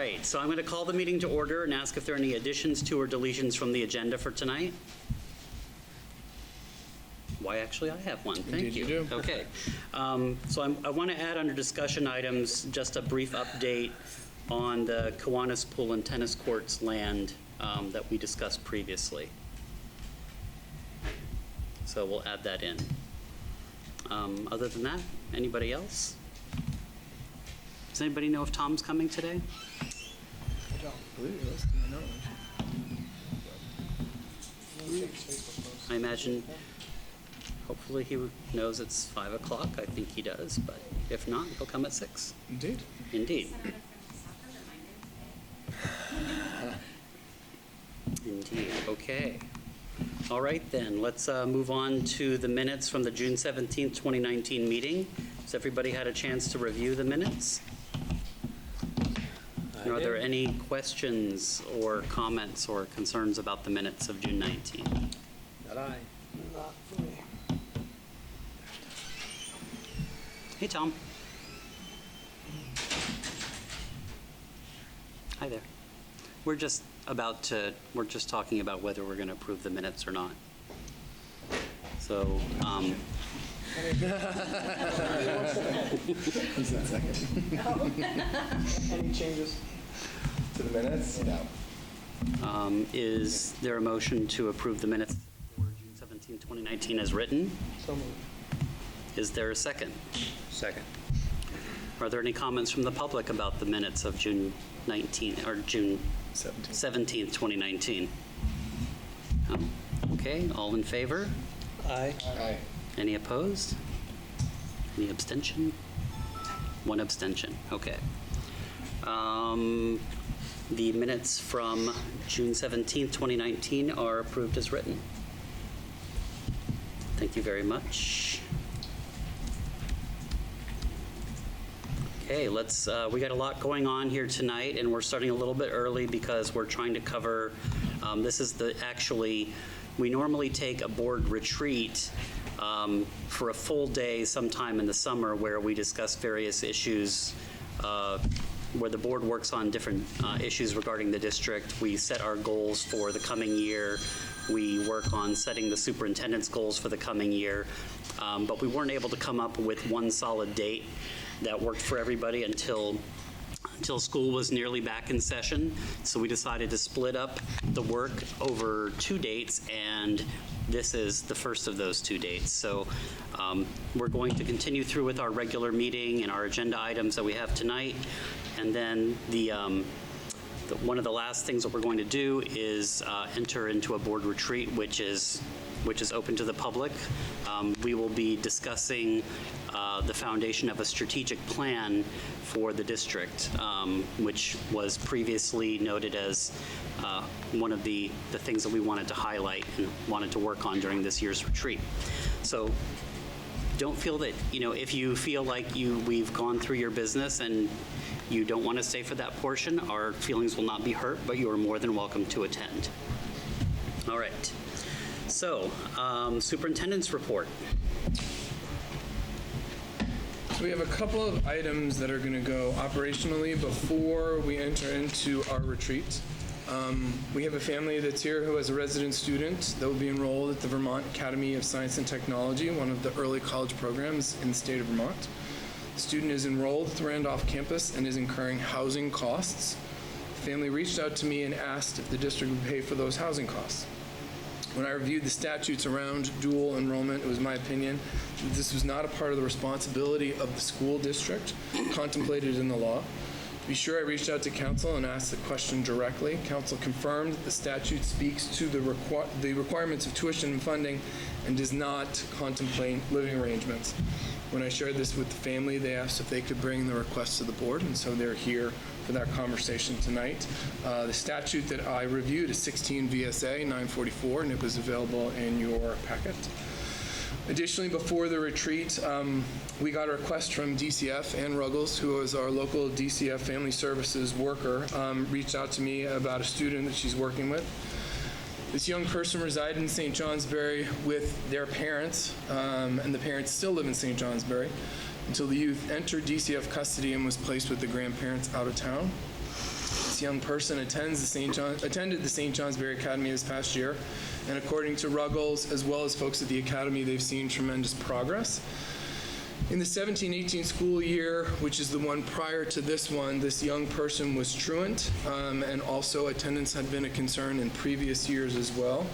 right, so I'm going to call the meeting to order and ask if there are any additions to or deletions from the agenda for tonight. Why, actually, I have one. Thank Indeed you. you do. Okay. So I want to add under discussion items just a brief update on the Kiwanis Pool and Tennis Courts land that we discussed previously. So we'll add that in. Other than that, anybody else? Does anybody know if Tom's coming today? I don't believe it was to my knowledge. I imagine, hopefully he knows it's 5 o'clock. I think he does, but if not, he'll come at 6. Indeed. Indeed. Indeed, okay. All right then, let's move on to the minutes from the June 17th, 2019 meeting. Has everybody had a chance to review the minutes? Are there any questions or comments or concerns about the minutes of June 19th? Not I. Not for me. Hey, Tom. Hi there. We're just talking about whether we're going to approve the minutes or not. So, Who's that second? Any changes? To the minutes? No. is there a motion to approve the minutes for June 17, 2019 as written? So moved. Is there a second? Second. Are there any comments from the public about the minutes of June 19 or June 17th, 2019? Okay, all in favor? Aye. Aye. Any opposed? Any abstention? One abstention, okay. The minutes from June 17th, 2019 are approved as written. Thank you very much. Okay, we got a lot going on here tonight, and we're starting a little bit early because we're trying to cover, we normally take a board retreat for a full day sometime in the summer where we discuss various issues, where the board works on different issues regarding the district. We set our goals for the coming year. We work on setting the superintendent's goals for the coming year. But we weren't able to come up with one solid date that worked for everybody until school was nearly back in session. So we decided to split up the work over 2 dates, and this is the first of those 2 dates. So we're going to continue through with our regular meeting and our agenda items that we have tonight. And then one of the last things that we're going to do is enter into a board retreat, which is open to the public. We will be discussing the foundation of a strategic plan for the district, which was previously noted as one of the things that we wanted to highlight and wanted to work on during this year's retreat. So don't feel that, if you feel like we've gone through your business and you don't want to stay for that portion, our feelings will not be hurt, but you are more than welcome to attend. All right. So, superintendent's report. So we have a couple of items that are going to go operationally before we enter into our retreat. We have a family that's here who has a resident student that will be enrolled at the Vermont Academy of Science and Technology, one of the early college programs in the state of Vermont. The student is enrolled at the Randolph campus and is incurring housing costs. The family reached out to me and asked if the district would pay for those housing costs. When I reviewed the statutes around dual enrollment, it was my opinion that this was not a part of the responsibility of the school district contemplated in the law. To be sure, I reached out to council and asked the question directly. Council confirmed that the statute speaks to the requirements of tuition and funding and does not contemplate living arrangements. When I shared this with the family, they asked if they could bring the request to the board, and so they're here for that conversation tonight. The statute that I reviewed is 16 VSA 944, and it was available in your packet. Additionally, before the retreat, we got a request from DCF. Ann Ruggles, who is our local DCF Family Services worker, reached out to me about a student that she's working with. This young person resided in St. Johnsbury with their parents, and the parents still live in St. Johnsbury until the youth entered DCF custody and was placed with the grandparents out of town. young person attended the St. Johnsbury Academy this past year, and according to Ruggles, as well as folks at the Academy, they've seen tremendous progress. In the 17-18 school year, which is the one prior to this one, this young person was truant, and also attendance had been a concern in previous years as well.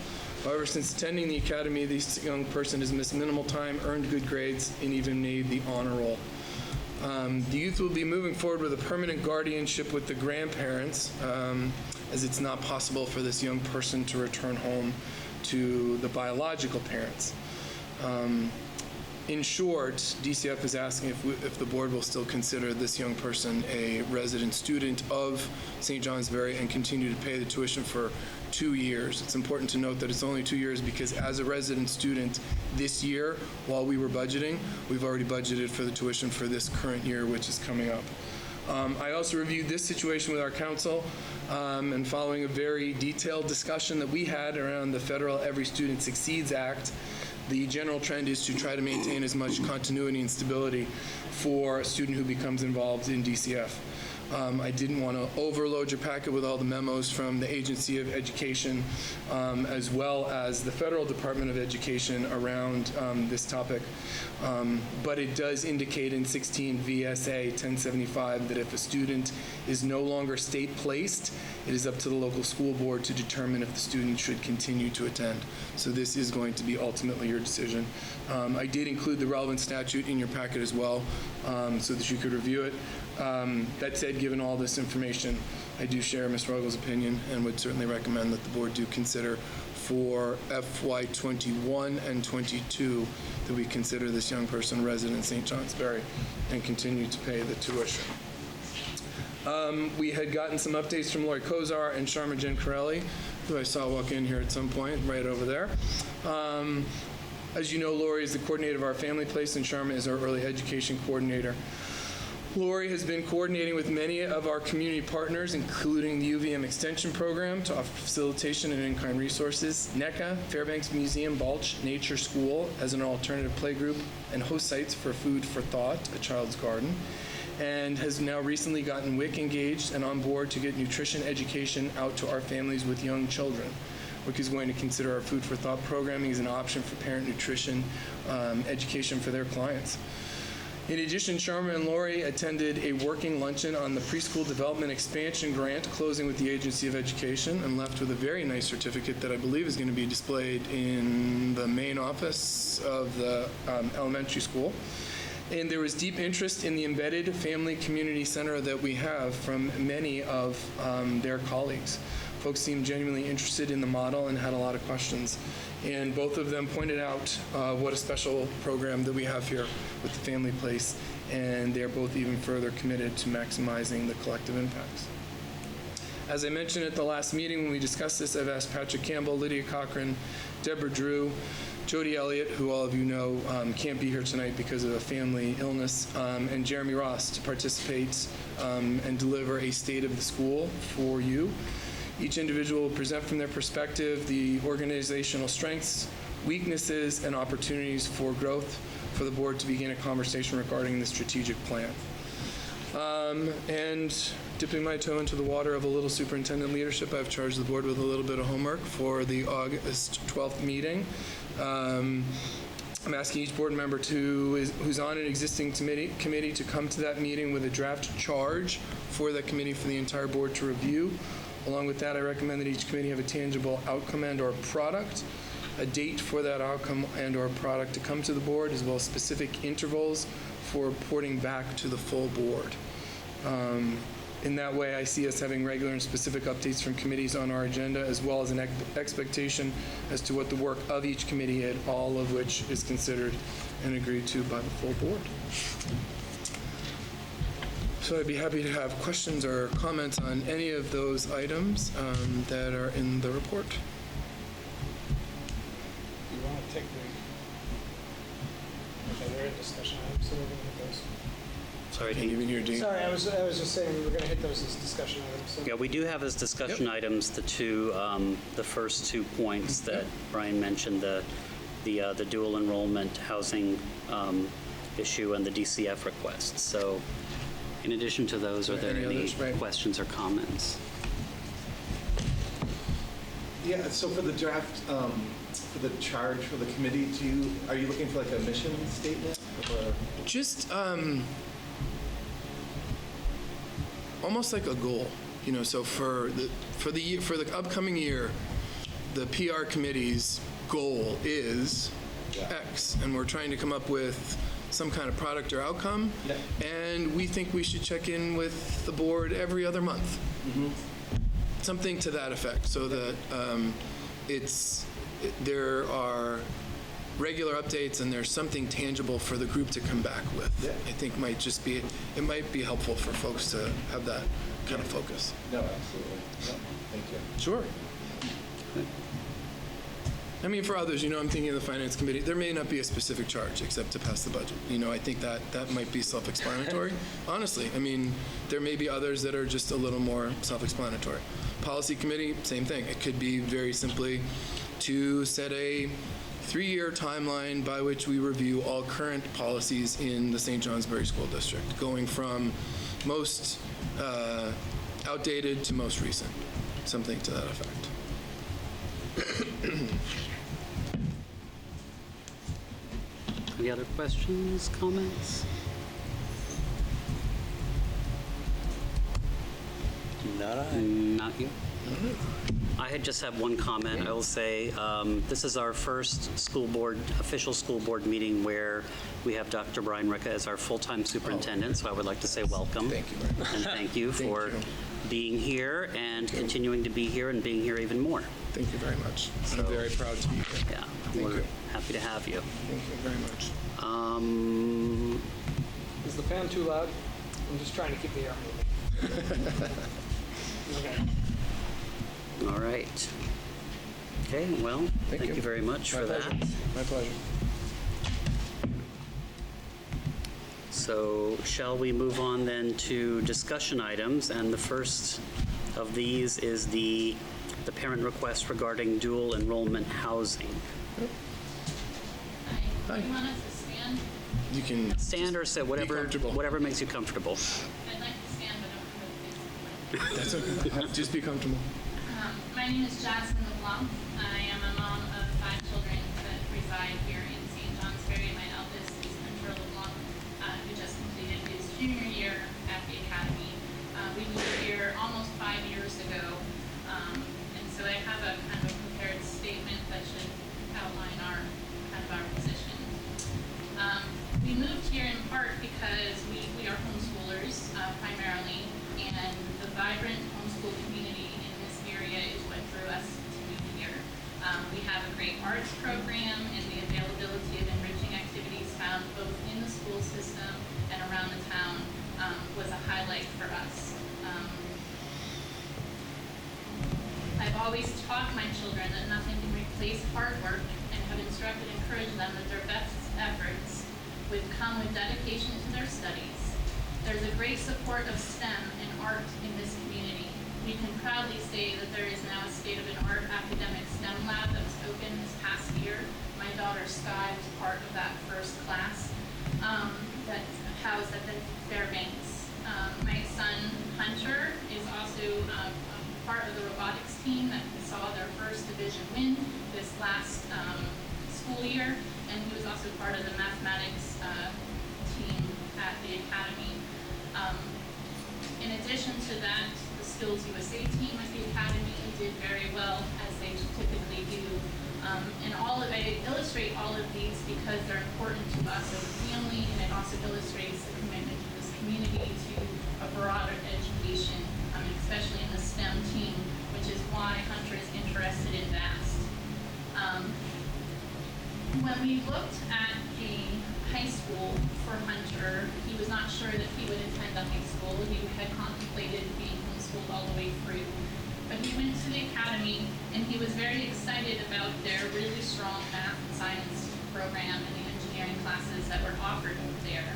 However, since attending the Academy, this young person has missed minimal time, earned good grades, and even made the honor roll. The youth will be moving forward with a permanent guardianship with the grandparents, as it's not possible for this young person to return home to the biological parents. In short, DCF is asking if the board will still consider this young person a resident student of St. Johnsbury and continue to pay the tuition for 2 years. It's important to note that it's only 2 years because as a resident student this year, while we were budgeting, we've already budgeted for the tuition for this current year, which is coming up. I also reviewed this situation with our council, and following a very detailed discussion that we had around the federal Every Student Succeeds Act, the general trend is to try to maintain as much continuity and stability for a student who becomes involved in DCF. I didn't want to overload your packet with all the memos from the Agency of Education, as well as the Federal Department of Education around this topic. But it does indicate in 16 VSA 1075 that if a student is no longer state placed, it is up to the local school board to determine if the student should continue to attend. So this is going to be ultimately your decision. I did include the relevant statute in your packet as well, so that you could review it. That said, given all this information, I do share Ms. Ruggles' opinion and would certainly recommend that the board do consider for FY 21 and 22 that we consider this young person resident in St. Johnsbury and continue to pay the tuition. We had gotten some updates from Lori Kozar and Sharma Jen Corelli, who I saw walk in here at some point, right over there. As you know, Lori is the coordinator of our family place, and Sharma is our early education coordinator. Lori has been coordinating with many of our community partners, including the UVM Extension Program, to offer facilitation and in-kind resources, NECA, Fairbanks Museum, Balch, Nature School as an alternative playgroup, and host sites for Food for Thought, a child's garden, and has now recently gotten WIC engaged and on board to get nutrition education out to our families with young children. WIC is going to consider our Food for Thought programming as an option for parent nutrition education for their clients. In addition, Sharma and Lori attended a working luncheon on the Preschool Development Expansion Grant closing with the Agency of Education and left with a very nice certificate that I believe is going to be displayed in the main office of the elementary school. And there was deep interest in the embedded family community center that we have from many of their colleagues. Folks seemed genuinely interested in the model and had a lot of questions. And both of them pointed out what a special program that we have here with the family place, and they're both even further committed to maximizing the collective impacts. As I mentioned at the last meeting when we discussed this, I've asked Patrick Campbell, Lydia Cochran, Deborah Drew, Jody Elliott, who all of you know can't be here tonight because of a family illness, and Jeremy Ross to participate and deliver a state of the school for you. Each individual will present from their perspective the organizational strengths, weaknesses, and opportunities for growth for the board to begin a conversation regarding the strategic plan. And dipping my toe into the water of a little superintendent leadership, I've charged the board with a little bit of homework for the August 12th meeting. I'm asking each board member who's on an existing committee to come to that meeting with a draft charge for that committee for the entire board to review. Along with that, I recommend that each committee have a tangible outcome and or product, a date for that outcome and or product to come to the board, as well as specific intervals for reporting back to the full board. In that way, I see us having regular and specific updates from committees on our agenda, as well as an expectation as to what the work of each committee is, all of which is considered and agreed to by the full board. So I'd be happy to have questions or comments on any of those items that are in the report. You want to take okay, they're in discussion items, so we're going to hit those. Sorry, Can't even hear Dean. Sorry, I was just saying we were going to hit those as discussion items. So. Yeah, we do have as discussion items the first 2 points that Brian mentioned, the dual enrollment housing issue and the DCF request. So in addition to those, are there any others, right? questions or comments? Yeah, so for the draft, for the charge for the committee, are you looking for like a mission statement? Or? Just almost like a goal, so for the upcoming year, the PR committee's goal is X, and we're trying to come up with some kind of product or outcome, and we think we should check in with the board every other month. Something to that effect, so that there are regular updates and there's something tangible for the group to come back with. I think it might be helpful for folks to have that kind of focus. No, absolutely. No, thank you. Sure. I mean, for others, I'm thinking of the Finance Committee, there may not be a specific charge except to pass the budget. I think that might be self-explanatory. Honestly, I mean, there may be others that are just a little more self-explanatory. Policy Committee, same thing. It could be very simply to set a 3-year timeline by which we review all current policies in the St. Johnsbury School District, going from most outdated to most recent, something to that effect. Any other questions, comments? Not you? I just have one comment. I will say this is our first official school board meeting where we have Dr. Brian Ricca as our full-time superintendent, so I would like to say welcome. Thank you very much. And thank you for you. being here and continuing to be here and being here even more. Thank you very much. I'm very proud to be here. Yeah, Thank we're you. happy to have you. Thank you very much. Is the fan too loud? I'm just trying to keep the air moving. Okay. All right. Okay, well, thank you very much for that. My pleasure. So shall we move on then to discussion items? And the first of these is the parent request regarding dual enrollment housing. Hi. You want us to stand? You can Stand or sit, comfortable. whatever makes you comfortable. I'd like to stand, but don't That's okay. Just be comfortable. My name is Jasmine LeBlanc. I am a mom of 5 children that reside here in St. Johnsbury. My eldest is Hunter LeBlanc, who just completed his junior year at the academy. We moved here almost 5 years ago, and so I have a kind of a prepared statement that should outline our position. We moved here in part because we are homeschoolers primarily, and the vibrant homeschool community in this area is what drew us to move here. We have a great arts program, and the availability of enriching activities found both in the school system and around the town was a highlight for us. I've always taught my children that nothing can replace hard work, and have instructed and encouraged them that their best efforts would come with dedication to their studies. There's a great support of STEM and art in this community. We can proudly say that there is now a state-of-the-art academic STEM lab that was opened this past year. My daughter Sky was part of that first class that housed at the Fairbanks. My son Hunter is also part of the robotics team that saw their first division win this last school year, and he was also part of the mathematics team at the academy. In addition to that, the Skills USA team at the academy did very well, as they typically do. And I illustrate all of these because they're important to us as a family, and it also illustrates the commitment to this community to a broader education, especially in the STEM team, which is why Hunter is interested in VAST. When we looked at a high school for Hunter, he was not sure that he would attend a high school. He had contemplated being homeschooled all the way through. But he went to the academy, and he was very excited about their really strong math and science program and the engineering classes that were offered there.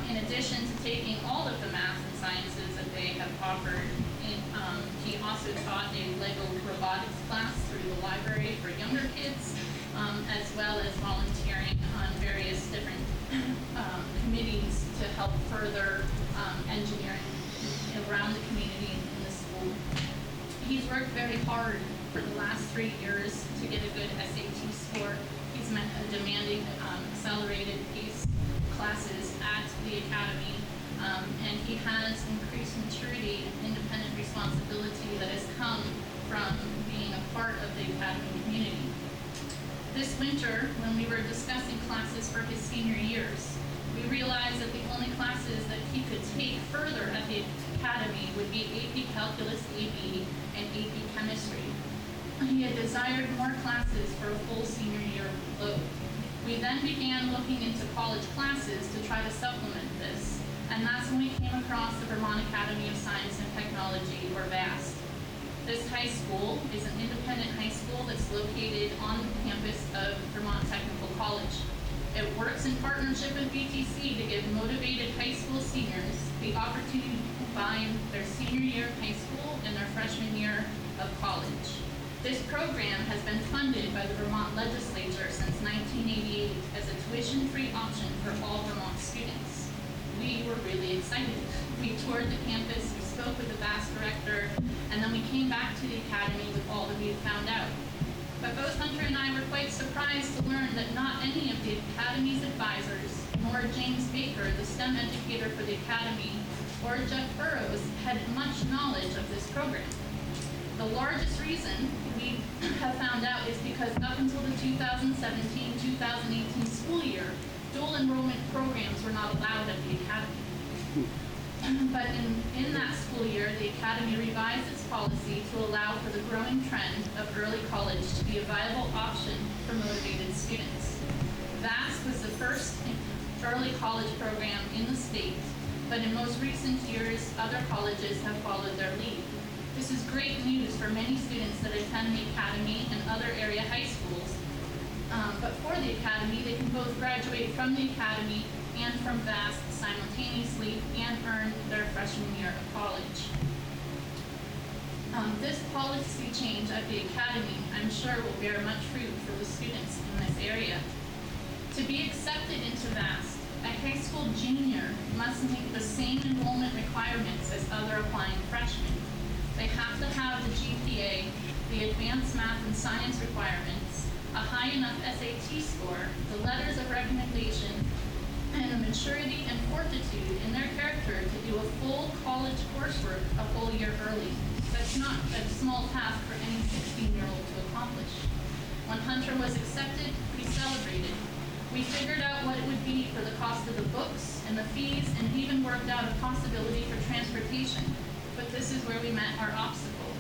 In addition to taking all of the math and sciences that they have offered, he also taught a Lego robotics class through the library for younger kids, as well as volunteering on various different committees to help further engineering around the community and in the school. He's worked very hard for the last 3 years to get a good SAT score. He's met demanding accelerated pace classes at the academy, and he has increased maturity and independent responsibility that has come from being a part of the academy community. This winter, when we were discussing classes for his senior years, we realized that the only classes that he could take further at the academy would be AP Calculus AB and AP Chemistry. He had desired more classes for a full senior year load. We then began looking into college classes to try to supplement this, and that's when we came across the Vermont Academy of Science and Technology, or VAST. This high school is an independent high school that's located on the campus of Vermont Technical College. It works in partnership with VTC to give motivated high school seniors the opportunity to combine their senior year of high school and their freshman year of college. This program has been funded by the Vermont legislature since 1988 as a tuition-free option for all Vermont students. We were really excited. We toured the campus, we spoke with the VAST director, and then we came back to the academy with all that we had found out. But both Hunter and I were quite surprised to learn that not any of the academy's advisors, nor James Baker, the STEM educator for the academy, or Jeff Burrows had much knowledge of this program. The largest reason we have found out is because up until the 2017-2018 school year, dual enrollment programs were not allowed at the academy. But in that school year, the academy revised its policy to allow for the growing trend of early college to be a viable option for motivated students. VAST was the first early college program in the state, but in most recent years, other colleges have followed their lead. This is great news for many students that attend the academy and other area high schools. But for the academy, they can both graduate from the academy and from VAST simultaneously and earn their freshman year of college. This policy change at the academy, I'm sure, will bear much fruit for the students in this area. To be accepted into VAST, a high school junior must meet the same enrollment requirements as other applying freshmen. They have to have the GPA, the advanced math and science requirements, a high enough SAT score, the letters of recommendation, and a maturity and fortitude in their character to do a full college coursework a whole year early. That's not a small task for any 16-year-old to accomplish. When Hunter was accepted, we celebrated. We figured out what it would be for the cost of the books and the fees, and even worked out a possibility for transportation. But this is where we met our obstacle.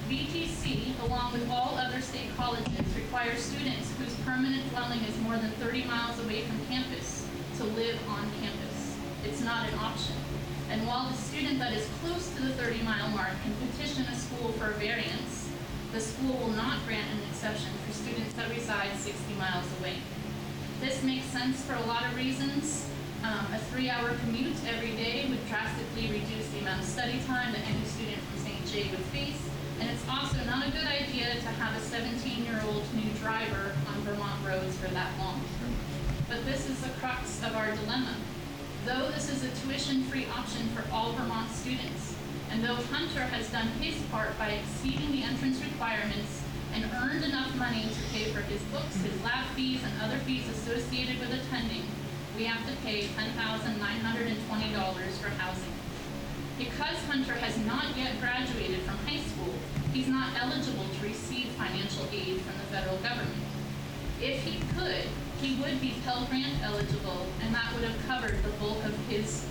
VTC, along with all other state colleges, requires students whose permanent dwelling is more than 30 miles away from campus to live on campus. It's not an option. And while the student that is close to the 30-mile mark can petition a school for a variance, the school will not grant an exception for students that reside 60 miles away. This makes sense for a lot of reasons. A 3-hour commute every day would drastically reduce the amount of study time that any student from St. J would face. And it's also not a good idea to have a 17-year-old new driver on Vermont roads for that long. But this is the crux of our dilemma. Though this is a tuition-free option for all Vermont students, and though Hunter has done his part by exceeding the entrance requirements and earned enough money to pay for his books, his lab fees, and other fees associated with attending, we have to pay $10,920 for housing. Because Hunter has not yet graduated from high school, he's not eligible to receive financial aid from the federal government. If he could, he would be Pell Grant eligible, and that would have covered the bulk of his,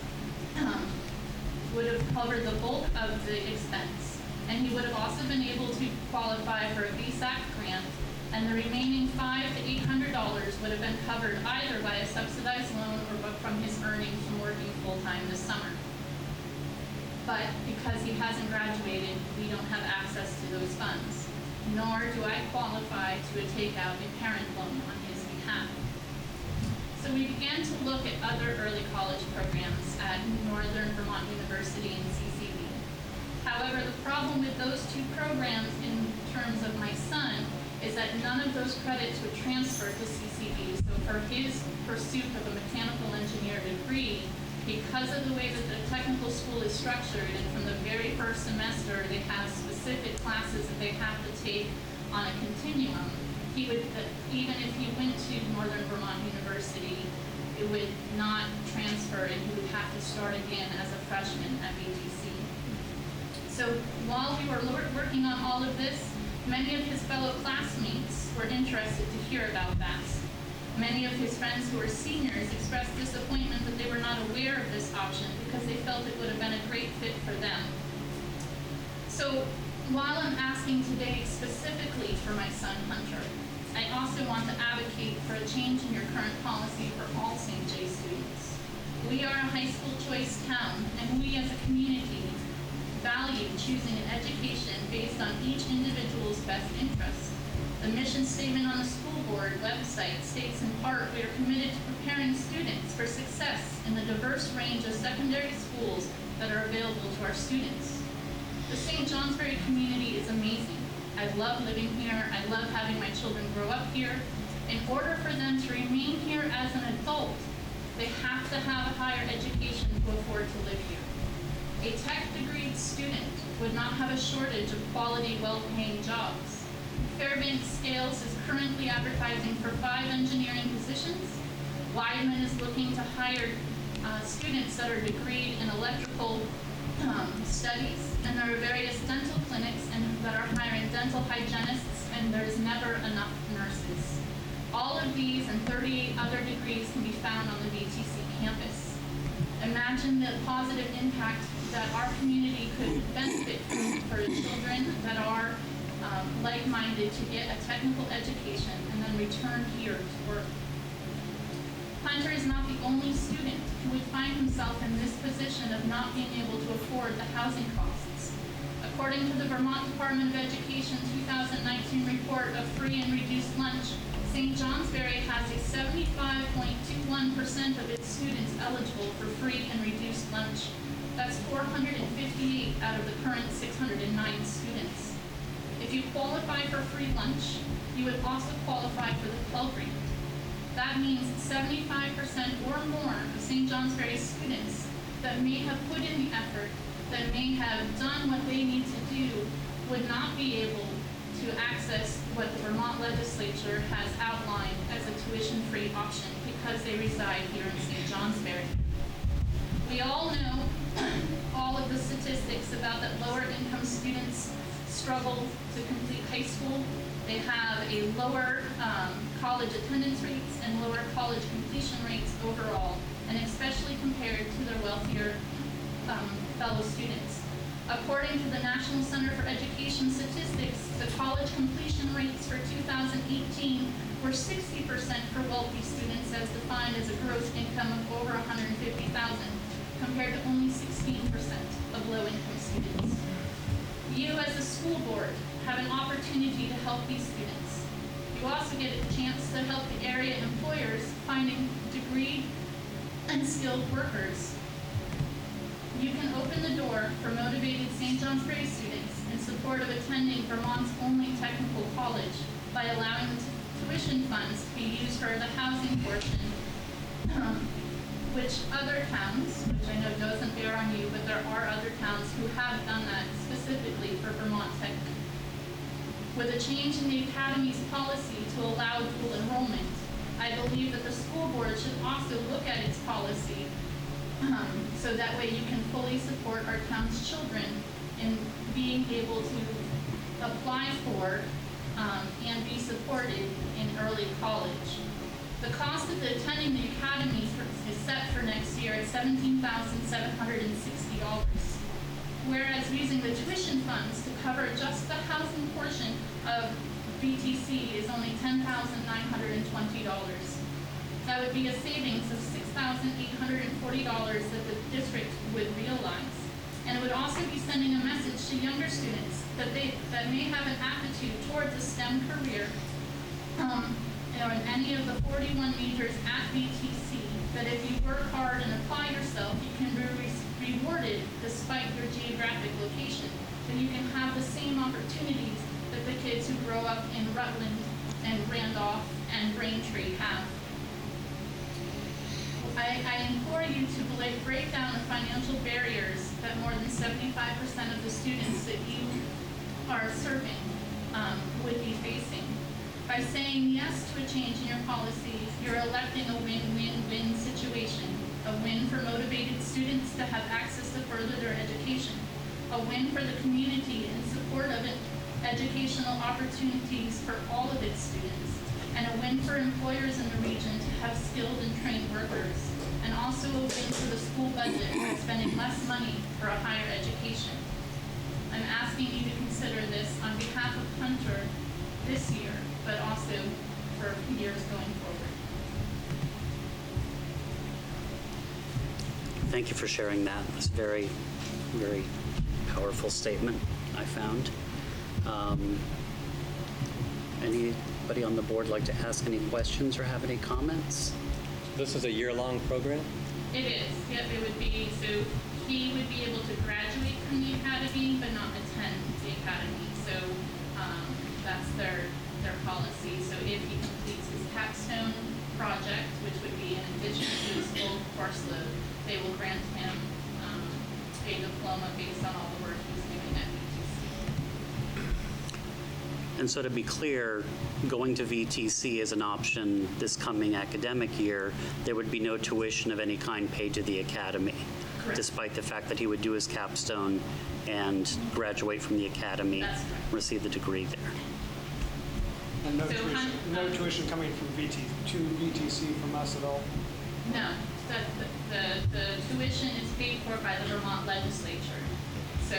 the expense. And he would have also been able to qualify for a VSAC grant, and the remaining $500 to $800 would have been covered either by a subsidized loan or from his earnings from working full-time this summer. But because he hasn't graduated, we don't have access to those funds, nor do I qualify to take out a parent loan on his behalf. So we began to look at other early college programs at Northern Vermont University and CCV. However, the problem with those two programs in terms of my son is that none of those credits would transfer to CCV. So for his pursuit of a mechanical engineer degree, because of the way that the technical school is structured, and from the very first semester they have specific specific classes that they have to take on a continuum, he would, even if he went to Northern Vermont University, it would not transfer and he would have to start again as a freshman at VTC. So while we were working on all of this, many of his fellow classmates were interested to hear about that. Many of his friends who were seniors expressed disappointment that they were not aware of this option because they felt it would have been a great fit for them. So while I'm asking today specifically for my son Hunter, I also want to advocate for a change in your current policy for all St. J students. We are a high school choice town, and we as a community value choosing an education based on each individual's best interests. The mission statement on the school board website states in part, we are committed to preparing students for success in the diverse range of secondary schools that are available to our students. The St. Johnsbury community is amazing. I love living here. I love having my children grow up here. In order for them to remain here as an adult, they have to have a higher education to afford to live here. A tech-degreed student would not have a shortage of quality, well-paying jobs. Fairbanks Scales is currently advertising for 5 engineering positions. Weidman is looking to hire students that are degreed in electrical studies, and there are various dental clinics that are hiring dental hygienists, and there's never enough nurses. All of these and 38 other degrees can be found on the VTC campus. Imagine the positive impact that our community could benefit from for children that are like-minded to get a technical education and then return here to work. Hunter is not the only student who would find himself in this position of not being able to afford the housing costs. According to the Vermont Department of Education 2019 report of free and reduced lunch, St. Johnsbury has a 75.21% of its students eligible for free and reduced lunch. That's 458 out of the current 609 students. If you qualify for free lunch, you would also qualify for the Pell Grant. That means 75% or more of St. Johnsbury students that may have put in the effort, that may have done what they need to do, would not be able to access what the Vermont legislature has outlined as a tuition-free option because they reside here in St. Johnsbury. We all know all of the statistics about that lower income students struggle to complete high school. They have a lower college attendance rates and lower college completion rates overall, and especially compared to their wealthier fellow students. According to the National Center for Education Statistics, the college completion rates for 2018 were 60% for wealthy students as defined as a gross income of over $150,000, compared to only 16% of low-income students. You as a school board have an opportunity to help these students. You also get a chance to help the area employers finding degreed and skilled workers. You can open the door for motivated St. Johnsbury students in support of attending Vermont's only technical college by allowing the tuition funds to be used for the housing portion, which other towns, which I know doesn't bear on you, but there are other towns who have done that specifically for Vermont Tech. With a change in the Academy's policy to allow dual enrollment, I believe that the school board should also look at its policy so that way you can fully support our town's children in being able to apply for and be supported in early college. The cost of attending the Academy is set for next year at $17,760, whereas using the tuition funds to cover just the housing portion of BTC is only $10,920. That would be a savings of $6,840 that the district would realize. And it would also be sending a message to younger students that may have an aptitude towards a STEM career or in any of the 41 majors at BTC, that if you work hard and apply yourself, you can be rewarded despite your geographic location. That you can have the same opportunities that the kids who grow up in Rutland and Randolph and Braintree have. I implore you to break down the financial barriers that more than 75% of the students that you are serving would be facing. By saying yes to a change in your policies, you're electing a win-win-win situation. A win for motivated students to have access to further their education. A win for the community in support of educational opportunities for all of its students. And a win for employers in the region to have skilled and trained workers. And also a win for the school budget by spending less money for a higher education. I'm asking you to consider this on behalf of Hunter this year, but also for years going forward. Thank you for sharing that. It's a very, very powerful statement, I found. Anybody on the board like to ask any questions or have any comments? This is a year-long program? It is, yep, it would be, so he would be able to graduate from the academy, but not attend the academy. So that's their policy. So if he completes his capstone project, which would be in addition to his full course load, they will grant him a diploma based on all the work he's doing at VTC. And so to be clear, going to VTC is an option this coming academic year. There would be no tuition of any kind paid to the academy, Correct. despite the fact that he would do his capstone and graduate from the academy, That's correct. receive the degree there. And no So tuition, no tuition coming from to VTC from us at all? No, the tuition is paid for by the Vermont legislature. So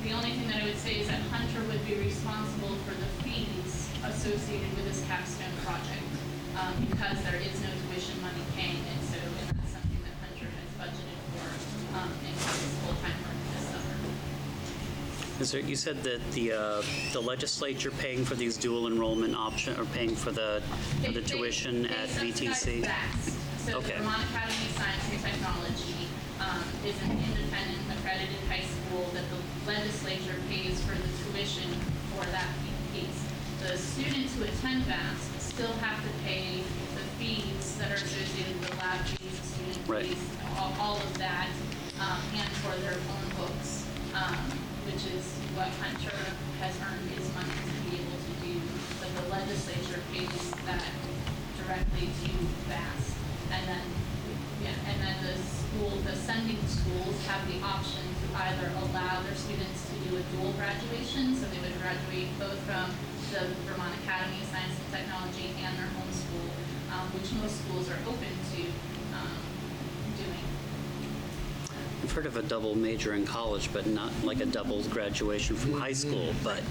the only thing that I would say is that Hunter would be responsible for the fees associated with this capstone project because there is no tuition money paying it. So that's something that Hunter has budgeted for in his full-time work this summer. You said that the legislature paying for these dual enrollment option, or paying for the tuition They at subsidize VTC? VAST. So Okay. the Vermont Academy of Science and Technology is an independent accredited high school that the legislature pays for the tuition for that piece. The students who attend VAST still have to pay the fees that are associated with the lab fees, student Right. fees, all of that, and for their own books, which is what Hunter has earned his money to be able to do. But the legislature pays that directly to VAST. And then the sending schools have the option to either allow their students to do a dual graduation, so they would graduate both from the Vermont Academy of Science and Technology and their home school, which most schools are open to doing. I've heard of a double major in college, but not like a double graduation from high school, but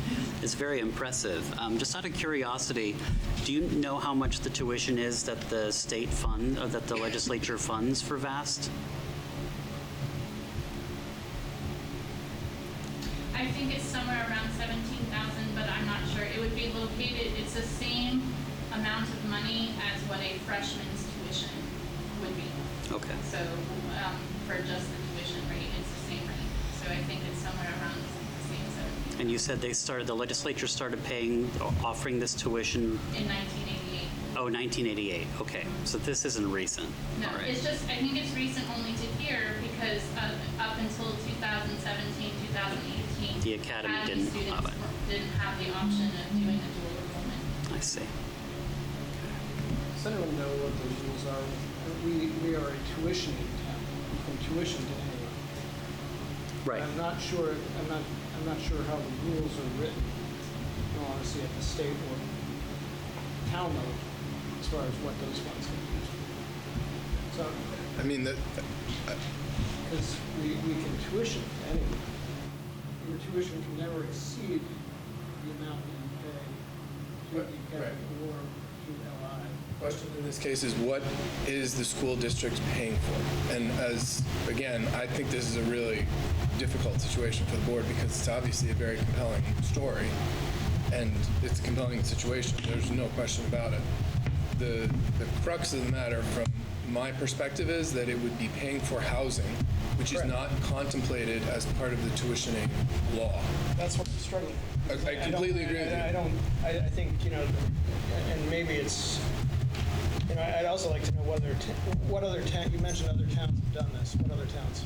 it's very impressive. Just out of curiosity, do you know how much the tuition is that the state fund, or that the legislature funds for VAST? I think it's somewhere around 17,000, but I'm not sure. It would be located, it's the same amount of money as what a freshman's tuition would be. Okay. So for just the tuition rate, it's the same rate. So I think it's somewhere around the same 17. And you said the legislature started offering this tuition, In 1988. 1988. Okay, so this isn't recent. No, All right. it's just, I think it's recent only to here because up until 2017, 2018, The academy didn't students have it. didn't have the option of doing a dual enrollment. I see. Does anyone know what those rules are? We are a tuitioning town. You can tuition to anyone. Right. I'm not sure how the rules are written, honestly, at the state or town level, as far as what those funds can be used for. So, I mean, because we can tuition to anyone. Your tuition can never exceed the amount that you pay to the academy or to LI. question in this case is, what is the school district paying for? And again, I think this is a really difficult situation for the board because it's obviously a very compelling story and it's a compelling situation. There's no question about it. The crux of the matter from my perspective is that it would be paying for housing, which is not contemplated as part of the tuitioning law. That's what I'm struggling with. I completely agree with you. I think, and maybe it's, I'd also like to know what other towns, you mentioned other towns have done this. What other towns?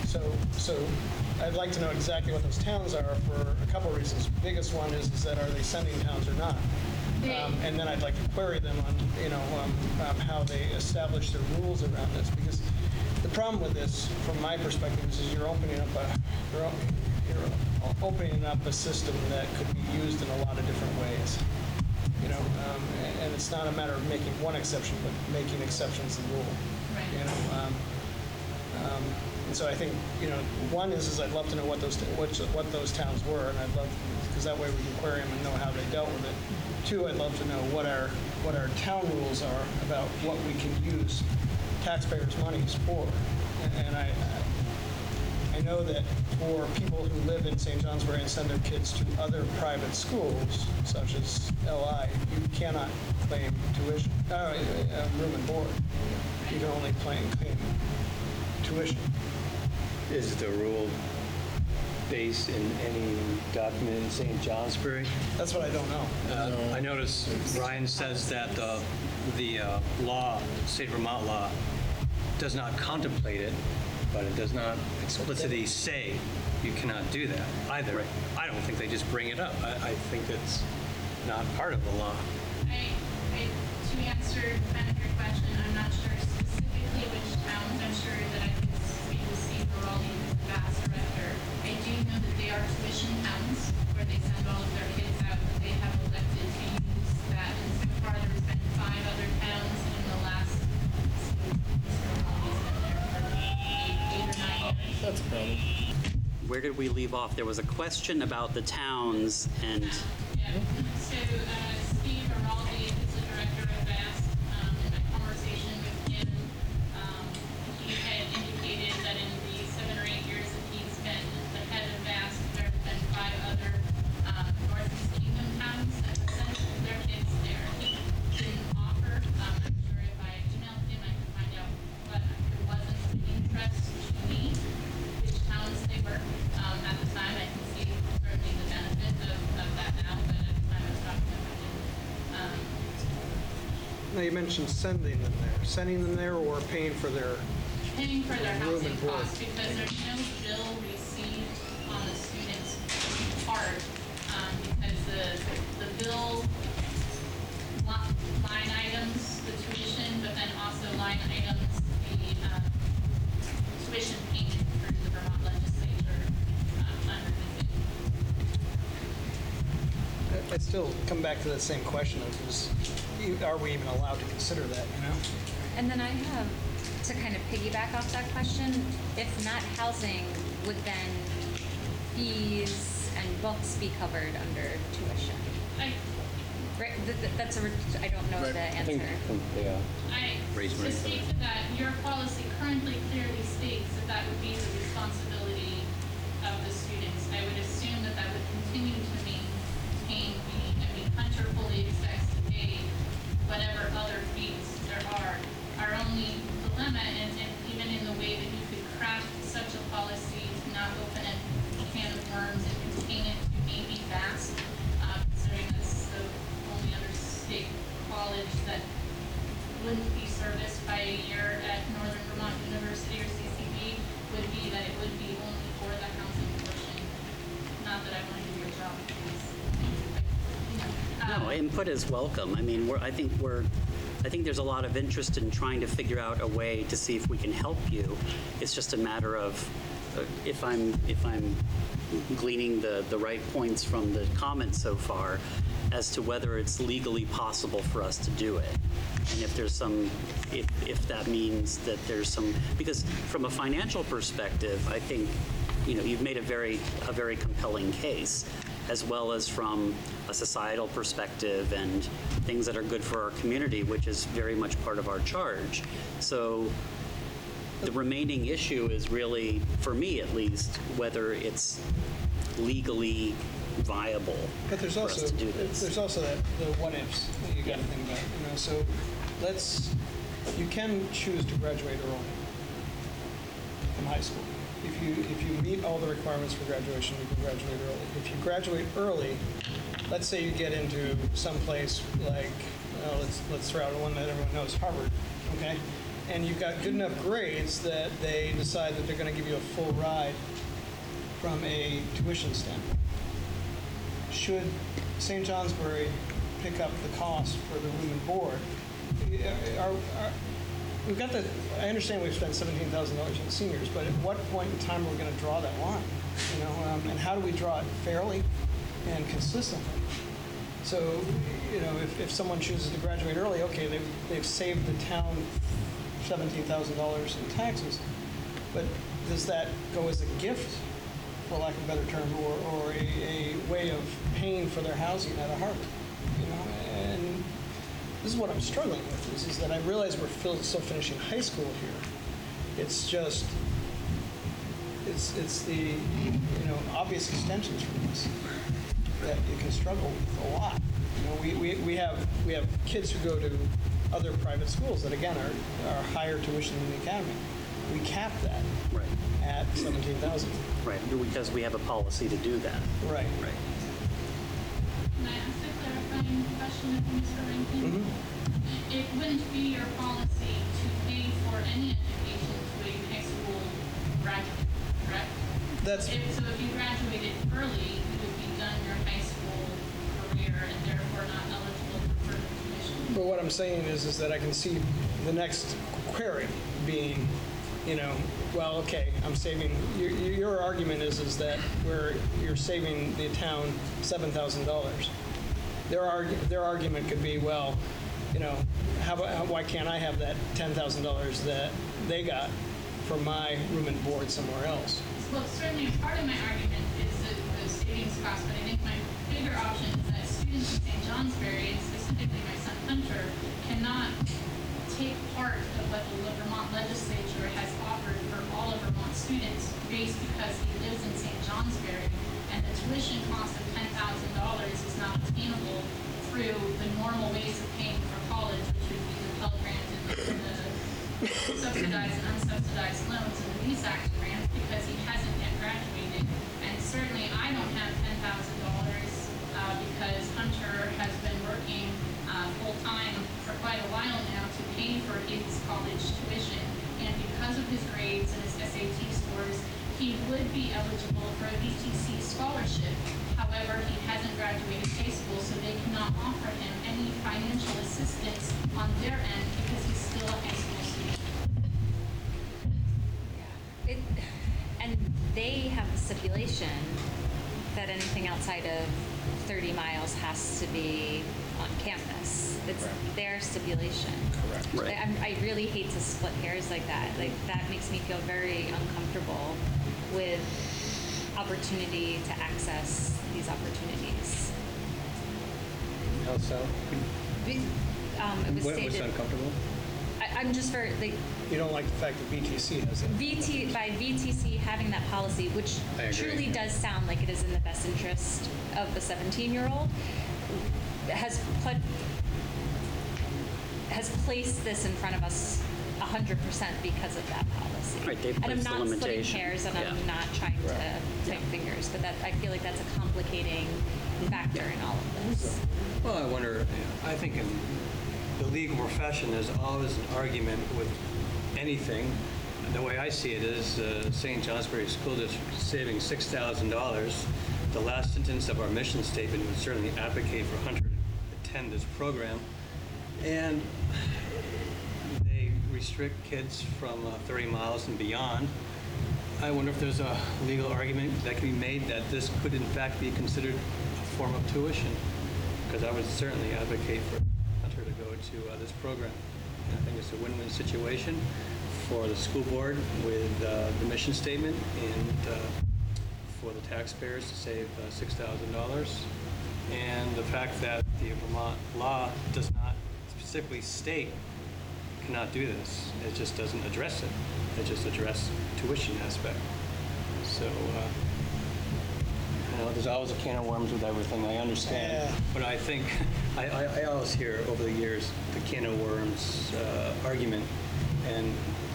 So I'd like to know exactly what those towns are for a couple of reasons. Biggest one is that are they sending towns or not? And then I'd like to query them on, how they establish their rules around this, because the problem with this, from my perspective, is you're opening up a system that could be used in a lot of different ways. And it's not a matter of making one exception, but making exceptions the rule. Right. And so I think, one is I'd love to know what those towns were, and I'd love, because that way we can query them and know how they dealt with it. Two, I'd love to know what our town rules are about what we can use taxpayers' monies for. And I know that for people who live in St. Johnsbury and send their kids to other private schools, such as LI, you cannot claim tuition, room and board. You can only claim tuition. Is the rule based in any document in St. Johnsbury? That's what I don't know. I notice Ryan says that the law, state of Vermont law, does not contemplate it, but it does not explicitly say you cannot do that either. I don't think they just bring it up. I think it's not part of the law. To answer kind of your question, I'm not sure specifically which towns. I'm sure that I could speak with Steve Baraldi, who's the VAS director. I do know that they are tuition towns where they send all of their kids out, but they have elected to use that. And so far, there's been 5 other towns in the last, Mr. Baraldi's been there for 8 or 9 years. That's a problem. Where did we leave off? There was a question about the towns and, Yeah. So Steve Baraldi is the director of VAST. In my conversation with him, he had indicated that in the 7 or 8 years that he's been the head of VAST, there have been 5 other Northeast Kingdom towns that have sent their kids there. He didn't offer. I'm sure if I emailed him, I could find out what there wasn't of interest to me, which towns they were. At the time, I can see certainly the benefit of that now, but at the time I was talking about it. Now, you mentioned sending them there or paying for their, Paying for their Room housing and board. costs, because there's no bill received on the student's part, because the bill line items, the tuition, but then also line items, the tuition payment through the Vermont legislature under the I still come back to that same question of are we even allowed to consider that, And then I have, to kind of piggyback off that question, if not housing, would then fees and books be covered under tuition? Right, that's I don't know the I think, answer. Raise money To for speak that. to that, your policy currently clearly states that that would be the responsibility of the students. I would assume that that would continue to maintain Hunter fully expects to pay whatever other fees there are. Our only dilemma, and even in the way that you could craft such a policy to not open a can of worms and contain it to maybe VAST, considering that's the only other state college that wouldn't be serviced by a year at Northern Vermont University or CCB, would be that it would be only for the housing portion. Not that I want to do your job, please. no, input is welcome. I mean, I think there's a lot of interest in trying to figure out a way to see if we can help you. It's just a matter of if I'm gleaning the right points from the comments so far as to whether it's legally possible for us to do it. And if there's if that means that there's some, because from a financial perspective, I think, you've made a very compelling case, as well as from a societal perspective and things that are good for our community, which is very much part of our charge. So the remaining issue is really, for me at least, whether it's legally viable But there's for also us to do this. there's also the what ifs that you got to think about. So you can choose to graduate early from high school. If you meet all the requirements for graduation, you can graduate early. If you graduate early, let's say you get into some place like let's throw out one that everyone knows, Harvard. Okay, and you've got good enough grades that they decide that they're going to give you a full ride from a tuition standpoint. Should St. Johnsbury pick up the cost for the room and board? We've got I understand we've spent $17,000 on seniors, but at what point in time are we going to draw that line? And how do we draw it fairly and consistently? So, if someone chooses to graduate early, okay, they've saved the town $17,000 in taxes, but does that go as a gift, for lack of a better term, or a way of paying for their housing at a Harvard? And this is what I'm struggling with, is that I realize we're still finishing high school here. It's just, it's the, obvious extensions from this that you can struggle with a lot. We have kids who go to other private schools that, again, are higher tuition than the academy. We cap that Right. at $17,000. Right, because we have a policy to do that. Right. Right. Can I ask a clarifying question of Mr. Rankin? It wouldn't be your policy to pay for any education to a high school graduate, correct? That's So if you graduated early, you would be done your high school career and therefore not eligible for further tuition. But what I'm saying is that I can see the next query being, well, okay, I'm saving. Your argument is that you're saving the town $7,000. Their argument could be, well, why can't I have that $10,000 that they got for my room and board somewhere else? Well, certainly part of my argument is the savings cost, but I think my bigger option is that students in St. Johnsbury, and specifically my son Hunter, cannot take part of what the Vermont legislature has offered for all of Vermont students based because he lives in St. Johnsbury, and the tuition cost of $10,000 is not obtainable through the normal ways of paying for college, which would be the Pell Grant and the subsidized and unsubsidized loans and the VIII grant, because he hasn't yet graduated. And certainly I don't have $10,000 because Hunter has been working full-time for quite a while now to pay for his college tuition. And because of his grades and his SAT scores, he would be eligible for a VTC scholarship. However, he hasn't graduated high school, so they cannot offer him any financial assistance on their end because he's still a high school student. And they have a stipulation that anything outside of 30 miles has to be on campus. It's their stipulation. Correct. Right. I really hate to split hairs like that. Like, that makes me feel very uncomfortable with opportunity to access these opportunities. How so? It was What was stated. uncomfortable? I'm just for like You don't like the fact that BTC has it. by VTC having that policy, which I agree. truly does sound like it is in the best interest of the 17-year-old, has placed this in front of us 100% because of that policy. Right, they've and I'm placed the not splitting limitation. hairs, and Yeah. I'm not trying to point fingers, but I feel like that's a complicating factor in all of this. Well, I wonder, I think in the legal profession, there's always an argument with anything. The way I see it is St. Johnsbury School District is saving $6,000. The last sentence of our mission statement would certainly advocate for Hunter to attend this program. And they restrict kids from 30 miles and beyond. I wonder if there's a legal argument that can be made that this could in fact be considered a form of tuition, because I would certainly advocate for Hunter to go to this program. And I think it's a win-win situation for the school board with the mission statement and for the taxpayers to save $6,000. And the fact that the Vermont law does not specifically state you cannot do this. It just doesn't address it. It just addresses tuition aspect. So, there's always a can of worms with everything, I understand. Yeah. But I think, I always hear over the years the can of worms argument, and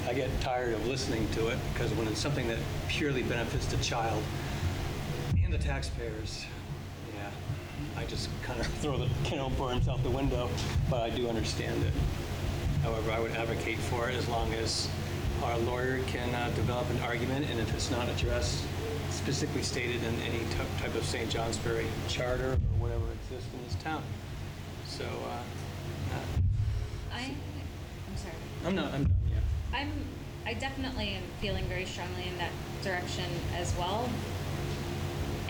I get tired of listening to it, because when it's something that purely benefits the child and the taxpayers, yeah, I just kind of throw the can of worms out the window, but I do understand it. However, I would advocate for it as long as our lawyer can develop an argument, and if it's not addressed, specifically stated in any type of St. Johnsbury charter or whatever exists in this town. So, I'm sorry. I'm done, yeah. I definitely am feeling very strongly in that direction as well.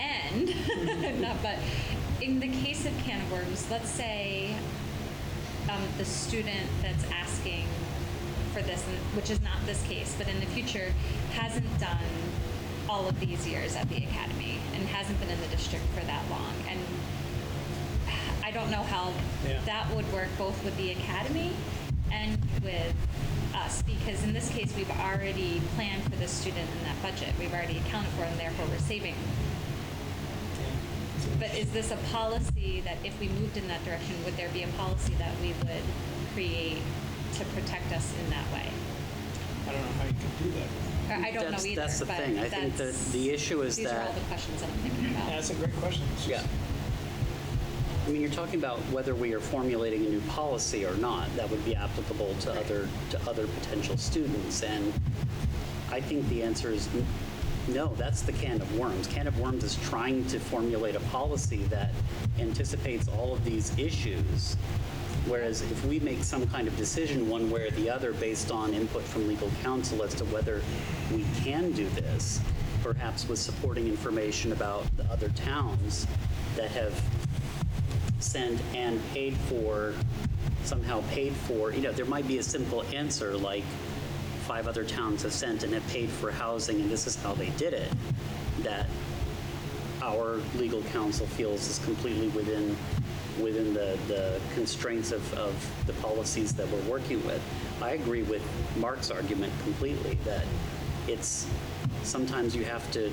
And, but in the case of can of worms, let's say the student that's asking for this, which is not this case, but in the future, hasn't done all of these years at the academy and hasn't been in the district for that long. And I don't know how that would work both with the academy and with us, because in this case, we've already planned for this student in that budget. We've already accounted for it, and therefore we're saving. But is this a policy that if we moved in that direction, would there be a policy that we would create to protect us in that way? I don't know how you could do that. I don't know either. That's the but thing. I think that the issue is these are all that, the questions that I'm thinking about. That's a great question. It's just- I mean, you're talking about whether we are formulating a new policy or not that would be applicable to other potential students. And I think the answer is no, that's the can of worms. Can of worms is trying to formulate a policy that anticipates all of these issues. Whereas if we make some kind of decision one way or the other based on input from legal counsel as to whether we can do this, perhaps with supporting information about the other towns that have sent and paid for, somehow paid for, there might be a simple answer like 5 other towns have sent and have paid for housing and this is how they did it, that our legal counsel feels is completely within the constraints of the policies that we're working with. I agree with Mark's argument completely that it's sometimes you have to,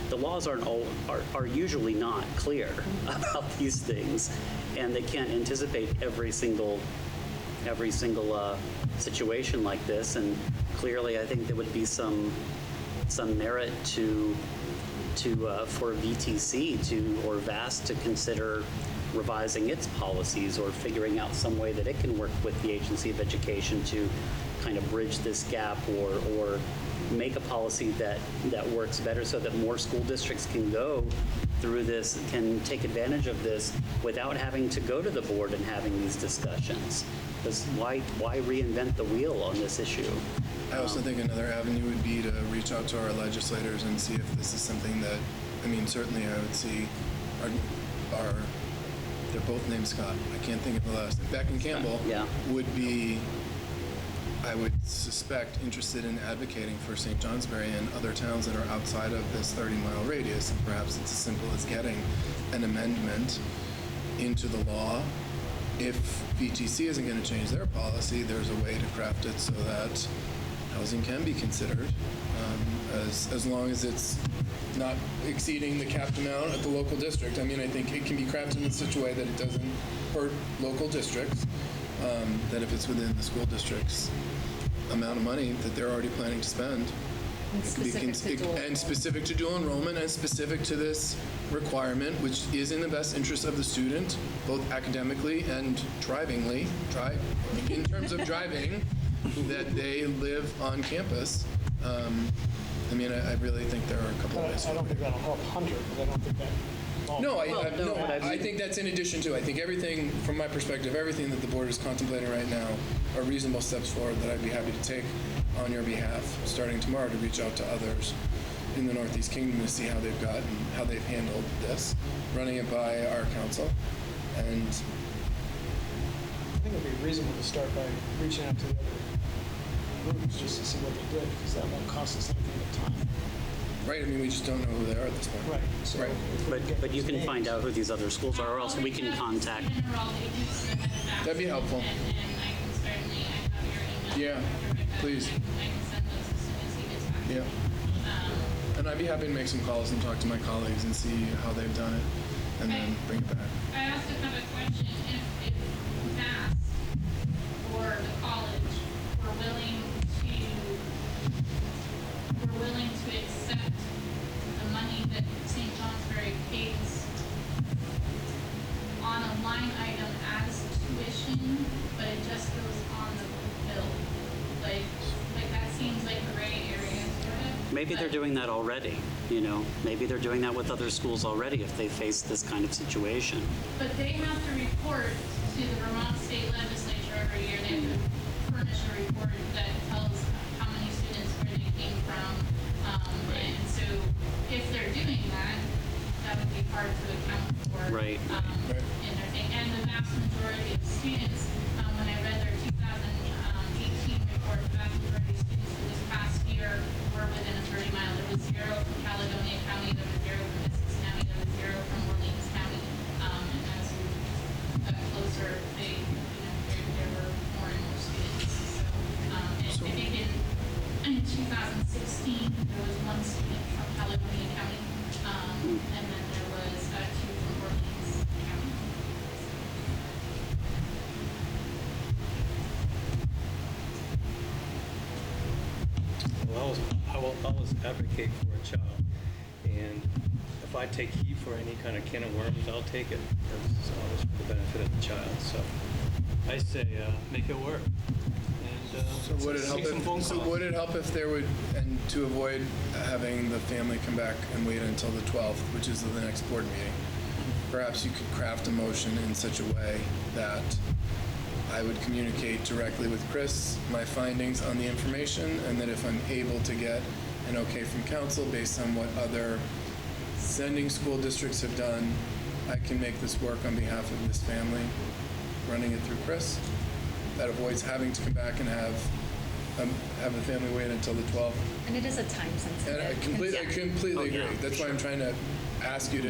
the laws are usually not clear about these things, and they can't anticipate every single situation like this. And clearly, I think there would be some merit for VTC or VAST to consider revising its policies or figuring out some way that it can work with the Agency of Education to kind of bridge this gap or make a policy that works better so that more school districts can go through this, can take advantage of this without having to go to the board and having these discussions. Because why reinvent the wheel on this issue? I also think another avenue would be to reach out to our legislators and see if this is something that, certainly I would see our they're both named Scott. I can't think of the last. Beck and Campbell would be, I would suspect, interested in advocating for St. Johnsbury and other towns that are outside of this 30-mile radius. And perhaps it's as simple as getting an amendment into the law. If VTC isn't going to change their policy, there's a way to craft it so that housing can be considered, as long as it's not exceeding the capped amount at the local district. I think it can be crafted in such a way that it doesn't hurt local districts, that if it's within the school district's amount of money that they're already planning to spend, and specific to dual enrollment and specific to this requirement, which is in the best interest of the student, both academically and drivingly, in terms of driving, that they live on campus. I really think there are a couple of ways. I don't think that'll help Hunter, because I don't think that. No, I think that's in addition to. I think everything, from my perspective, everything that the board is contemplating right now are reasonable steps forward that I'd be happy to take on your behalf, starting tomorrow, to reach out to others in the Northeast Kingdom to see how they've handled this, running it by our council, and I think it would be reasonable to start by reaching out to the other groups just to see what they did, because that won't cost us anything but time. right. We just don't know who they are at this point. Right. So Right. if we get But you those can names- find out who these other schools are, or else we can contact. That'd be helpful. And I can certainly, I have your email. Yeah, please. I can send those as soon as he gets back. Yeah. And I'd be happy to make some calls and talk to my colleagues and see how they've done it, and then bring it back. I also have a question. If Mass or the college were willing to accept the money that St. Johnsbury pays on a line item as tuition, but it just goes on maybe they're doing that already, you know? Maybe they're doing that with other schools already if they face this kind of situation. But they have to report to the Vermont State Legislature every year. They have to furnish a report that tells how many students, where they came from. And so if they're doing that, that would be hard to account for. Right. In their thing. And the vast majority of students, when I read their 2018 report, the vast majority of students for this past year were within a 30-mile. There was 0 from Caledonia County, there was 0 from Essex County, there was 0 from Orleans County. And as we got closer, there were more and more students. So, and I think in 2016, there was 1 student from Caledonia County, and then there was 2 from Orleans County. Well, I will always advocate for a child, and if I take heat for any kind of can of worms, I'll take it. It's always for the benefit of the child. So I say make it work. And So would it help make some phone if, so calls. would it help if there would, and to avoid having the family come back and wait until the 12th, which is the next board meeting, perhaps you could craft a motion in such a way that I would communicate directly with Chris my findings on the information, and that if I'm able to get an okay from council based on what other sending school districts have done, I can make this work on behalf of this family, running it through Chris. That avoids having to come back and have the family wait until the 12th. And it is a time sensitive. And I completely agree. yeah, That's why I'm trying to ask you to,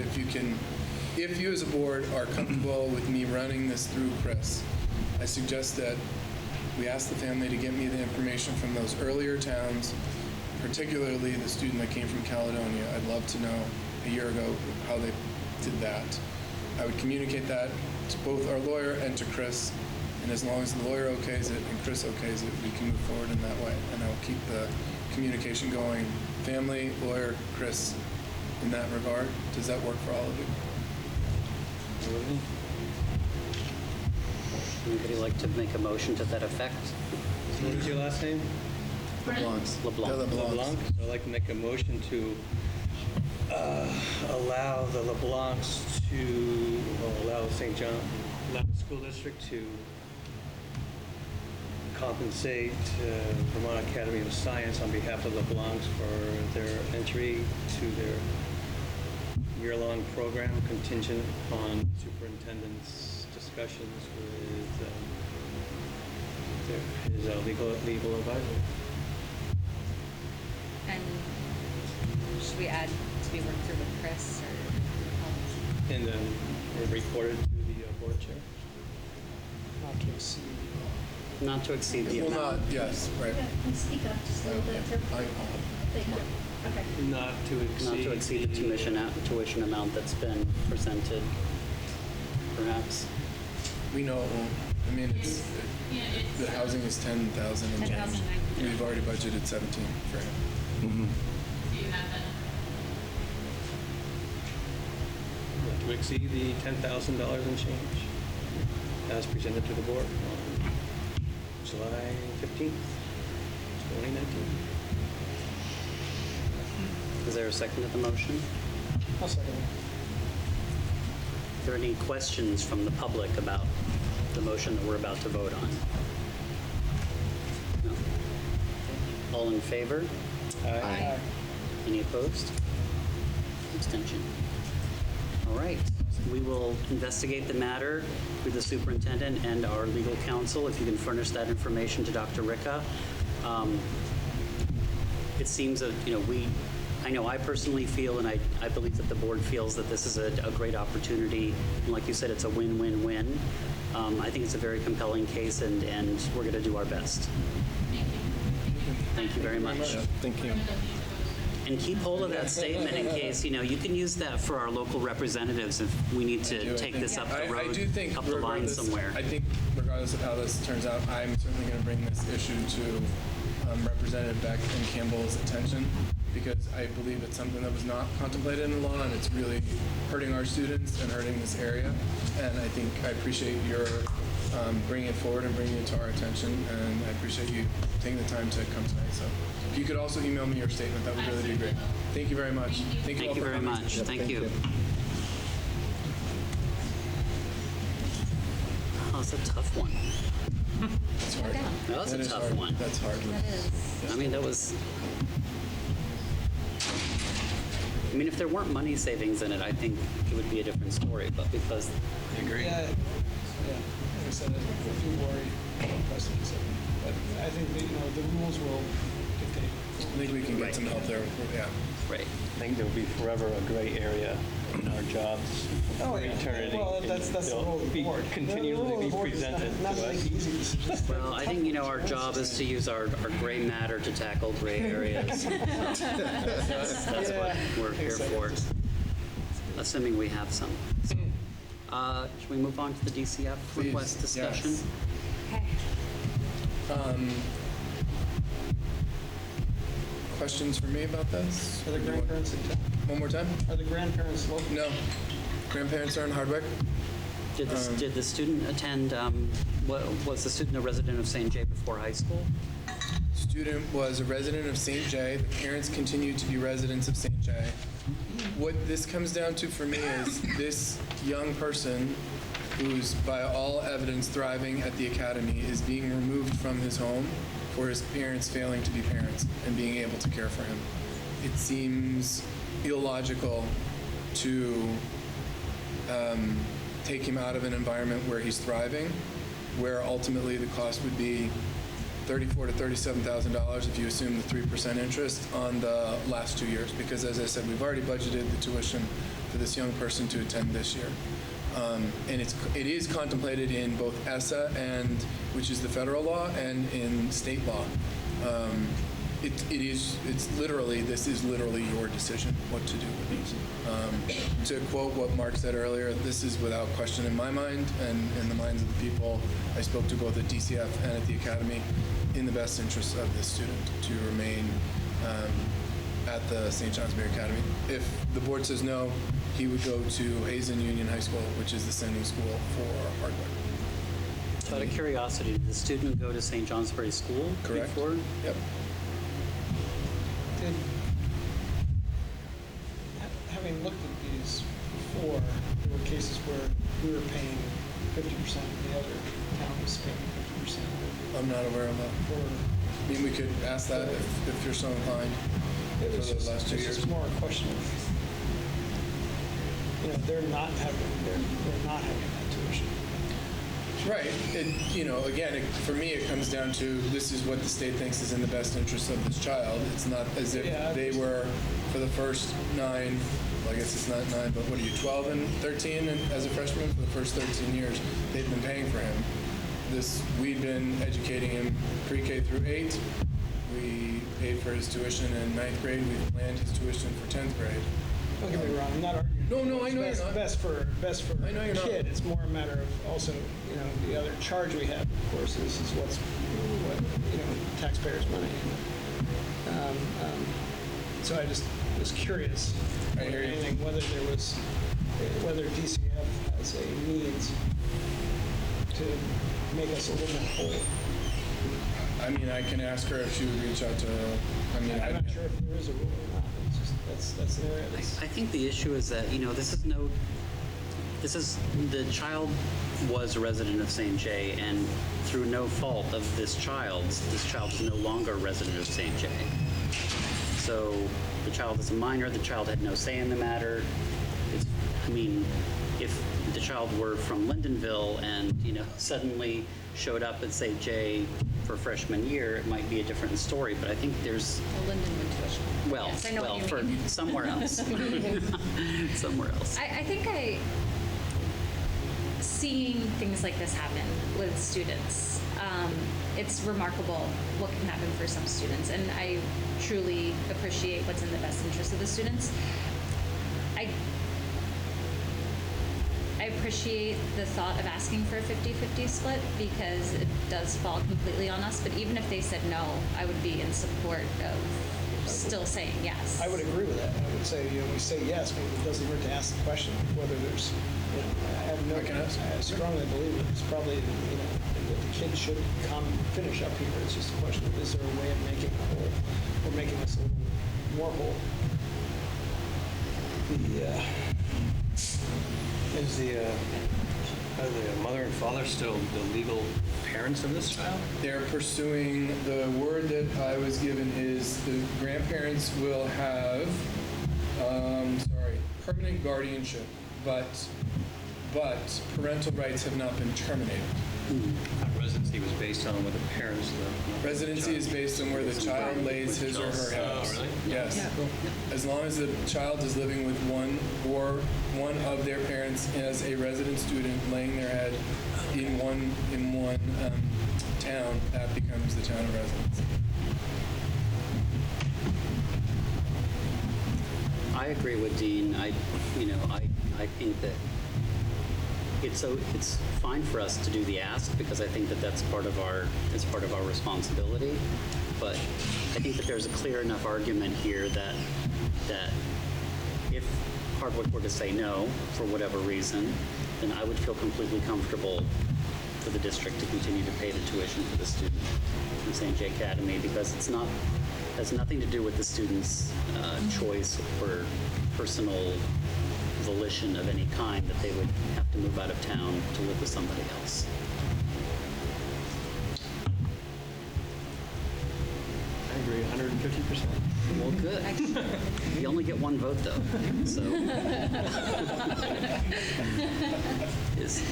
if you as a board are comfortable with me running this through Chris, I suggest that we ask the family to get me the information from those earlier towns, particularly the student that came from Caledonia. I'd love to know a year ago how they did that. I would communicate that to both our lawyer and to Chris, and as long as the lawyer okays it and Chris okays it, we can move forward in that way. And I'll keep the communication going. Family, lawyer, Chris, in that regard. Does that work for all of you? Anybody like to make a motion to that effect? What was your last name? LeBlanc's. LeBlanc. LeBlanc. So I'd like to make a motion to allow the LeBlancs allow St. John, allow the school district to compensate Vermont Academy of Science on behalf of LeBlancs for their entry to their year-long program contingent upon superintendent's discussions with his legal advisor. And should we add to be worked through with Chris or? And then reported to the board chair. Not to exceed. Not to exceed the Well, amount. not, yes, right. And speak up just a little bit, sir. Thank you. Okay. Not to exceed the tuition amount that's been presented, perhaps. We know it won't. I mean, the housing is 10,000 and change. 10,900. We've already budgeted 17 for him. Do you have that? To exceed the $10,000 and change as presented to the board on July 15th, 2019. Is there a second to the motion? I'll second it. Are there any questions from the public about the motion that we're about to vote on? No? All in favor? Aye. Any opposed? Abstention. All right. We will investigate the matter with the superintendent and our legal counsel. If you can furnish that information to Dr. Ricca. It seems that, I know I personally feel, and I believe that the board feels that this is a great opportunity. And like you said, it's a win-win-win. I think it's a very compelling case, and we're going to do our best. Thank you very much. Thank you. And keep hold of that statement in case, you can use that for our local representatives if we need to take this up the road, I do think up the line regardless- somewhere. I think regardless of how this turns out, I'm certainly going to bring this issue to Representative Beck and Campbell's attention, because I believe it's something that was not contemplated in the law, and it's really hurting our students and hurting this area. And I think I appreciate your bringing it forward and bringing it to our attention, and I appreciate you taking the time to come tonight. So if you could also email me your statement, that would really be great. Thank you very much. Thank you. all Thank you for very coming. much. Thank you. Oh, it's a tough one. That's hard. down. That was a is tough hard. one. That's hard. That is. I mean, that was. I mean, if there weren't money savings in it, I think it would be a different story. But because I agree. Yeah, like I said, a few worry precedents. But I think that, the rules will dictate. I think we can get some help there. Yeah. right, I think there'll be forever a gray area in our jobs Oh, for yeah. eternity. Well, that's the They'll role of the be board. continually The role of be the board is presented not to to us. make easy decisions. well, I think our job is to use our gray matter to tackle gray areas. That's what we're here for, assuming we have some. So, should we move on to the DCF Please, request discussion? yes. Okay. Questions for me about this? Are the grandparents in town? One more time? Are the grandparents local? No. Grandparents are in Hardwick. Did the student attend? Was the student a resident of St. J before high school? Student was a resident of St. J. The parents continue to be residents of St. J. What this comes down to for me is this young person who's by all evidence thriving at the academy is being removed from his home for his parents failing to be parents and being able to care for him. It seems illogical to take him out of an environment where he's thriving, where ultimately the cost would be $34,000 to $37,000 if you assume the 3% interest on the last 2 years. Because as I said, we've already budgeted the tuition for this young person to attend this year. And it is contemplated in both ESSA, which is the federal law, and in state law. This is literally your decision what to do with these. To quote what Mark said earlier, this is without question in my mind and in the minds of the people I spoke to both at DCF and at the Academy, in the best interest of this student to remain at the St. Johnsbury Academy. If the board says no, he would go to Hazen Union High School, which is the sending school for Hardwick. So out of curiosity, did the student go to St. Johnsbury School Correct. before? Yep. Having looked at these before, there were cases where we were paying 50% and the other town was paying 50%. I'm not aware of that. I mean, we could ask that if you're so inclined for It was the just, last 2 it's years. just more a question of, they're not having that tuition. Right. Again, for me, it comes down to this is what the state thinks is in the best interest of this child. It's not as if Yeah, they were for the first 9, well, I guess it's not 9, but what are you, 12 and 13 and as a freshman? For the first 13 years, they've been paying for him. We've been educating him pre-K through 8. We paid for his tuition in 9th grade. We've planned his tuition for 10th grade. Don't get me wrong, I'm not arguing. No, I know you're not. Best for I know you're a not. kid. It's more a matter of also, the other charge we have, of course, is what taxpayers' money. So I just was curious, I hear you. whether DCF has a means to make us a little more whole. I mean, I can ask her if she would reach out to. I'm not sure if there is a rule or not. It's just that's an area that's. I think the issue is that, the child was a resident of St. J, and through no fault of this child is no longer a resident of St. J. So the child is a minor, the child had no say in the matter. If the child were from Lindenville and, suddenly showed up at St. J for freshman year, it might be a different story, but I think there's, A Lindenwood tuition. Yes, I know what you for mean. somewhere else. Somewhere else. I think seeing things like this happen with students, it's remarkable what can happen for some students, and I truly appreciate what's in the best interest of the students. I appreciate the thought of asking for a 50-50 split because it does fall completely on us, but even if they said no, I would be in support of still saying yes. I would agree with that. I would say, we say yes, but it doesn't hurt to ask the question whether there's, I have no, I strongly believe that it's probably, that the kids should come finish up here. It's just a question of, is there a way of making it whole, or making us a little more whole? Are the mother and father still the legal parents of this child? They're pursuing, the word that I was given is the grandparents will have, permanent guardianship, but parental rights have not been terminated. Residency was based on where the parents live. Residency is based on where the child lays his or her head. Oh, really? Yes. As long as the child is living with one of their parents as a resident student laying their head in one town, that becomes the town of residence. I agree with Dean. I think that it's fine for us to do the ask because I think that that's part of our responsibility. But I think that there's a clear enough argument here that if Hardwick were to say no for whatever reason, then I would feel completely comfortable for the district to continue to pay the tuition for the student from St. J Academy because has nothing to do with the student's choice or personal volition of any kind that they would have to move out of town to live with somebody else. I agree 150%. Well, good. You only get one vote, though. So,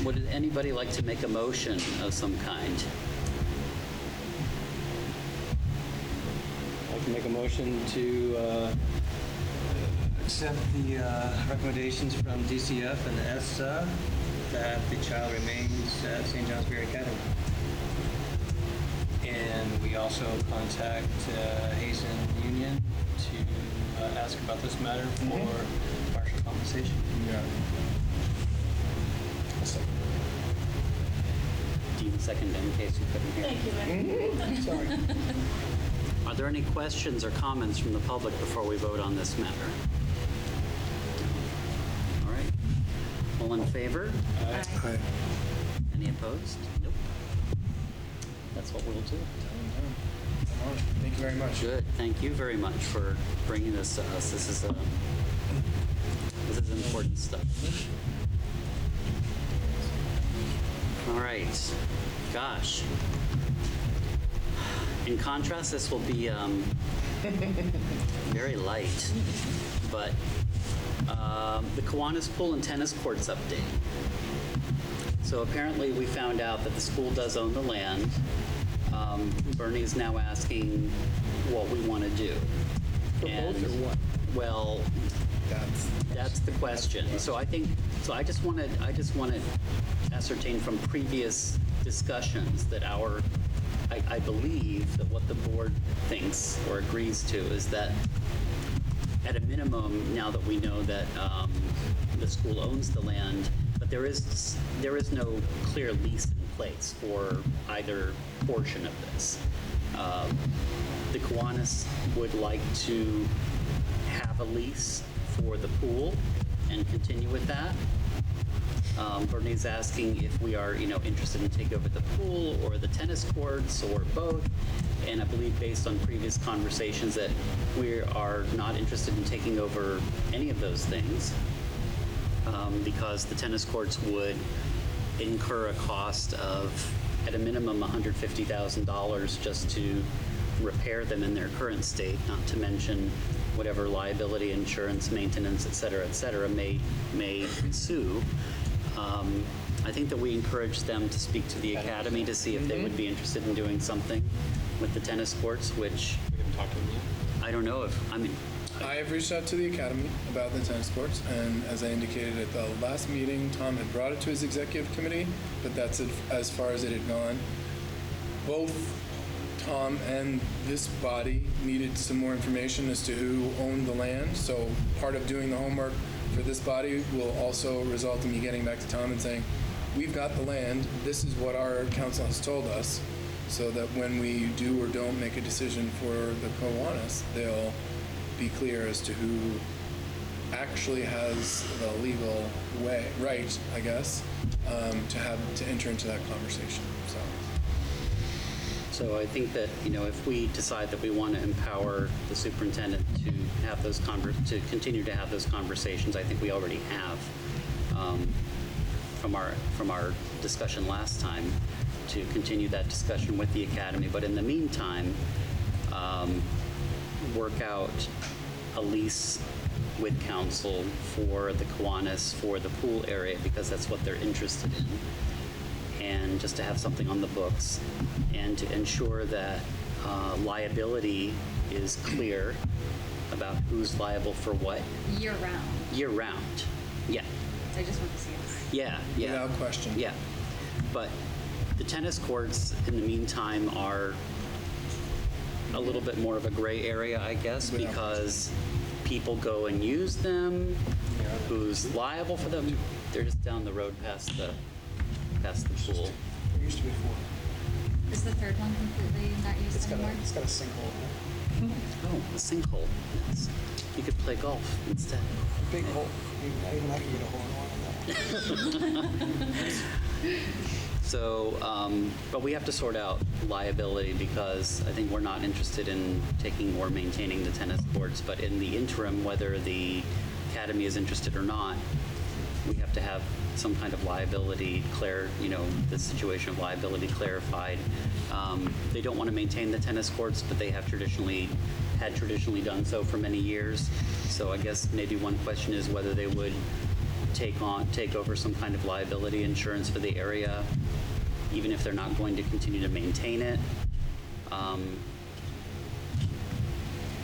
would anybody like to make a motion of some kind? I'd like to make a motion to accept the recommendations from DCF and ESSA that the child remains at St. Johnsbury Academy. And we also contact Hazen Union to ask about this matter for partial compensation. Yeah. Dean, second in case you couldn't hear. Thank you. Sorry. Are there any questions or comments from the public before we vote on this matter? All right. All in favor? Aye. Any opposed? Nope. That's what we'll do. Thank you very much. Good. Thank you very much for bringing this to us. This is important stuff. All right. Gosh. In contrast, this will be very light, but the Kiwanis Pool and Tennis Courts update. So apparently we found out that the school does own the land. Bernie is now asking what we want to do. For both or what? Well, that's the question. So I just want to ascertain from previous discussions that I believe that what the board thinks or agrees to is that at a minimum, now that we know that the school owns the land, but there is no clear lease in place for either portion of this. The Kiwanis would like to have a lease for the pool and continue with that. Bernie's asking if we are, interested in taking over the pool or the tennis courts or both. And I believe based on previous conversations that we are not interested in taking over any of those things because the tennis courts would incur a cost of, at a minimum, $150,000 just to repair them in their current state, not to mention whatever liability, insurance, maintenance, et cetera, may ensue. I think that we encourage them to speak to the academy to see if they would be interested in doing something with the tennis courts, which We haven't talked to them yet. I don't know if, I have reached out to the academy about the tennis courts, and as I indicated at the last meeting, Tom had brought it to his executive committee, but that's as far as it had gone. Both Tom and this body needed some more information as to who owned the land, so part of doing the homework for this body will also result in me getting back to Tom and saying, we've got the land, this is what our council has told us, so that when we do or don't make a decision for the Kiwanis, they'll be clear as to who actually has the legal right, I guess, to enter into that conversation. So I think that, if we decide that we want to empower the superintendent to have to continue to have those conversations, I think we already have, from our discussion last time, to continue that discussion with the academy. But in the meantime, work out a lease with council for the Kiwanis for the pool area, because that's what they're interested in. And just to have something on the books, and to ensure that liability is clear about who's liable for what. Year round. Year round, yeah. So I just want to see us. Yeah. Without question. Yeah, but the tennis courts, in the meantime, are a little bit more of a gray area, I guess, Without because people go and use them. Who's liable for them? They're just down the road past the pool. There used to be 4. Is the third one completely not used It's got anymore? a sinkhole in it. Oh, a sinkhole. Yes. You could play golf instead. A big hole. Not even I can get a hole in one on that. So, but we have to sort out liability, because I think we're not interested in taking or maintaining the tennis courts. But in the interim, whether the academy is interested or not, we have to have some kind of liability the situation of liability clarified. They don't want to maintain the tennis courts, but they have traditionally done so for many years. So I guess maybe one question is whether they would take over some kind of liability insurance for the area, even if they're not going to continue to maintain it.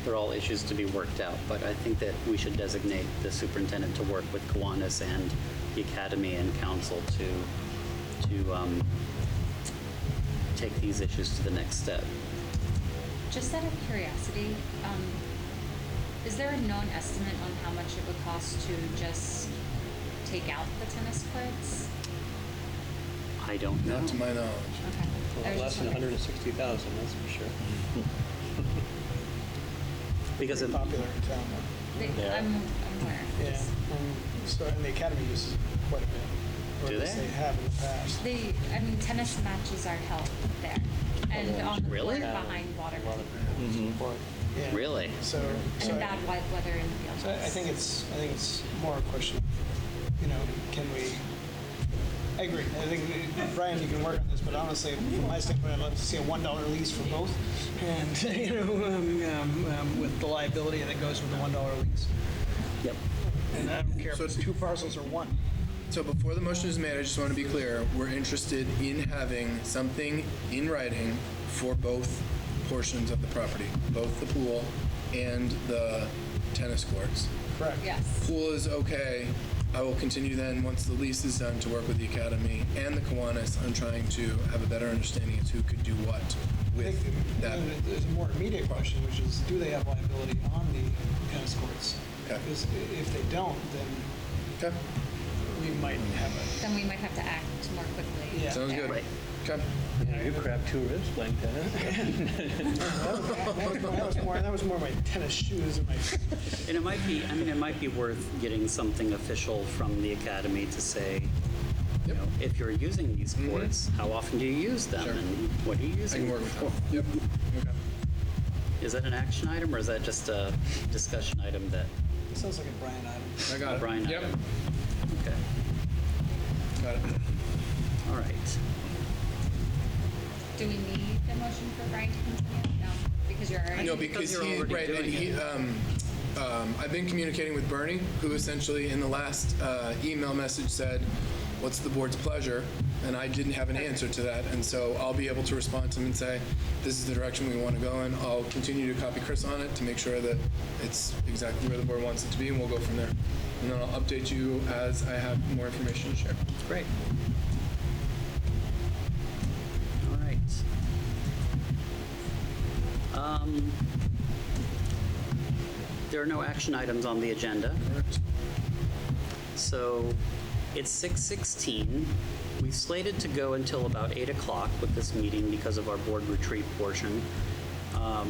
They're all issues to be worked out, but I think that we should designate the superintendent to work with Kiwanis and the academy and council to take these issues to the next step. Just out of curiosity, is there a known estimate on how much it would cost to just take out the tennis courts? I don't know. Not to my knowledge. Okay. I was Less just than wondering. 160,000, that's for sure. Because Very popular in town. Yeah. I'm aware. Yeah. And the academy uses it quite a bit. Or Do at least they? they have in the past. Tennis matches are held there. And on the Really? court behind water. Yeah. Really? So And in bad weather in the field. So I think it's more a question of, can we? I agree. I think Brian, you can work on this, but honestly, from my standpoint, I'd love to see a $1 lease for both, and with the liability that goes with the $1 lease. Yep. And I don't care if it's 2 parcels or 1. So before the motion is made, I just want to be clear, we're interested in having something in writing for both portions of the property, both the pool and the tennis courts. Correct. Yes. Pool is okay. I will continue then, once the lease is done, to work with the academy and the Kiwanis on trying to have a better understanding as to who could do what I with think that. there's a more immediate question, which is, do they have liability on the tennis courts? Okay. Because if they don't, then Okay, we might have a. Then we might have to act more quickly. Yeah. sounds there. good. Right. Okay. You cracked 2 ribs playing tennis. That was more my tennis shoes and my. And it might be worth getting something official from the academy to say, Yep. if you're using these courts, how often do you use them, Sure. and what are you I using can work them with for? that. Yep. Okay. Is that an action item, or is that just a discussion item that Sounds like a Brian item. I got it. Brian Yep. item? Okay, Got it. all right. Do we need a motion for Brian to continue? No, because you're already. No, because you're he, already right, and doing he, I've been communicating with Bernie, who essentially in the last email message said, what's the board's pleasure? And I didn't have an answer to that, and so I'll be able to respond to him and say, this is the direction we want to go in. I'll continue to copy Chris on it to make sure that it's exactly where the board wants it to be, and we'll go from there. And then I'll update you as I have more information to share. Great. All right. There are no action items on the agenda. So It's 6:16. We slated to go until about 8 o'clock with this meeting because of our board retreat portion. I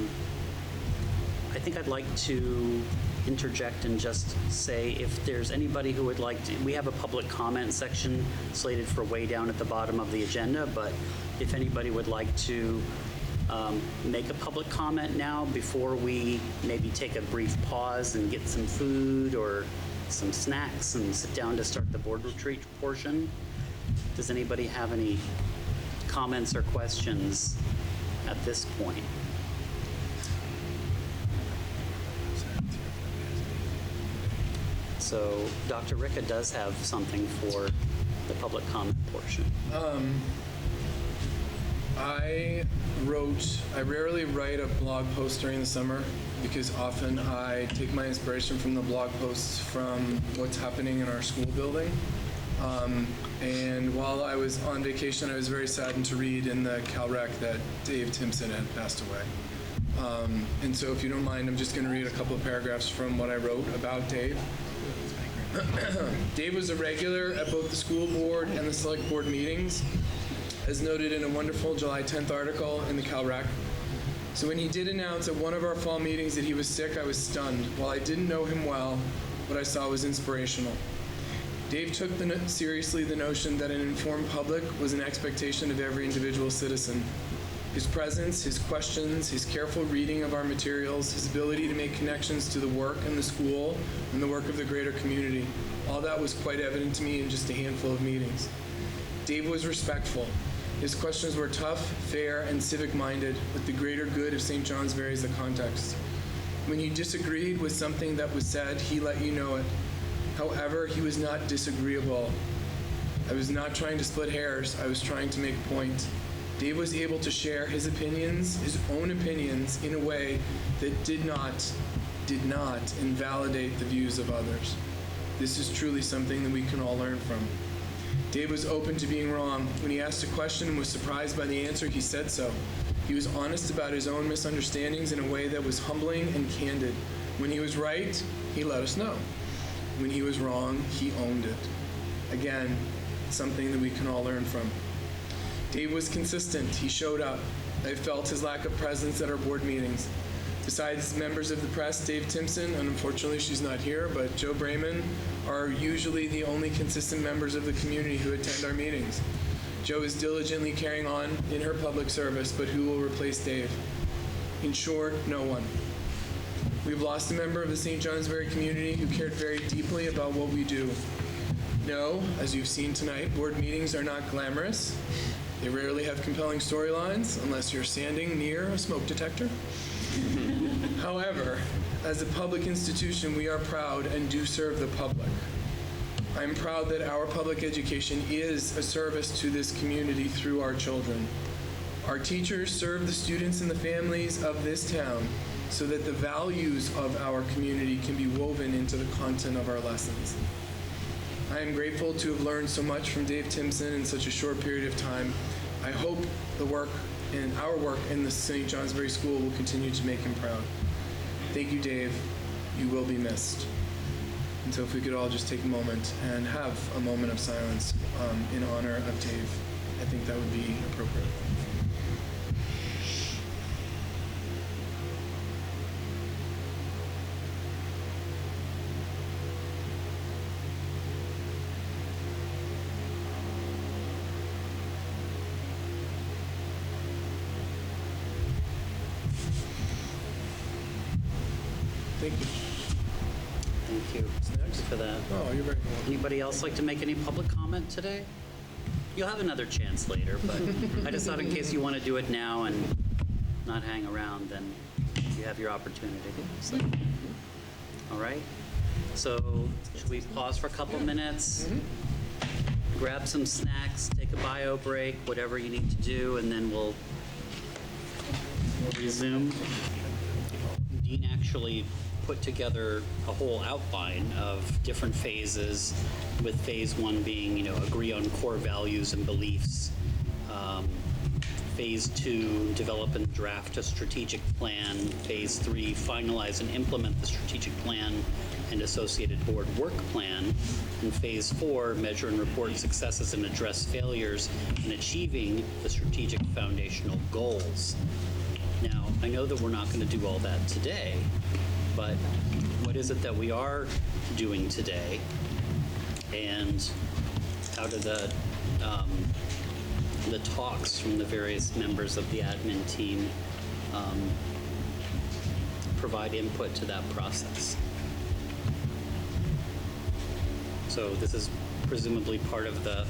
think I'd like to interject and just say if there's anybody who would like to, we have a public comment section slated for way down at the bottom of the agenda, but if anybody would like to make a public comment now before we maybe take a brief pause and get some food or some snacks and sit down to start the board retreat portion. Does anybody have any comments or questions at this point? So Dr. Ricca does have something for the public comment portion. I rarely write a blog post during the summer because often I take my inspiration from the blog posts from what's happening in our school building. And while I was on vacation, I was very saddened to read in the CalRec that Dave Timpson had passed away. And so if you don't mind, I'm just going to read a couple of paragraphs from what I wrote about Dave. Dave was a regular at both the school board and the select board meetings, as noted in a wonderful July 10th article in the CalRec. So when he did announce at one of our fall meetings that he was sick, I was stunned. While I didn't know him well, what I saw was inspirational. Dave took seriously the notion that an informed public was an expectation of every individual citizen. His presence, his questions, his careful reading of our materials, his ability to make connections to the work in the school and the work of the greater community, all that was quite evident to me in just a handful of meetings. Dave was respectful. His questions were tough, fair, and civic-minded, with the greater good of St. Johnsbury as the context. When you disagreed with something that was said, he let you know it. However, he was not disagreeable. I was not trying to split hairs. I was trying to make a point. Dave was able to share his opinions, his own opinions, in a way that did not invalidate the views of others. This is truly something that we can all learn from. Dave was open to being wrong. When he asked a question and was surprised by the answer, he said so. He was honest about his own misunderstandings in a way that was humbling and candid. When he was right, he let us know. When he was wrong, he owned it. Again, something that we can all learn from. Dave was consistent. He showed up. I felt his lack of presence at our board meetings. Besides members of the press, Dave Timpson, and unfortunately she's not here, but Joe Brayman, are usually the only consistent members of the community who attend our meetings. Joe is diligently carrying on in her public service, but who will replace Dave? In short, no one. We've lost a member of the St. Johnsbury community who cared very deeply about what we do. No, as you've seen tonight, board meetings are not glamorous. They rarely have compelling storylines unless you're standing near a smoke detector. However, as a public institution, we are proud and do serve the public. I'm proud that our public education is a service to this community through our children. Our teachers serve the students and the families of this town so that the values of our community can be woven into the content of our lessons. I am grateful to have learned so much from Dave Timpson in such a short period of time. I hope the work and our work in the St. Johnsbury School will continue to make him proud. Thank you, Dave. You will be missed. And so if we could all just take a moment and have a moment of silence in honor of Dave, I think that would be appropriate. Thank you. Thank you. Snacks? For that. Oh, you're very welcome. Anybody else like to make any public comment today? You'll have another chance later, but I just thought in case you want to do it now and not hang around, then you have your opportunity. So, all right. So should we pause for a couple minutes? Grab some snacks, take a bio break, whatever you need to do, and then we'll resume. Dean actually put together a whole outline of different phases, with phase 1 being, agree on core values and beliefs. Phase 2, develop and draft a strategic plan. Phase 3, finalize and implement the strategic plan. and associated board work plan. And phase 4, measure and report successes and address failures in achieving the strategic foundational goals. Now, I know that we're not going to do all that today, but what is it that we are doing today? And how do the talks from the various members of the admin team provide input to that process? So this is presumably part of the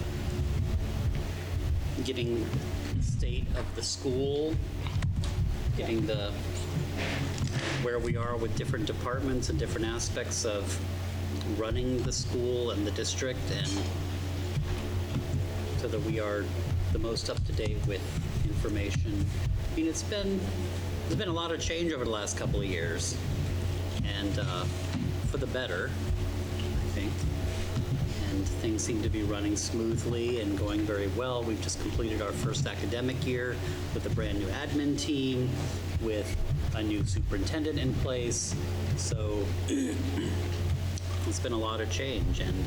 getting state of the school, getting the where we are with different departments and different aspects of running the school and the district, and so that we are the most up to date with information. I mean, there's been a lot of change over the last couple of years, and for the better, I think. And things seem to be running smoothly and going very well. We've just completed our first academic year with a brand new admin team, with a new superintendent in place. So it's been a lot of change, and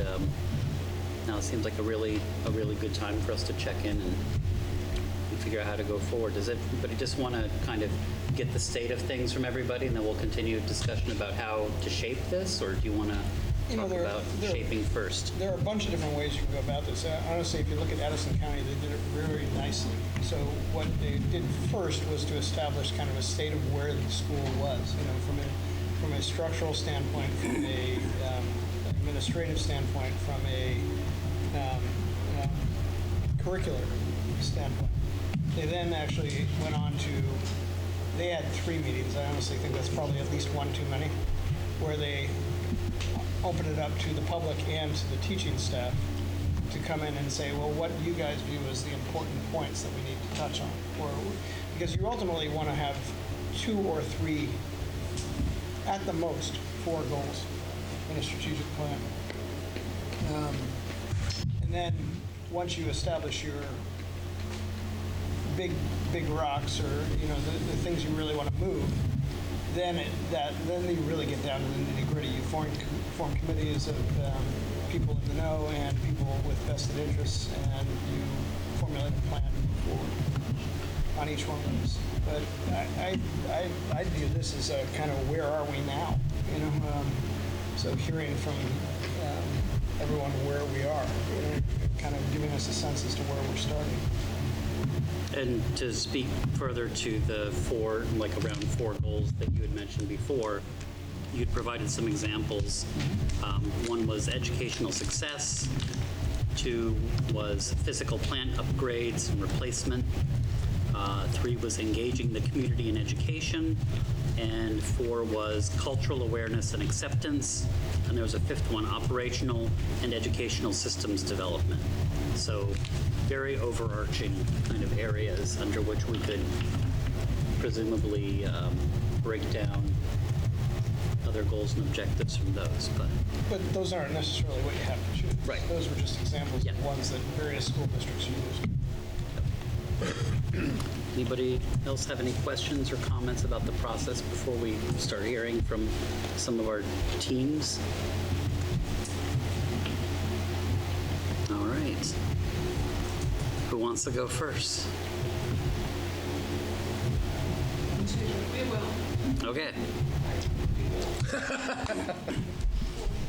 now it seems like a really good time for us to check in and figure out how to go forward. Does everybody just want to kind of get the state of things from everybody, and then we'll continue a discussion about how to shape this, or do you want to talk about shaping first? There are a bunch of different ways you can go about this. Honestly, if you look at Addison County, they did it very nicely. So what they did first was to establish kind of a state of where the school was, from a structural standpoint, from a administrative standpoint, from a curricular standpoint. They then actually went on to, they had 3 meetings. I honestly think that's probably at least one too many, where they open it up to the public and to the teaching staff to come in and say, well, what do you guys view as the important points that we need to touch on? Because you ultimately want to have 2 or 3, at the most, 4 goals in a strategic plan. And then once you establish your big rocks, or the things you really want to move, then you really get down to the nitty-gritty. You form committees of people in the know and people with vested interests, and you formulate a plan on each one of those. But I view this as a kind of where are we now? So hearing from everyone where we are, kind of giving us a sense as to where we're starting. And to speak further to the around 4 goals that you had mentioned before, you'd provided some examples. One was educational success. 2 was physical plant upgrades and replacement. 3 was engaging the community in education. And 4 was cultural awareness and acceptance. And there was a 5th one, operational and educational systems development. So very overarching kind of areas under which we could presumably break down other goals and objectives from those. But those aren't necessarily what you have to choose. Right. Those were just examples of ones that various school districts used. Anybody else have any questions or comments about the process before we start hearing from some of our teams? All right. Who wants to go first? We will. Okay.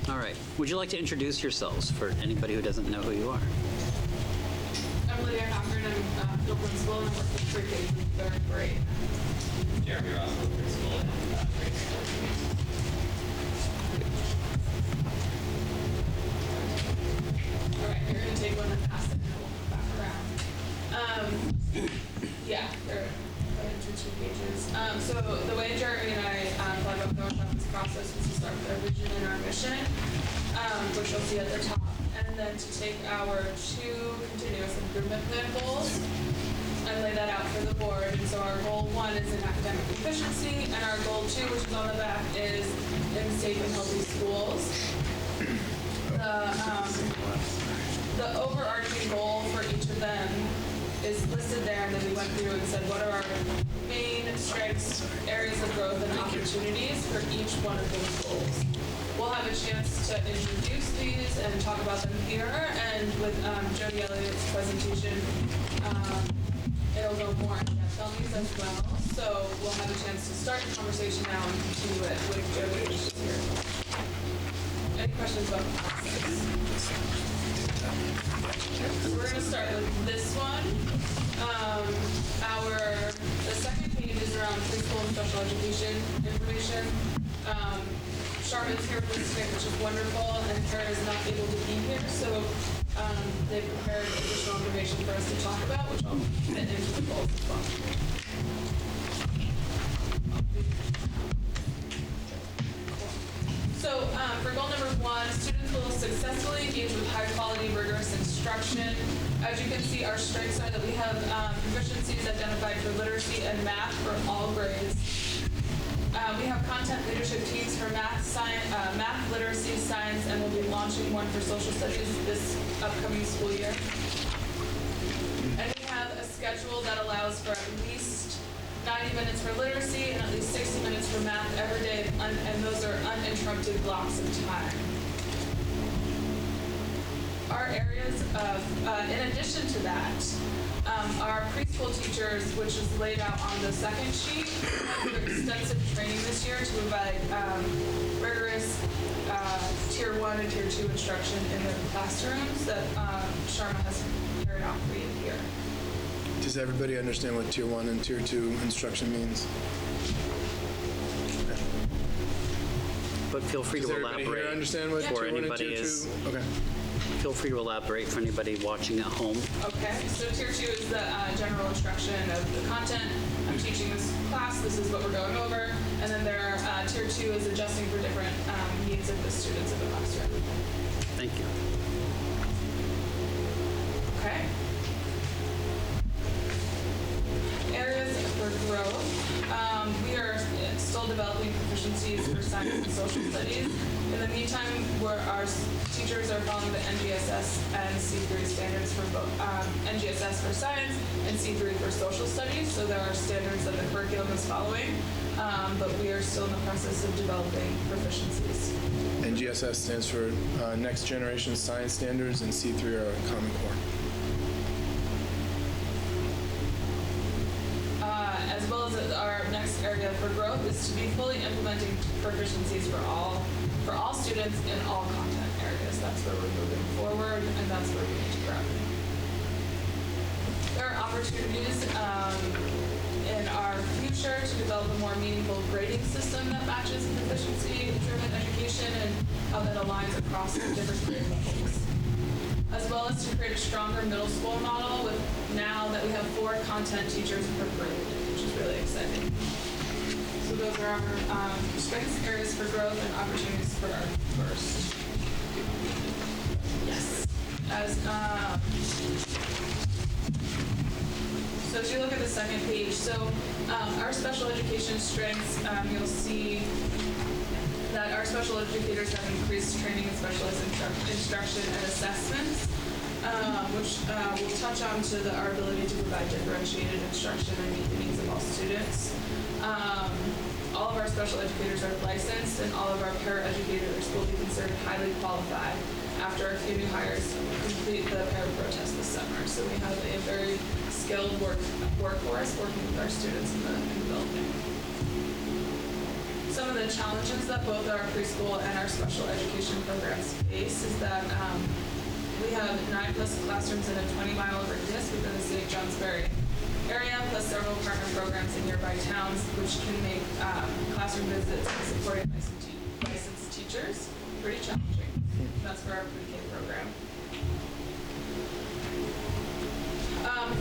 All right. Would you like to introduce yourselves for anybody who doesn't know who you are? I'm Lydia Cochran. I'm field principal and I work with pre-K through 3rd grade. Jeremy Russell, principal and grade school. All right, you're going to take one and pass it, and we'll come back around. They're into 2 pages. So the way Jeremy and I thought about going about this process was to start with our vision and our mission, which you'll see at the top, and then to take our 2 continuous improvement plan goals and lay that out for the board. And so our goal 1 is in academic efficiency, and our goal 2, which is on the back, is in safe and healthy schools. The overarching goal for each of them is listed there, and then we went through and said what are our main strengths, areas of growth, and opportunities for each one of those goals. we'll have a chance to introduce these and talk about them here. And with Jody Elliott's presentation, it'll go more in depth on these as well. So we'll have a chance to start the conversation now and continue it with Jody, who's here. Any questions about the process? So we're going to start with this one. The second page is around preschool and special education information. Charlotte's here for this today, which is wonderful, and Kara is not able to be here, so they prepared additional information for us to talk about, which I'll fit into the goals as well. So for goal number 1, students will successfully engage with high-quality, rigorous instruction. As you can see, our strengths are that we have proficiencies identified for literacy and math for all grades. We have content leadership teams for math, literacy, science, and we'll be launching one for social studies this upcoming school year. And we have a schedule that allows for at least 90 minutes for literacy and at least 60 minutes for math every day, and those are uninterrupted blocks of time. Our areas of, in addition to that, our preschool teachers, which is laid out on the second sheet, have extensive training this year to provide rigorous Tier 1 and Tier 2 instruction in their classrooms that Sharma has carried out for you here. Does everybody understand what Tier 1 and Tier 2 instruction means? But feel free Does to everybody elaborate. here understand what for Tier 1 and anybody Tier 2? is. Okay. Feel free to elaborate for anybody watching at home. Okay, so Tier 2 is the general instruction of the content. I'm teaching this class, this is what we're going over. And then there are, Tier 2 is adjusting for different needs of the students in the classroom. Thank you. Okay. Areas for growth. We are still developing proficiencies for science and social studies. In the meantime, our teachers are following the NGSS and C3 standards for both NGSS for science and C3 for social studies. So there are standards that the curriculum is following, but we are still in the process of developing proficiencies. NGSS stands for Next Generation Science Standards, and C3 are Common Core. As well as our next area for growth is to be fully implementing proficiencies for all students in all content areas. That's where we're moving forward, and that's where we need to grow. There are opportunities in our future to develop a more meaningful grading system that matches proficiency-driven education and how that aligns across the different grade levels, as well as to create a stronger middle school model with now that we have 4 content teachers per grade, which is really exciting. So those are our strengths, areas for growth, and opportunities for our first. Yes. So as you look at the second page, so our special education strengths, you'll see that our special educators have increased training in specialized instruction and assessments, which will touch on to our ability to provide differentiated instruction and meet the needs of all students. All of our special educators are licensed, and all of our paraeducators will be considered highly qualified after a few new hires complete the para-pro test this summer. So we have a very skilled workforce working with our students in the building. Some of the challenges that both our preschool and our special education programs face is that we have 9+ classrooms in a 20-mile radius within the city of Johnsbury area, plus several partner programs in nearby towns, which can make classroom visits and supporting licensed teachers pretty challenging. That's for our pre-K program.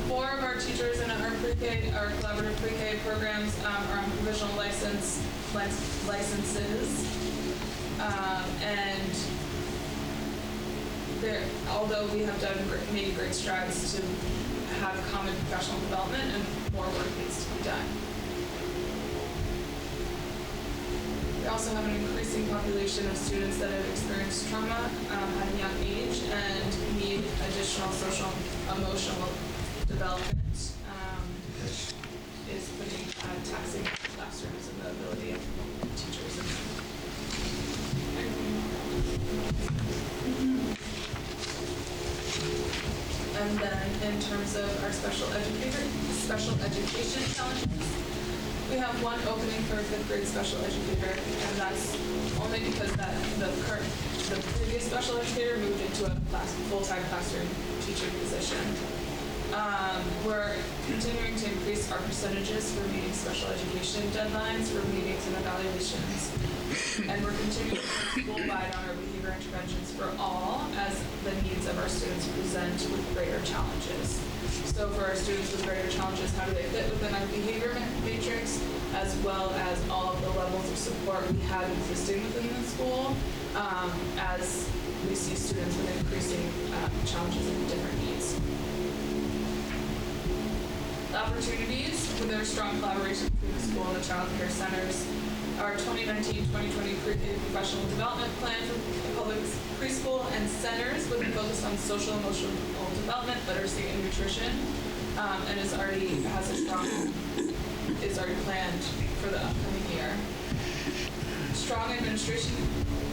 4 of our teachers in our pre-K, our collaborative pre-K programs are on provisional licenses, and although we have made great strides to have common professional development, and more work needs to be done. We also have an increasing population of students that have experienced trauma at a young age and need additional social emotional development, which is putting taxing classrooms and the ability of teachers and And then in terms of our special education challenges, we have one opening for a fifth grade special educator, and that's only because the previous special educator moved into a full-time classroom teaching position. We're continuing to increase our percentages for meeting special education deadlines for meetings and evaluations. And we're continuing to school-wide on our behavior interventions for all as the needs of our students present with greater challenges. So for our students with greater challenges, how do they fit within our behavior matrix, as well as all of the levels of support we have existing within the school, as we see students with increasing challenges and different needs. The opportunities with our strong collaboration between the school and the child care centers. Our 2019-2020 pre-K professional development plan for public preschool and centers will be focused on social and emotional development, literacy, and nutrition, and is already planned for the upcoming year. Strong administration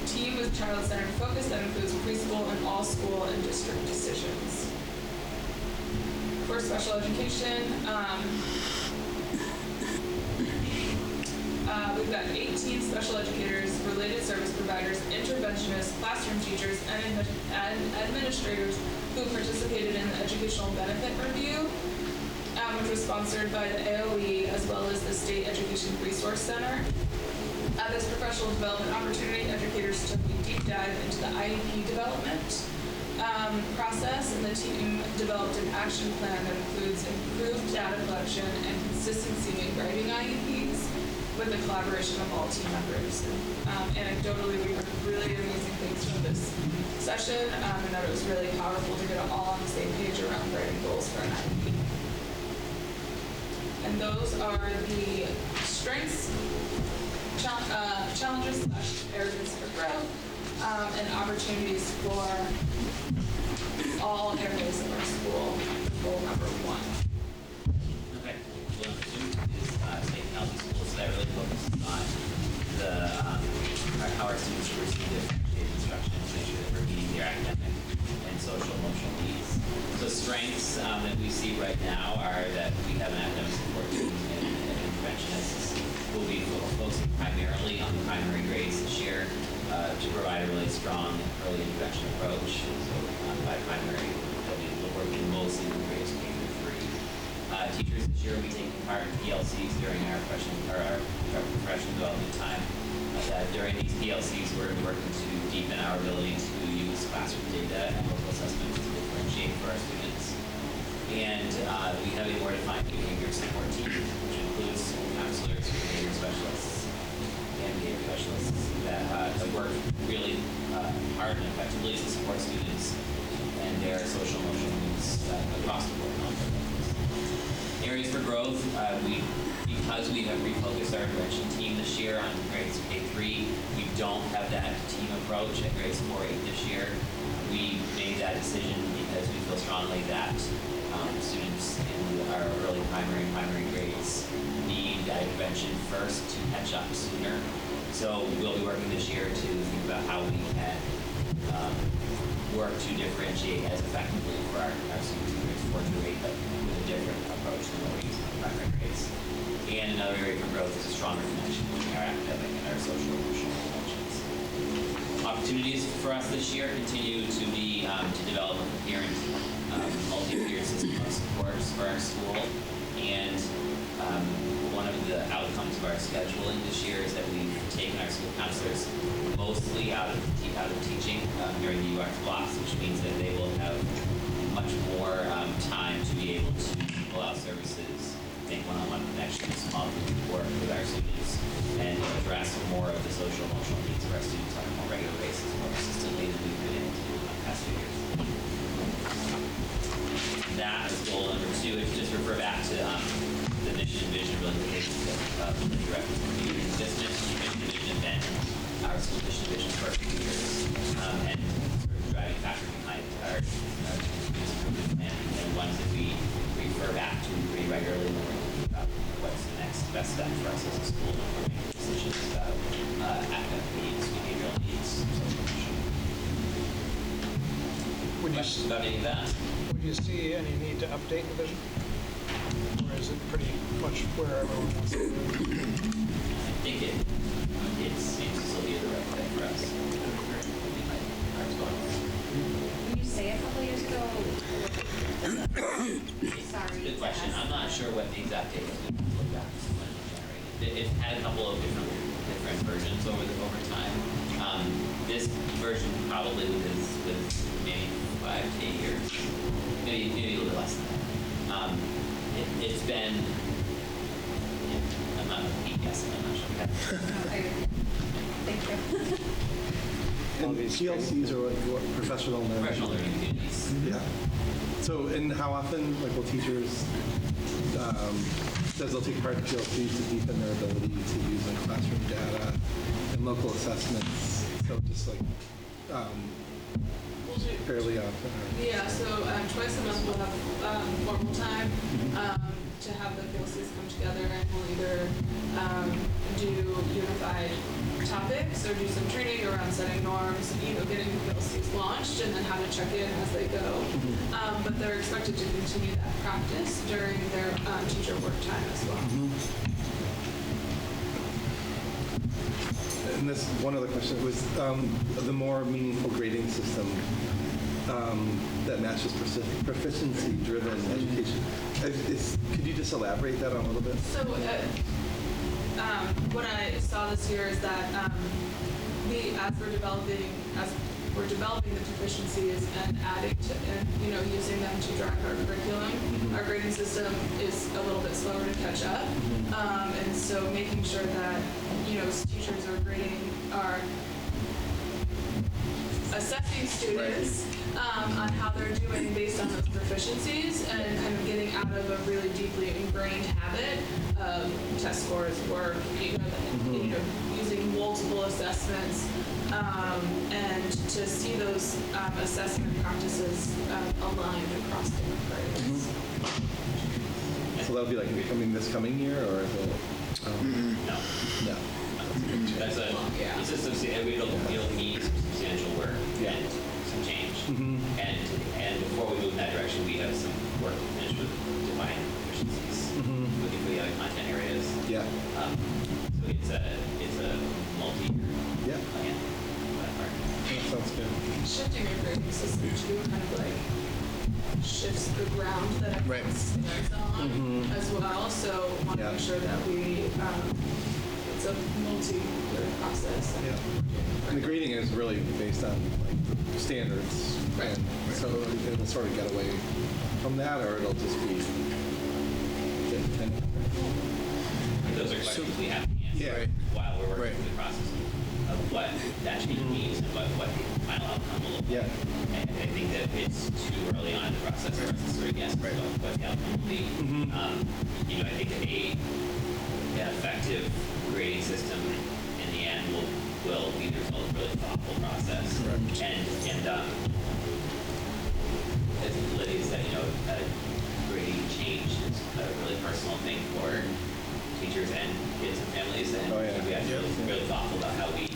team with child-centered focus that includes preschool and all school and district decisions. For special education, we've got 18 special educators, related service providers, interventionists, classroom teachers, and administrators who participated in the educational benefit review, which was sponsored by the AOE as well as the State Education Resource Center. At this professional development opportunity, educators took a deep dive into the IEP development process, and the team developed an action plan that includes improved data collection and consistency in writing IEPs with the collaboration of all team members. Anecdotally, we heard really amazing things from this session, and that it was really powerful to get all on the same page around writing goals for an IEP. And those are the strengths, challenges / areas for growth, and opportunities for all areas of our school. Goal number 1. Okay. Goal number 2 is safe and healthy schools. So that really focuses on how our students are receiving differentiated instruction to make sure that we're meeting their academic and social emotional needs. So strengths that we see right now are that we have an academic support team and interventionists who will be focusing primarily on the primary grades this year to provide a really strong early intervention approach. So by primary, we're working mostly with grades K through 3. Teachers this year will be taking part in PLCs during our professional development time. During these PLCs, we're working to deepen our ability to use classroom data and local assessments to differentiate for our students. And we have a more defined behavior support team, which includes counselors, behavior specialists, and behavior specialists that work really hard and effectively to support students and their social emotional needs across the board. Areas for growth, because we have refocused our intervention team this year on grades K-3, we don't have that team approach at grades 4-8 this year. We made that decision because we feel strongly that students in our early primary and primary grades need that intervention first to catch up sooner. So we'll be working this year to think about how we can work to differentiate as effectively for our students in grades 4 through 8, but with a different approach than what we use in primary grades. And another area for growth is a stronger connection between our academic and our social emotional functions. Opportunities for us this year continue to be to develop a coherent, multi-tiered system of supports for our school. And one of the outcomes of our scheduling this year is that we've taken our school counselors mostly out of teaching during the UX blocks, which means that they will have much more time to be able to pull out services, make one-on-one connections, small group work with our students, and address more of the social emotional needs of our students on a more regular basis, more consistently than we've been able to do in the past few years. That is goal number 2. If you just refer back to the mission and vision, really the pages that the directors reviewed. This mission and vision have been our school mission and vision for a few years, and sort of driving factor behind our improvement plan, and ones that we refer back to pretty regularly when we're thinking about what's the next best step for us as a school when we're making decisions about academic needs, behavioral needs, social emotional. Questions about any of that? Would you see any need to update the vision? Or is it pretty much where everyone wants to be? I think it seems to still be the right thing for us. When you say a couple years ago, sorry. Good question. I'm not sure what the exact date is. We can look back to when it was generated. It had a couple of different versions over time. This version probably was maybe 5 to 8 years, maybe a little bit less than that. It's been. I'm not guessing. I'm not sure. Thank you. And PLCs are what professional learning. Professional learning communities. Yeah. So, and how often, like, will teachers, says they'll take part in PLCs to deepen their ability to use like classroom data and local assessments. So just like fairly often. Yeah, so twice a month we'll have formal time to have the PLCs come together, and we'll either do unified topics or do some training around setting norms, getting the PLCs launched, and then how to check in as they go. But they're expected to continue that practice during their teacher work time as well. And this one other question was the more meaningful grading system that matches proficiency-driven education. Could you just elaborate that on a little bit? So what I saw this year is that as we're developing the deficiencies and adding to and using them to drive our curriculum, our grading system is a little bit slower to catch up, and so making sure that teachers are assessing students on how they're doing based on those proficiencies, and kind of getting out of a really deeply ingrained habit of test scores, work, using multiple assessments, and to see those assessment practices aligned across different grades. So that'll be like coming this coming year, or is it? No. No. That's it's just it'll need some substantial work and some change. And before we move in that direction, we have some work to finish with defining efficiencies, looking for the other content areas. Yeah. So it's a multi-year plan for that part. That sounds good. Shifting your grading system too kind of like shifts the ground that everyone stands on as well. So want to make sure that we it's a multi-year process. And the grading is really based on like standards, and so it'll sort of get away from that, or it'll just be. Those are questions we have to answer while we're working through the process of what that change means and what the final outcome will look like. And I think that it's too early on in the process for us to sort of guess what the outcome will be. I think an effective grading system in the end will be the result of a really thoughtful process. And as Lydia said, grading change is a really personal thing for teachers and kids and families, and we have to be really thoughtful about how we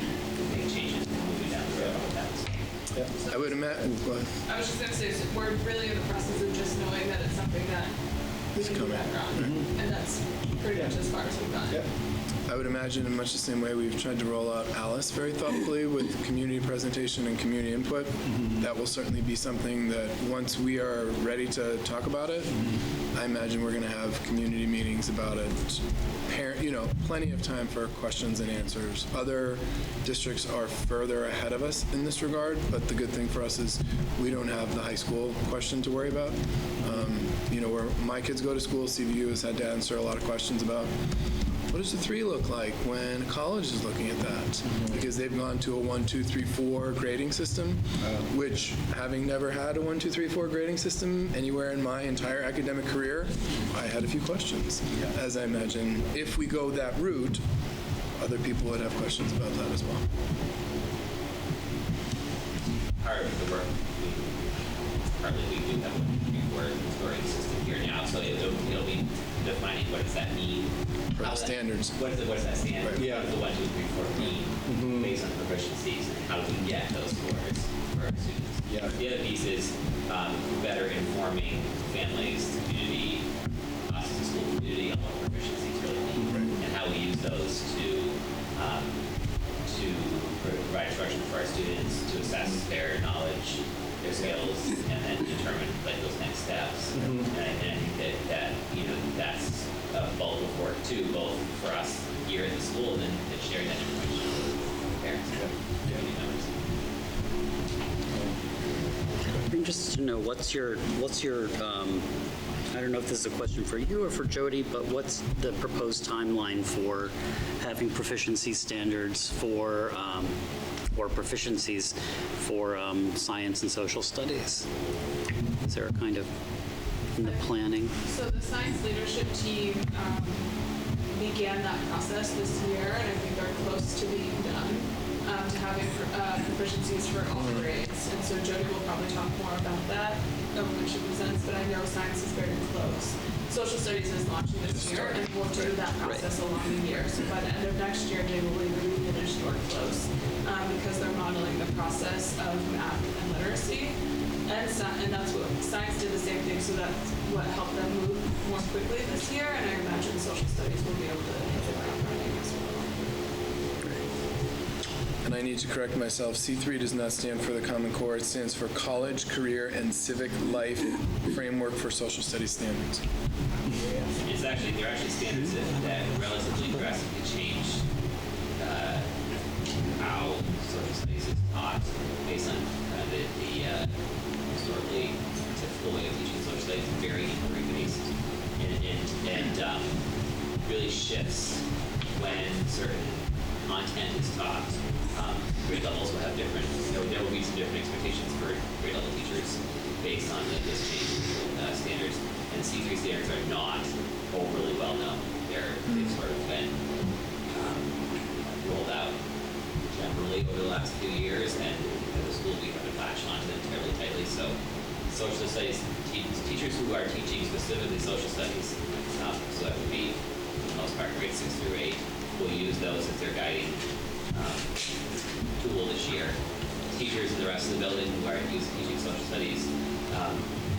make changes moving down the road with that. I would imagine. I was just going to say, so we're really in the process of just knowing that it's something that we can do background, and that's pretty much as far as we've gone. I would imagine in much the same way we've tried to roll out Alice very thoughtfully with community presentation and community input. That will certainly be something that once we are ready to talk about it, I imagine we're going to have community meetings about it. Plenty of time for questions and answers. Other districts are further ahead of us in this regard, but the good thing for us is we don't have the high school question to worry about. Where my kids go to school, CVU has had to answer a lot of questions about what does the 3 look like when college is looking at that? Because they've gone to a 1, 2, 3, 4 grading system, which, having never had a 1, 2, 3, 4 grading system anywhere in my entire academic career, I had a few questions. As I imagine, if we go that route, other people would have questions about that as well. Part of the work, partly we do have a scoring system here now, so it'll be defining what does that mean. For the standards. What is that standard? What does the 1, 2, 3, 4 mean based on the proficiencies, and how do we get those scores for our students? Yeah. The other piece is better informing families, community, us as a school community on what proficiencies really mean and how we use those to provide instruction for our students, to assess their knowledge, their skills, and then determine like those next steps. And I think that that's a bulk of work too, both for us here at the school and then sharing that information with parents and community members. I'm interested to know what's your I don't know if this is a question for you or for Jody, but what's the proposed timeline for having proficiency standards for or proficiencies for science and social studies? Is there a kind of in the planning? So the science leadership team began that process this year, and I think they're close to being done, to having proficiencies for all grades. And so Jody will probably talk more about that when she presents, but I know science is very close. Social studies is launching this year, and we'll do that process along the year. So by the end of next year, they will either be finished or close, because they're modeling the process of math and literacy. And that's what science did the same thing, so that's what helped them move more quickly this year, and I imagine social studies will be able to hit the ground running as well. And I need to correct myself. C3 does not stand for the Common Core. It stands for College, Career, and Civic Life Framework for Social Studies Standards. They're actually standards that relatively drastically change how social studies is taught based on the historically typical way of teaching social studies, very inquiry based, and really shifts when certain content is taught. Grade levels will have different. There will be some different expectations for grade level teachers based on this change in standards. And C3 standards are not overly well known. They've sort of been rolled out generally over the last few years, and as a school we haven't latched onto them terribly tightly. So social studies teachers who are teaching specifically social studies, so that would be for the most part grades 6 through 8, will use those as their guiding tool this year. Teachers in the rest of the building who are teaching social studies,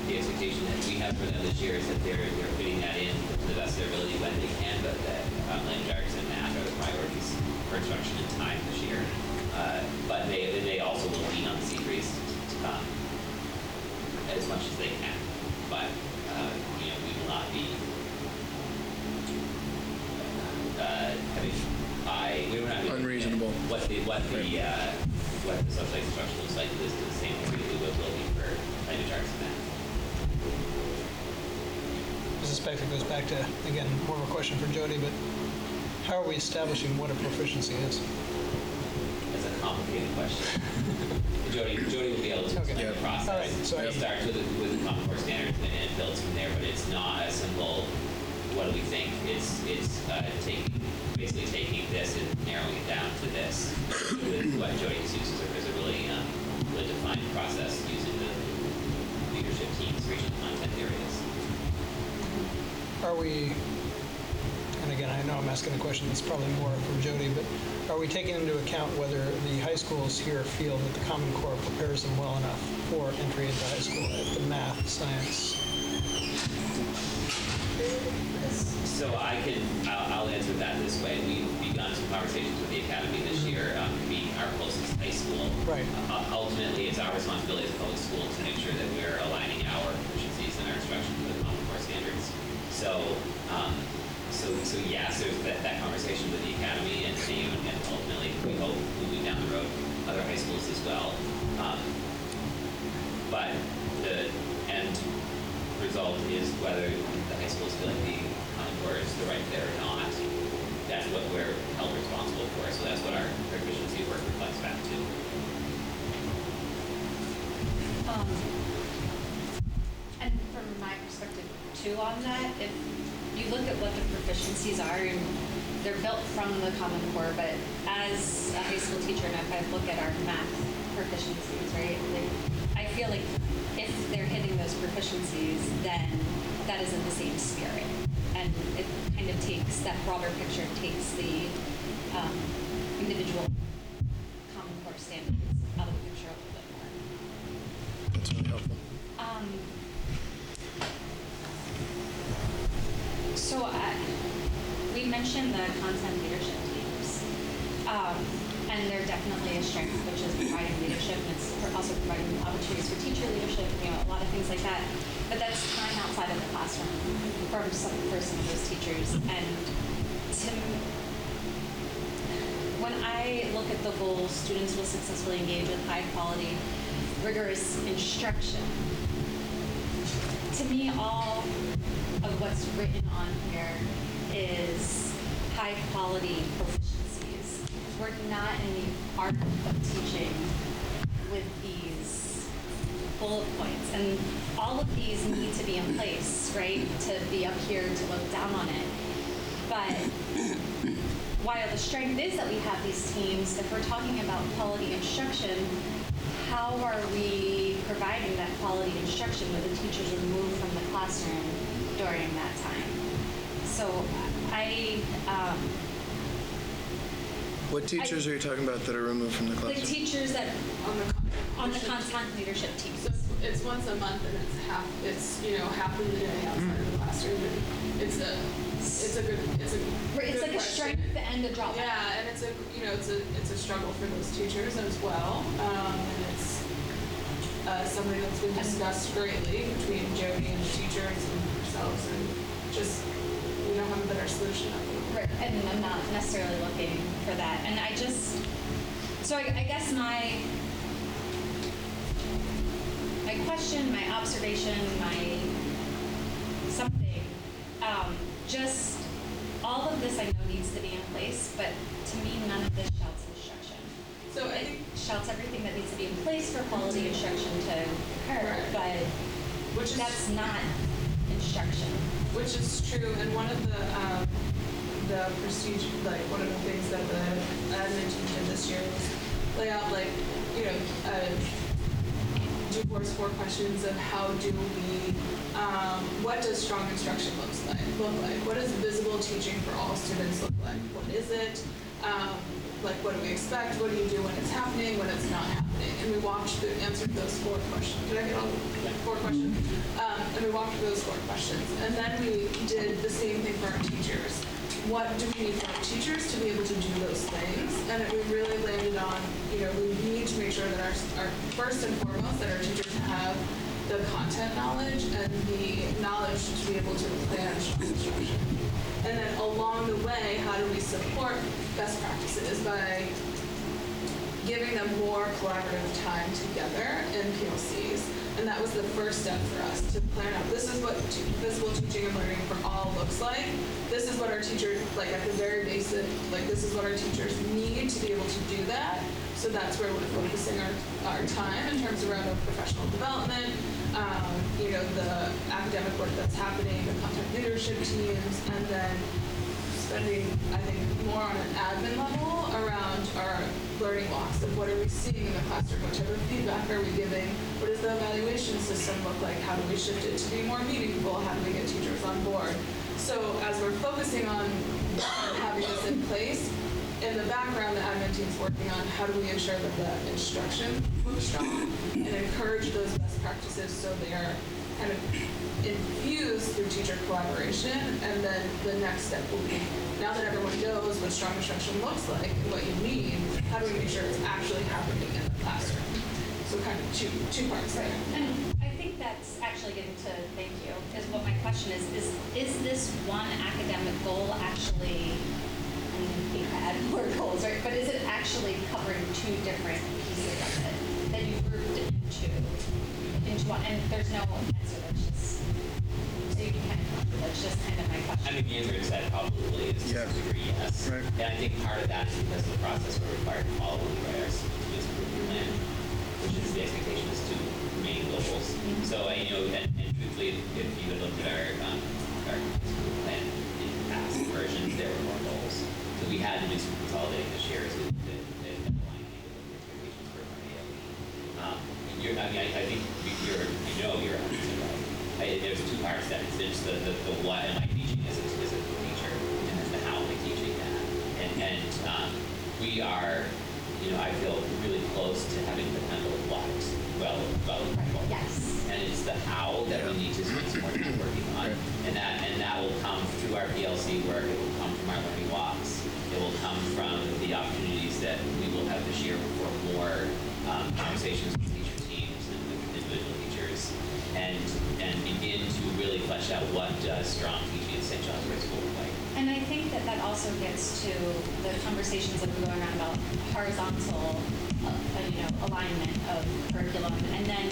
the expectation that we have for them this year is that they're fitting that in to the best of their ability when they can, but that language arts and math are the priorities for instruction and time this year. But they also will lean on the C3s as much as they can. But we will not be we will not be Unreasonable. What the social studies instruction looks like is the same thing we will be for language arts and math. I suspect it goes back to, again, more of a question for Jody, but how are we establishing what a proficiency is? That's a complicated question. Jody will be able to explain the process. All right, so it starts with the Common Core standards and it builds from there, but it's not as simple. What do we think? It's basically taking this and narrowing it down to this. With what Jody uses is a really defined process using the leadership team's regional content areas. Are we, and again, I know I'm asking a question that's probably more for Jody, but are we taking into account whether the high schools here feel that the Common Core prepares them well enough for entry into high school at the math, science? So I'll answer that this way. We've begun some conversations with the Academy this year, being our closest high school. Right. Ultimately, it's our responsibility as a public school to make sure that we're aligning our proficiencies and our instruction with the Common Core standards. So yes, there's that conversation with the Academy and ultimately we hope moving down the road other high schools as well. But the end result is whether the high schools feel like the Common Core is the right fit or not. That's what we're held responsible for. So that's what our proficiency work reflects back to. And from my perspective too on that, if you look at what the proficiencies are, and they're built from the Common Core, but as a high school teacher, and if I look at our math proficiencies, right, like, I feel like if they're hitting those proficiencies, then that is in the same spirit. And it kind of takes that broader picture, takes the individual Common Core standards out of the picture a little bit more. So we mentioned the content leadership teams, and they're definitely a strength, which is providing leadership, and it's also providing opportunities for teacher leadership, a lot of things like that. But that's time outside of the classroom for some of those teachers. And when I look at the goals, students will successfully engage with high quality, rigorous instruction. To me, all of what's written on here is high quality proficiencies. We're not in the art of teaching with these bullet points, and all of these need to be in place, right, to be up here to look down on it. But while the strength is that we have these teams, if we're talking about quality instruction, how are we providing that quality instruction with the teachers removed from the classroom during that time? So What teachers are you talking about that are removed from the the classroom? teachers that on the content leadership team. So it's once a month, and it's half of the day outside of the classroom. And it's a good It's like a strength and a drawback. Yeah, and it's a struggle for those teachers as well, and it's something that's been discussed greatly between Jody and the teachers and ourselves, and just we don't have a better solution at the moment. Right, and I'm not necessarily looking for that. And I guess my question, my observation, my something, just all of this I know needs to be in place, but to me none of this shouts instruction. So I think Shouts everything that needs to be in place for quality instruction to occur, but that's not instruction. Which is true, and one of the procedure, like one of the things that the admin team did this year was lay out do course 4 questions of how do we, what does strong instruction look like? What does visible teaching for all students look like? What is it? What do we expect? What do you do when it's happening, when it's not happening? And we answered those 4 questions. Did I get all 4 questions? And we walked through those 4 questions. And then we did the same thing for our teachers. What do we need for our teachers to be able to do those things? And we really landed on, we need to make sure that our first and foremost, that our teachers have the content knowledge and the knowledge to be able to plan instruction. And then along the way, how do we support best practices by giving them more collaborative time together in PLCs. And that was the first step for us to plan out, this is what visible teaching and learning for all looks like. This is what our teachers, at the very basic, this is what our teachers need to be able to do that. So that's where we're focusing our time in terms around our professional development, the academic work that's happening, the content leadership teams, and then spending, I think, more on an admin level around our learning walks of what are we seeing in the classroom, what type of feedback are we giving, what does the evaluation system look like, how do we shift it to be more meaningful, how do we get teachers on board. So as we're focusing on having this in place, in the background, the admin team's working on how do we ensure that the instruction looks strong and encourage those best practices so they are kind of infused through teacher collaboration. And then the next step will be, now that everyone knows what strong instruction looks like and what you need, how do we make sure it's actually happening in the classroom? So kind of two parts there. And I think that's actually getting to, thank you, is what my question is this one academic goal actually, I think I add more goals, right? But is it actually covering 2 different pieces of it that you grouped into one? And there's no answer, that's just, so you can kind of, that's just kind of my question. I think the answer is that probably is to some degree yes. Right. And I think part of that is because the process we're required to follow when we write our students improvement plan, which is the expectation is 2 main goals. So, and truthfully, if you had looked at our improvement plan in past versions, there were more goals. So we had to do some consolidating this year as we did the aligning with expectations for our ALE. I think you're 100% right. There's 2 parts to that. There's the what am I teaching as a teacher, and then the how am I teaching that. And we are, I feel really close to having the kind of what well. Yes. and it's the how that we need to spend some more time working on. And that will come through our PLC work, it will come from our learning walks, it will come from the opportunities that we will have this year for more conversations with teacher teams and with individual teachers, and begin to really flesh out what does strong teaching at St. Johnsbury School look like. And I think that also gets to the conversations that we're going around about horizontal, alignment of curriculum, and then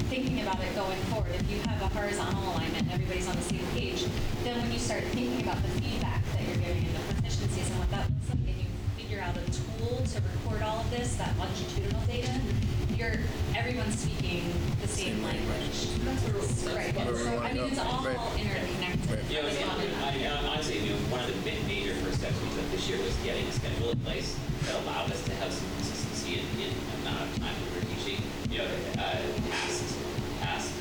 thinking about it going forward. If you have a horizontal alignment, everybody's on the same page, then when you start thinking about the feedback that you're giving and the proficiencies and what that looks like, and you figure out a tool to record all of this, that longitudinal data, everyone's speaking the same language. Right. And so, I mean, it's all interconnected. Honestly, one of the major first steps we took this year was getting a schedule in place that allowed us to have some consistency in amount of time that we're teaching. Past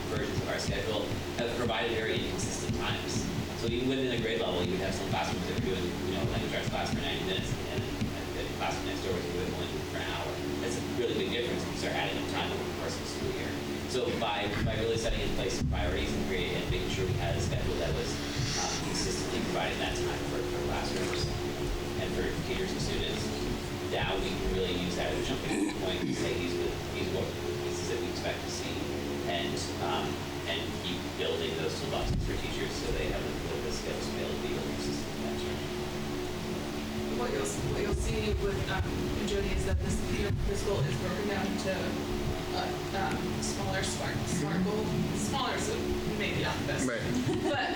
versions of our schedule have provided very inconsistent times. So even within a grade level, you would have some classrooms that are doing, language arts class for 90 minutes, and the classroom next door was doing only for an hour. That's a really big difference when you start adding up time over the course of the school year. So by really setting in place some priorities and making sure we had a schedule that was consistently providing that time for classrooms and for teachers and students, now we can really use that as a jumping point to say these are what pieces that we expect to see, and keep building those toolboxes for teachers so they have the skills to be able to be really consistent in that journey. What you'll see with Jody is that this goal is broken down to smaller SMART goal. Smaller, so maybe not the best. Right. But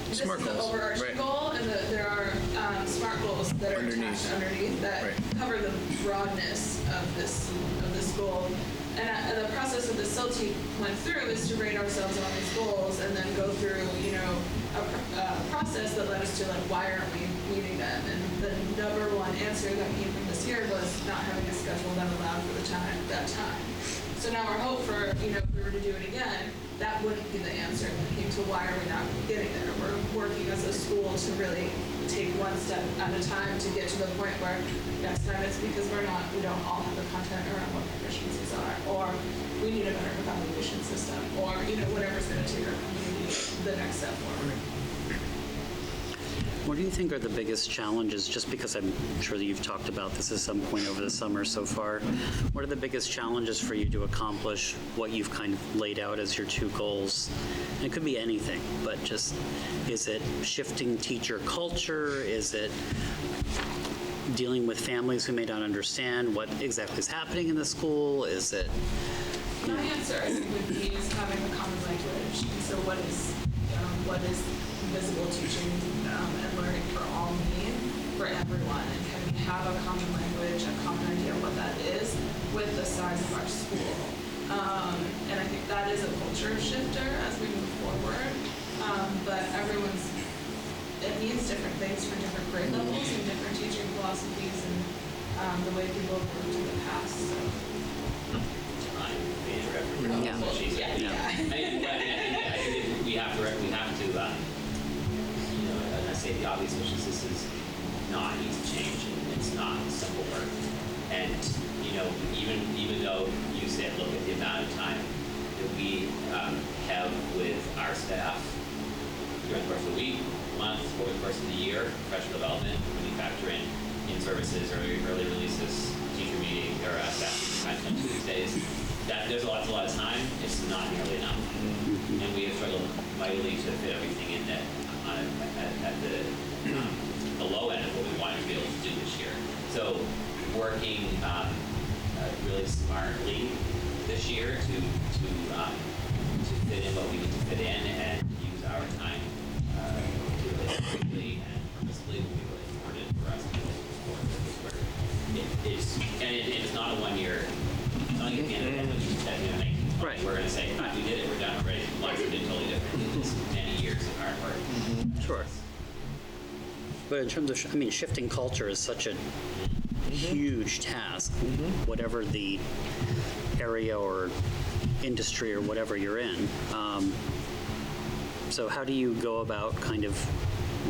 this SMART is the goals. overarching Right. goal, and there are SMART goals that are attached underneath that cover the broadness of this goal. And the process that the SIL team went through is to rate ourselves on these goals, and then go through, a process that led us to why aren't we meeting them? And the number one answer that came from this year was not having a schedule that allowed for that time. So now our hope for, if we were to do it again, that wouldn't be the answer when it came to why are we not getting there. We're working as a school to really take one step at a time to get to the point where next time it's because we don't all have the content around what proficiencies are, or we need a better evaluation system, or, whatever's going to take our community the next step forward. What do you think are the biggest challenges, just because I'm sure that you've talked about this at some point over the summer so far, what are the biggest challenges for you to accomplish what you've kind of laid out as your two goals? And it could be anything, but just, is it shifting teacher culture? Is it dealing with families who may not understand what exactly is happening in the school? Is it... My answer, I think, would be is having a common language. So what is visible teaching and learning for all mean for everyone, and can we have a common language, a common idea of what that is with the size of our school? And I think that is a culture shifter as we move forward. But it means different things for different grade levels and different teaching philosophies and the way people have worked in the past. So. Yeah. I think we have to, I say the obvious, which is this is not easy change, and it's not simple work. And, even though you said, look at the amount of time that we have with our staff during the course of the week, month, over the course of the year, professional development, when you factor in services, early releases, teacher meeting, or staff management Tuesdays, that there's a lot of time. It's not nearly enough, and we have struggled mightily to fit everything in that at the low end of what we wanted to be able to do this year. So working really smartly this year to fit in what we need to fit in and use our time really quickly and purposefully will be really important for us to move forward with this work. It's not a 1 year. It's not like at the end of the Right. We're going to say, we did it, we're done already. Lives have been totally different. It's many years of hard work. Sure. But in terms of, shifting culture is such a huge task, whatever the area or industry or whatever you're in. So how do you go about kind of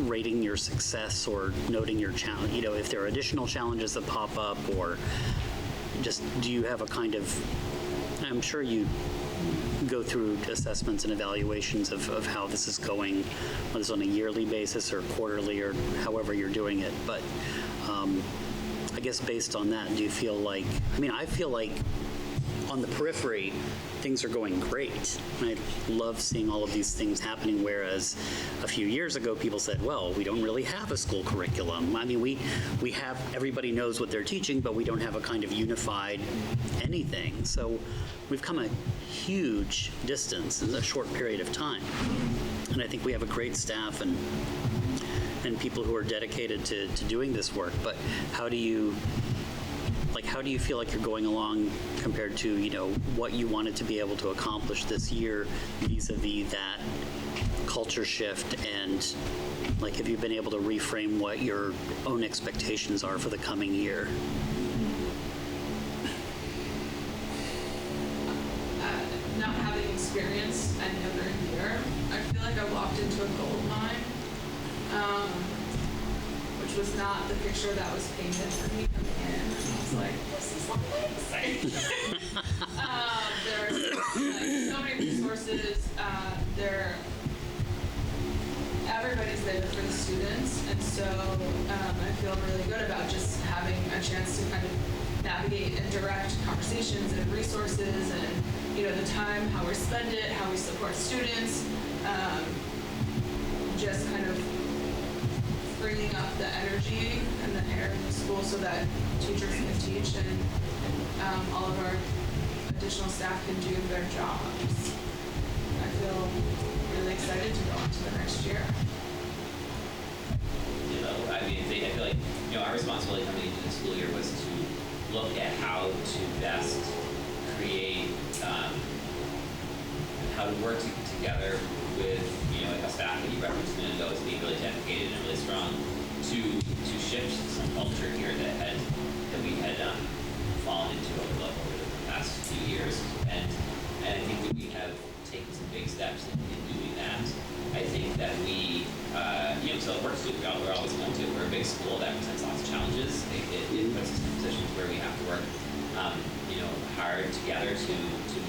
rating your success or noting your challenge? If there are additional challenges that pop up, or just do you have a kind of I'm sure you go through assessments and evaluations of how this is going, whether it's on a yearly basis or quarterly or however you're doing it. But I guess based on that, do you feel like, I feel like on the periphery, things are going great. I love seeing all of these things happening, whereas a few years ago, people said, well, we don't really have a school curriculum. We have, everybody knows what they're teaching, but we don't have a kind of unified anything. So we've come a huge distance in a short period of time. And I think we have a great staff and people who are dedicated to doing this work. But how do you feel like you're going along compared to, what you wanted to be able to accomplish this year vis-a-vis that culture shift, and have you been able to reframe what your own expectations are for the coming year? Not having experience any other year, I feel like I walked into a gold mine, which was not the picture that was painted for me coming in. I was like, this is amazing. There are so many resources. Everybody's there for the students, and so I feel really good about just having a chance to kind of navigate and direct conversations and resources and the time, how we spend it, how we support students, just kind of bringing up the energy and the air in the school so that teachers can teach and all of our additional staff can do their jobs. I feel really excited to go on to the next year. I feel like, our responsibility coming into the school year was to look at how to best create, how to work together with, a staff that you referenced a minute ago as being really dedicated and really strong to shift some culture here that we had fallen into over the past few years. And I think that we have taken some big steps in doing that. I think that we, so it works. We're always going to. We're a big school that presents lots of challenges. It puts us in positions where we have to work, hard together to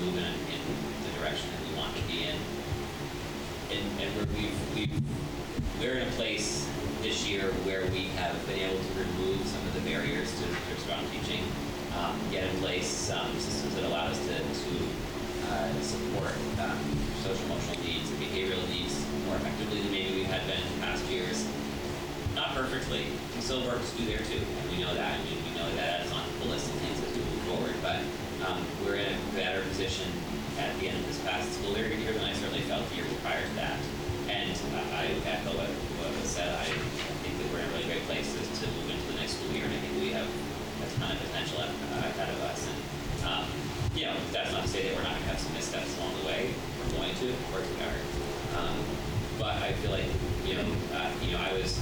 move in the direction that we want to be in. And we're in a place this year where we have been able to remove some of the barriers to strong teaching, get in place systems that allow us to support social emotional needs and behavioral needs more effectively than maybe we had been in past years. Not perfectly. We still have work to do there too, and we know that. We know that is on the list of things as we move forward. But we're in a better position at the end of this past school year than I certainly felt the years prior to that. And I echo what was said. I think that we're in a really great place to move into the next school year, and I think we have a ton of potential ahead of us. And that's not to say that we're not going to have some missteps along the way. We're going to, of course we are. But I feel like I was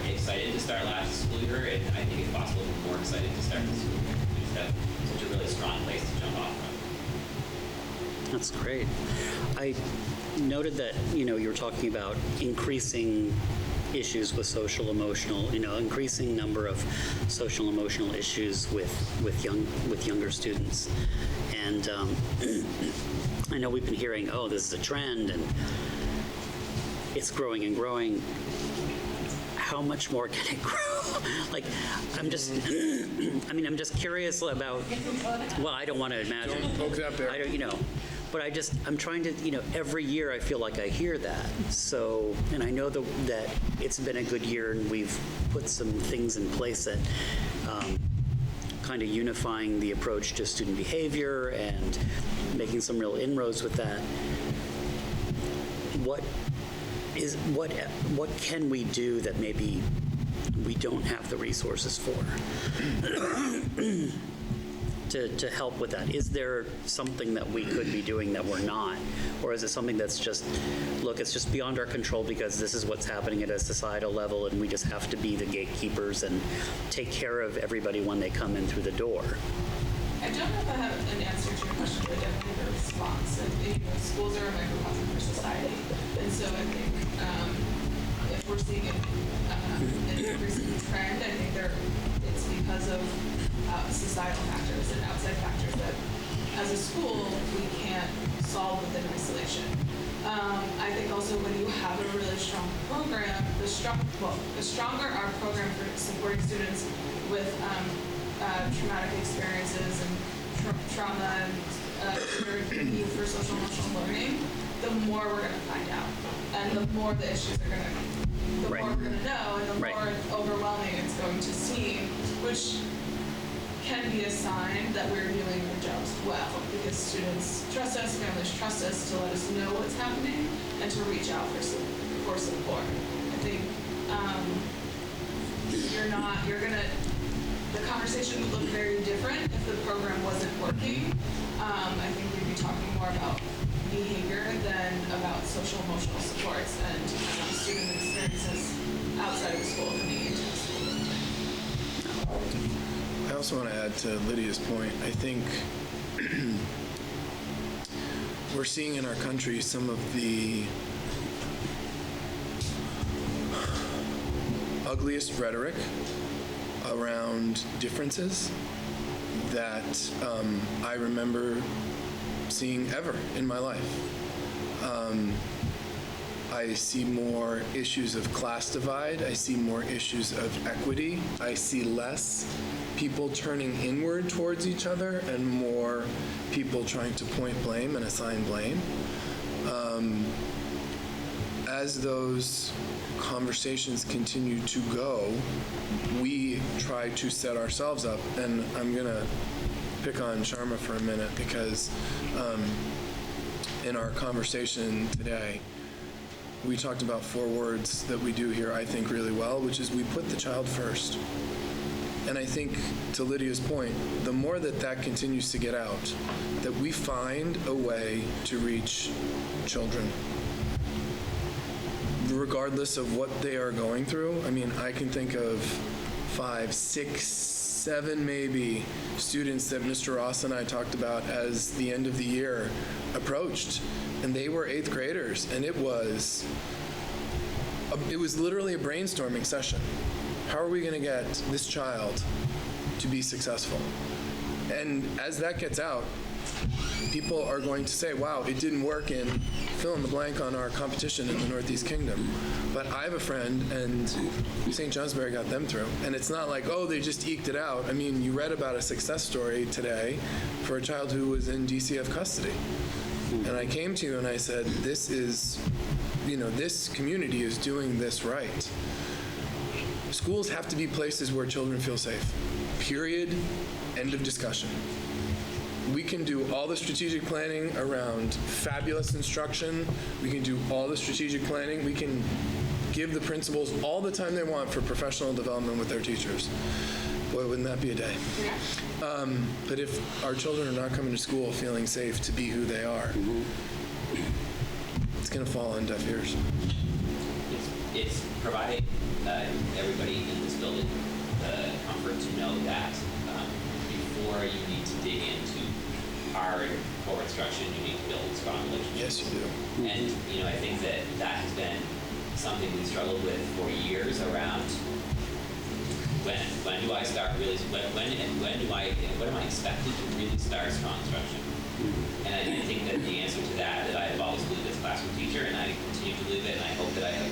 excited to start last school year, and I think it's possible to be more excited to start this school year. We just have such a really strong place to jump off from. That's great. I noted that, you were talking about increasing issues with social emotional, increasing number of social emotional issues with younger students. And I know we've been hearing, oh, this is a trend and it's growing and growing. How much more can it grow? I'm just curious about, well, I don't want to imagine. Don't poke that bear. I don't, but I'm trying to, every year I feel like I hear that. So, and I know that it's been a good year and we've put some things in place that kind of unifying the approach to student behavior and making some real inroads with that. What can we do that maybe we don't have the resources for to help with that? Is there something that we could be doing that we're not? Or is it something that's just, look, it's just beyond our control because this is what's happening at a societal level and we just have to be the gatekeepers and take care of everybody when they come in through the door? I don't know if I have an answer to your question, but definitely a response. And, schools are a microcosm for society. And so I think if we're seeing an increasing trend, I think it's because of societal factors and outside factors that, as a school, we can't solve within isolation. I think also when you have a really strong program, the stronger our program for supporting students with traumatic experiences and trauma and need for social emotional learning, the more we're going to find out, and the more the issues are going to, the more we're going to know, and the more overwhelming it's going to seem, which can be a sign that we're doing our jobs well, because students trust us, families trust us to let us know what's happening and to reach out for support. I think the conversation would look very different if the program wasn't working. I think we'd be talking more about behavior than about social emotional supports and student experiences outside of the school coming into the school. I also want to add to Lydia's point. I think we're seeing in our country some of the ugliest rhetoric around differences that I remember seeing ever in my life. I see more issues of class divide. I see more issues of equity. I see less people turning inward towards each other and more people trying to point blame and assign blame. As those conversations continue to go, we try to set ourselves up, and I'm going to pick on Sharma for a minute because in our conversation today, we talked about 4 words that we do here, I think, really well, which is we put the child first. And I think, to Lydia's point, the more that that continues to get out, that we find a way to reach children, regardless of what they are going through. I mean, I can think of 5, 6, 7 maybe students that Mr. Ross and I talked about as the end of the year approached, and they were 8th graders, and it was literally a brainstorming session. How are we going to get this child to be successful? And as that gets out, people are going to say, wow, it didn't work in fill in the blank on our competition in the Northeast Kingdom. But I have a friend, and St. Johnsbury got them through. And it's not like, oh, they just eked it out. I mean, you read about a success story today for a child who was in DCF custody. And I came to you and I said, this is, this community is doing this right. Schools have to be places where children feel safe. Period. End of discussion. We can do all the strategic planning around fabulous instruction. We can do all the strategic planning. We can give the principals all the time they want for professional development with their teachers. Boy, wouldn't that be a day? But if our children are not coming to school feeling safe to be who they are, it's going to fall on deaf ears. It's providing everybody in this building the comfort to know that before you need to dig into hard core instruction, you need to build strong relationships. Yes, you do. And I think that has been something we struggled with for years around when do I start really when am I expected to really start strong instruction? And I think that the answer to that I've always believed as a classroom teacher, and I continue to believe it, and I hope that I have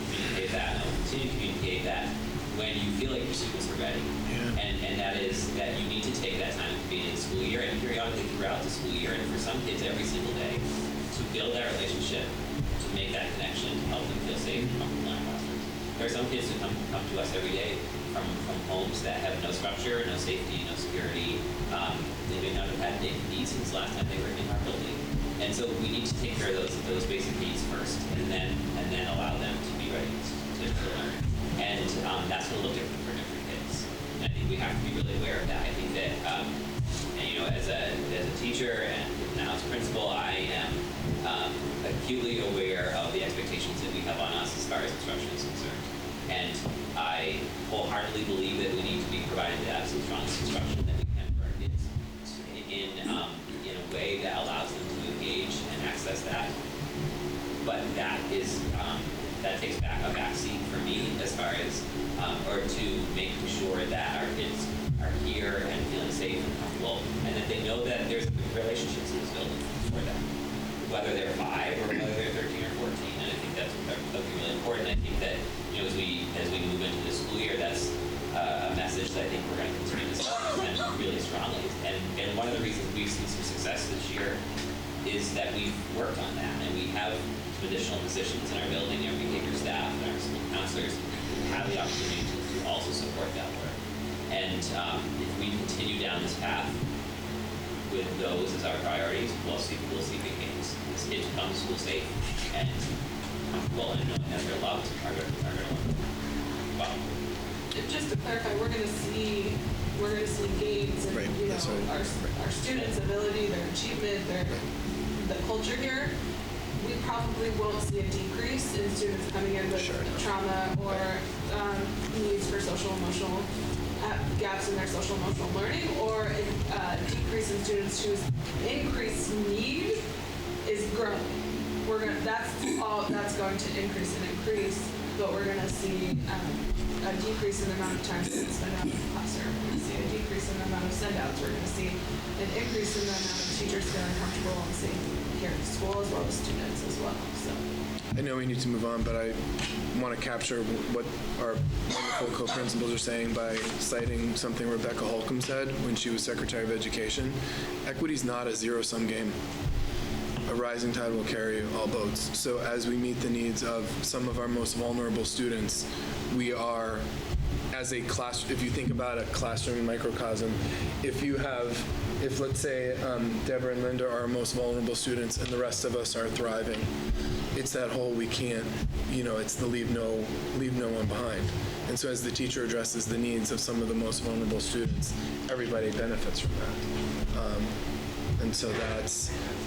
communicated that, and I will continue to communicate that when you feel like your students are ready. Yeah. And that is that you need to take that time at the beginning of the school year and periodically throughout the school year, and for some kids every single day, to build that relationship, to make that connection, to help them feel safe and comfortable in our classrooms. There are some kids who come to us every day from homes that have no structure, no safety, no security. They may not have had basic needs since the last time they were in our building. And so we need to take care of those basic needs first, and then allow them to be ready to learn. And that's going to look different for different kids. And I think we have to be really aware of that. I think that, as a teacher and now as a principal, I am acutely aware of the expectations that we have on us as far as instruction is concerned. And I wholeheartedly believe that we need to be providing the absolute strongest instruction that we can for our kids in a way that allows them to engage and access that. But that takes back a backseat for me as far as, or to making sure that our kids are here and feeling safe and comfortable, and that they know that there's relationships in this building for them, whether they're 5 or whether they're 13 or 14. And I think that'll be really important. I think that, you know, as we move into the school year, that's a message that I think we're going to continue to send really strongly. And one of the reasons we've seen some success this year is that we've worked on that, and we have some additional positions in our building, our behavior staff, and our school counselors who have the opportunity to also support that work. And if we continue down this path with those as our priorities, we'll see big gains. As kids who come to school safe and comfortable and knowing that they're loved are going to learn well. Just to clarify, we're going to see gains in our students' ability, their achievement, the culture here. We probably won't see a decrease in students coming in with trauma or needs for social emotional gaps in their social emotional learning, or a decrease in students whose increased need is growing. That's going to increase, but we're going to see a decrease in the amount of time students spend out in the classroom. We're going to see a decrease in the amount of send-outs. We're going to see an increase in the amount of teachers feeling comfortable and safe here in school, as well as students as well. So I know we need to move on, but I want to capture what our wonderful co-principals are saying by citing something Rebecca Holcomb said when she was Secretary of Education. Equity is not a zero-sum game. A rising tide will carry all boats. So as we meet the needs of some of our most vulnerable students, we are, as a class, if you think about a classroom microcosm, if let's say Deborah and Linda are our most vulnerable students and the rest of us are thriving, it's that whole we can't, it's the leave no one behind. And so as the teacher addresses the needs of some of the most vulnerable students, everybody benefits from that. And so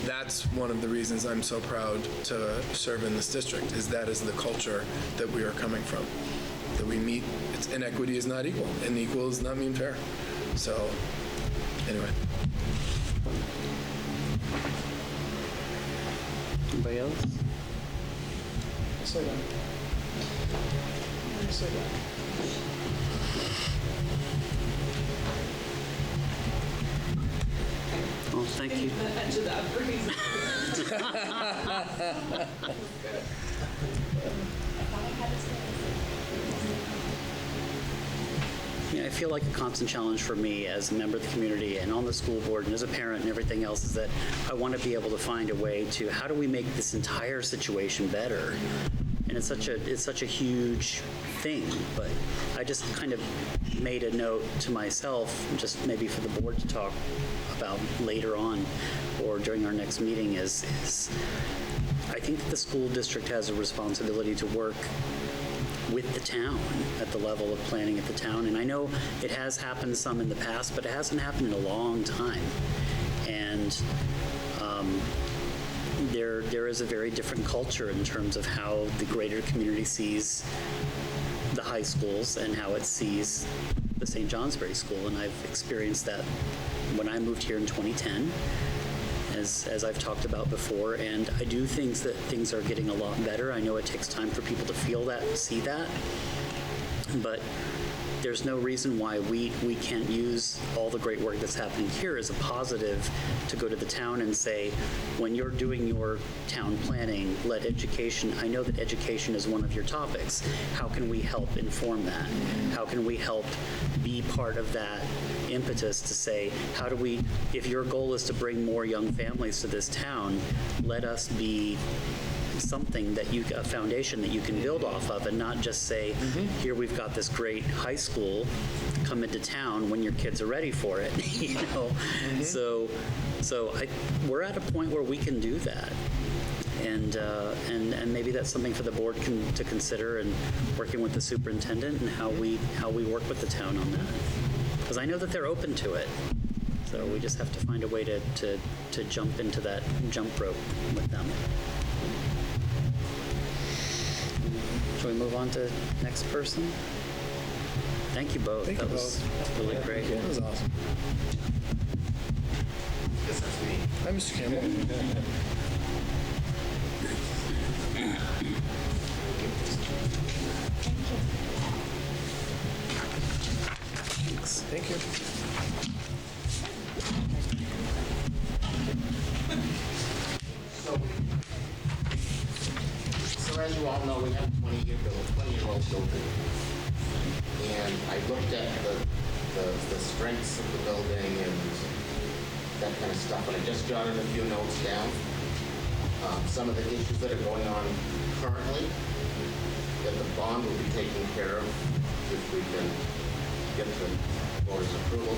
that's one of the reasons I'm so proud to serve in this district, is that is the culture that we are coming from. That we meet, inequity is not equal, and equal does not mean fair. So, anyway. Anybody else? Say that. Say that. Well, thank you. the edge of that breeze. Yeah, I feel like a constant challenge for me as a member of the community and on the school board and as a parent and everything else is that I want to be able to find a way to, how do we make this entire situation better? And it's such a huge thing, but I just kind of made a note to myself, just maybe for the board to talk about later on or during our next meeting is I think that the school district has a responsibility to work with the town at the level of planning at the town. And I know it has happened some in the past, but it hasn't happened in a long time. And there is a very different culture in terms of how the greater community sees the high schools and how it sees the St. Johnsbury School. And I've experienced that when I moved here in 2010, as I've talked about before. And I do think that things are getting a lot better. I know it takes time for people to feel that, see that, but there's no reason why we can't use all the great work that's happening here as a positive to go to the town and say, when you're doing your town planning, let education, I know that education is one of your topics. How can we help inform that? How can we help be part of that impetus to say, how do we, if your goal is to bring more young families to this town, let us be something that a foundation that you can build off of and not just say, here we've got this great high school, come into town when your kids are ready for it, So we're at a point where we can do that. And maybe that's something for the board to consider, and working with the superintendent and how we work with the town on that. Because I know that they're open to it. So we just have to find a way to jump into that jump rope with them. Shall we move on to next person? Thank you both. That was really great. That was awesome. Hi, Mr. Campbell. Thanks. Thank you. So as you all know, we have a 20-year-old building. And I looked at the strengths of the building and that kind of stuff, and I just jotted a few notes down. Some of the issues that are going on currently, that the bond will be taken care of if we can get the board's approval.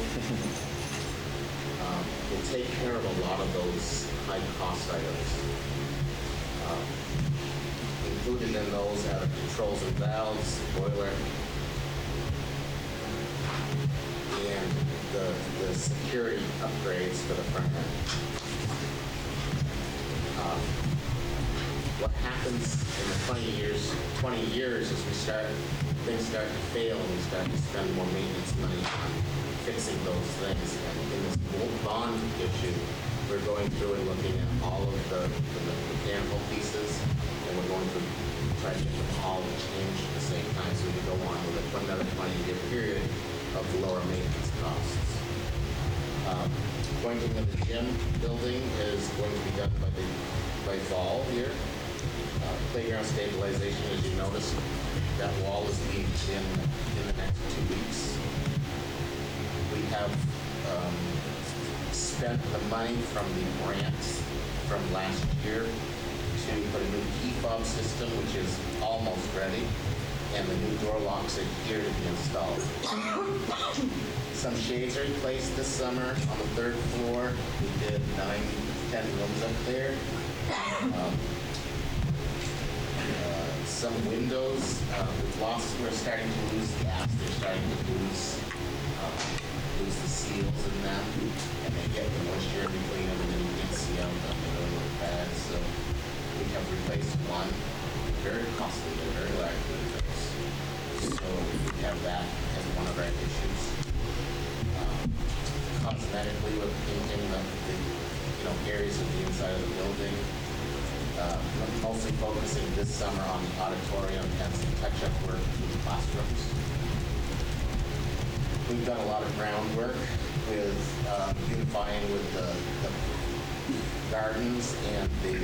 We'll take care of a lot of those high cost items. Included in those are controls and valves, boiler, and the security upgrades for the front end. What happens in the 20 years is things start to fail and we start to spend more maintenance money on fixing those things. And in this bond issue, we're going through and looking at all of the mechanical pieces, and we're going to try to get them all changed at the same time so we can go on with another 20-year period of lower maintenance costs. Going to the gym building is going to be done by fall here. Playground stabilization, as you noticed, that wall is being in the next 2 weeks. We have spent the money from the grants from last year to put a new key fob system, which is almost ready, and the new door locks are here to be installed. Some shades are replaced this summer on the 3rd floor. We did 9-10 rooms up there. Some windows, we're starting to lose gas. They're starting to lose the seals in them, and they get the moisture in between them, and then you can see them, and they really look bad. So we have replaced one, very costly, very large windows. So we have that as one of our issues. Cosmetically, we're painting the areas of the inside of the building. Mostly focusing this summer on the auditorium and some touch-up work in the classrooms. We've done a lot of groundwork with unifying with the gardens and the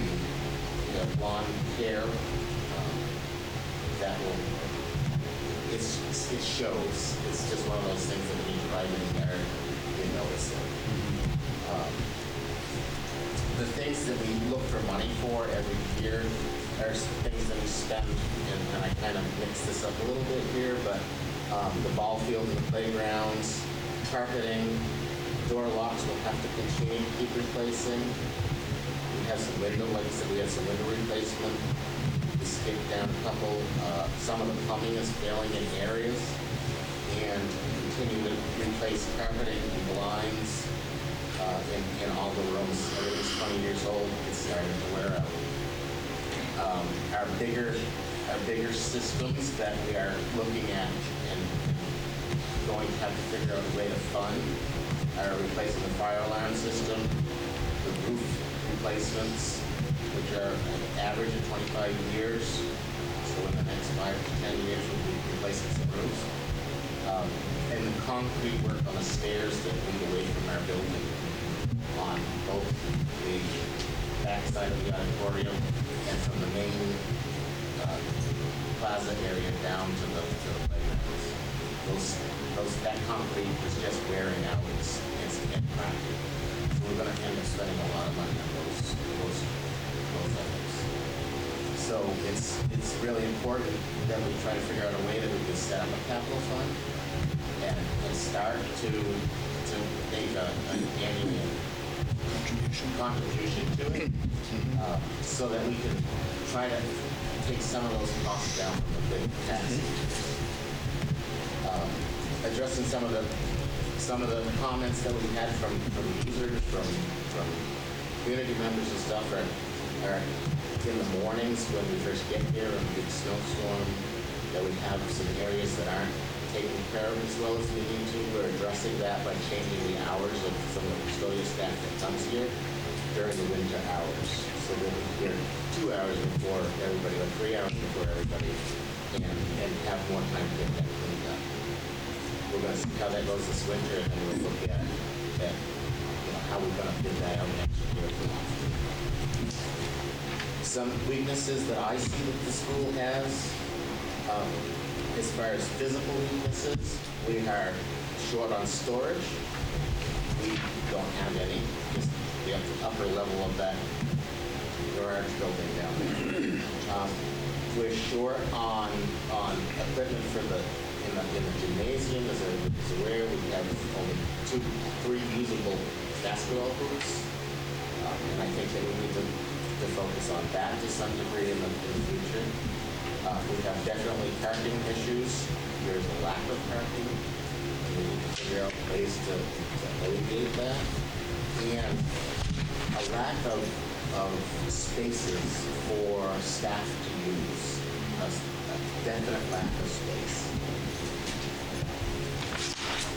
lawn care. That will, it shows. It's just one of those things that when you drive in there, you notice it. The things that we look for money for every year are things that we spend, and I kind of mix this up a little bit here, but the ball field and the playgrounds, carpeting, door locks we'll have to continue to keep replacing. We have some window, like I said, we have some window replacement. We skipped down a couple. Some of the plumbing is failing in areas, and continue to replace carpeting and blinds. In all the rooms. Everything's 20 years old. It's starting to wear out. Our bigger systems that we are looking at and going to have to figure out a way to fund are replacing the fire alarm system, the roof replacements, which are an average of 25 years. So in the next 5 to 10 years, we'll be replacing some roofs. And the concrete work on the stairs that lead away from our building, on both the backside of the auditorium and from the main plaza area down to the playgrounds. That concrete is just wearing out. It's cracking. So we're going to end up spending a lot of money on those items. So it's really important that we try to figure out a way that we can set up a capital fund and start to make an annual contribution to it, so that we can try to take some of those costs down from the big tax. Addressing some of the comments that we had from users, from community members and stuff are in the mornings when we first get here in a big snowstorm, that we have some areas that aren't taken care of as well as we need to. We're addressing that by changing the hours of some of the custodial staff that comes here during the winter hours. So we'll be here 2 hours before everybody, or 3 hours before everybody, and have more time to get that cleaned up. We're we're going to see how that goes this winter, and then we'll look at how we're going to bid that out next year. Some weaknesses that I see that the school has, as far as physical weaknesses, we are short on storage. We don't have any. Just the upper level of that garage building down there. We're short on equipment for in the gymnasium. As aware, we have only 3 usable basketball hoops, and I think that we need to focus on that to some degree in the future. We have definitely parking issues. There's a lack of parking. We need to figure out ways to alleviate that, and a lack of spaces for staff to use. A definite lack of space.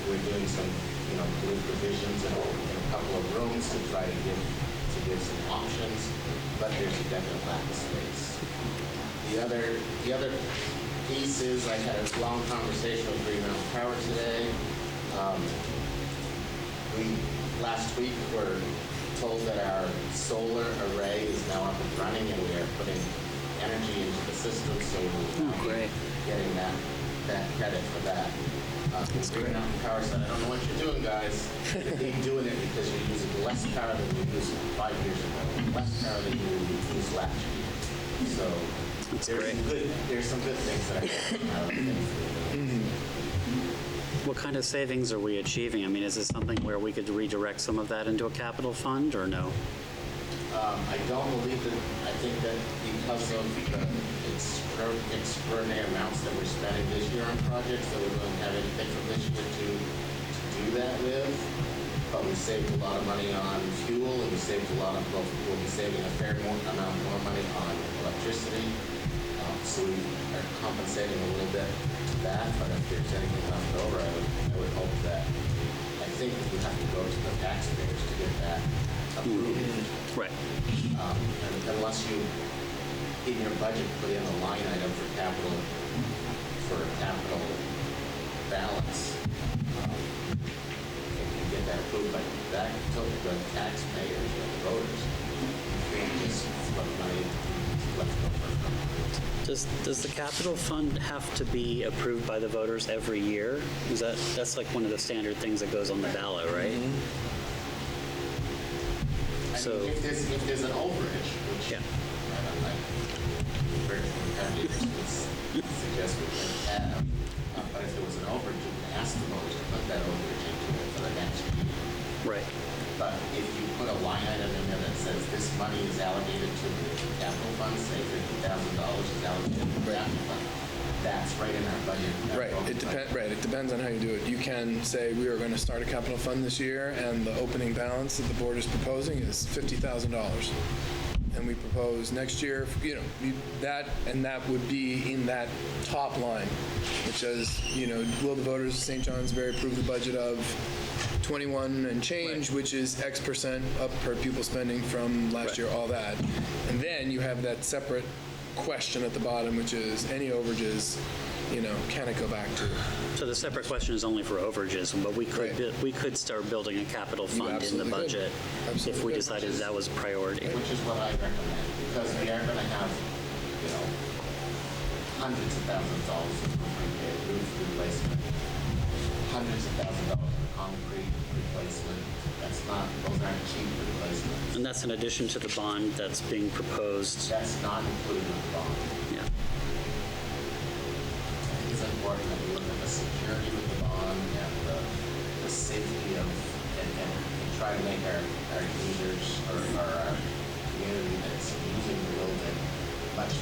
We're doing some, blue provisions in a couple of rooms to try to give some options, but there's a definite lack of space. The other piece is I had a long conversation with Green Mountain Power today. Last week were told that our solar array is now up and running, and we are putting energy into the system, so we're getting that credit for that. Green Mountain Power said, I don't know what you're doing, guys. Keep doing it because you're using less power than you used 5 years ago, less power than you used last year. So there's some good things that are coming out of things. What kind of savings are we achieving? I mean, is this something where we could redirect some of that into a capital fund, or no? I don't believe that. I think that because of the extraordinary amounts that we're spending this year on projects, that we don't have anything from this year to do that with. But we saved a lot of money on fuel, and we saved we'll be saving a fair amount more money on electricity. So we are compensating a little bit to that, but if there's anything left over, I would hope that, I think we have to go to the taxpayers to get that approved. Right. And unless you, in your budget, put in a line item for capital balance, you can get that approved, but that took the taxpayers, the voters. You can't just put money left over. Does the capital fund have to be approved by the voters every year? That's like one of the standard things that goes on the ballot, right? So if there's an overage, which I very happy to suggest we can have, but if there was an overage, you can ask the voters to put that overage into it for the next year. Right. But if you put a line item in there that says this money is allocated to the capital fund, say $50,000 is allocated to the capital fund, that's right in our budget. Right. It depends on how you do it. You can say we are going to start a capital fund this year, and the opening balance that the board is proposing is $50,000. And we propose next year, that would be in that top line, which says, will the voters of St. Johnsbury approve the budget of 21 and change, which is X percent up per pupil spending from last year, all that. And then you have that separate question at the bottom, which is any overages, can it go back to? So the separate question is only for overages, but we could start building a capital fund in the budget if we decided that was a priority. Which is what I recommend, because we are going to have, hundreds of thousands of dollars in roof replacement, hundreds of thousands of dollars in concrete replacement. Those aren't cheap replacements. And that's in addition to the bond that's being proposed. That's not included in the bond. Yeah. I think it's important that we look at the security of the bond and the safety of, and try to make our users or our community that's using the building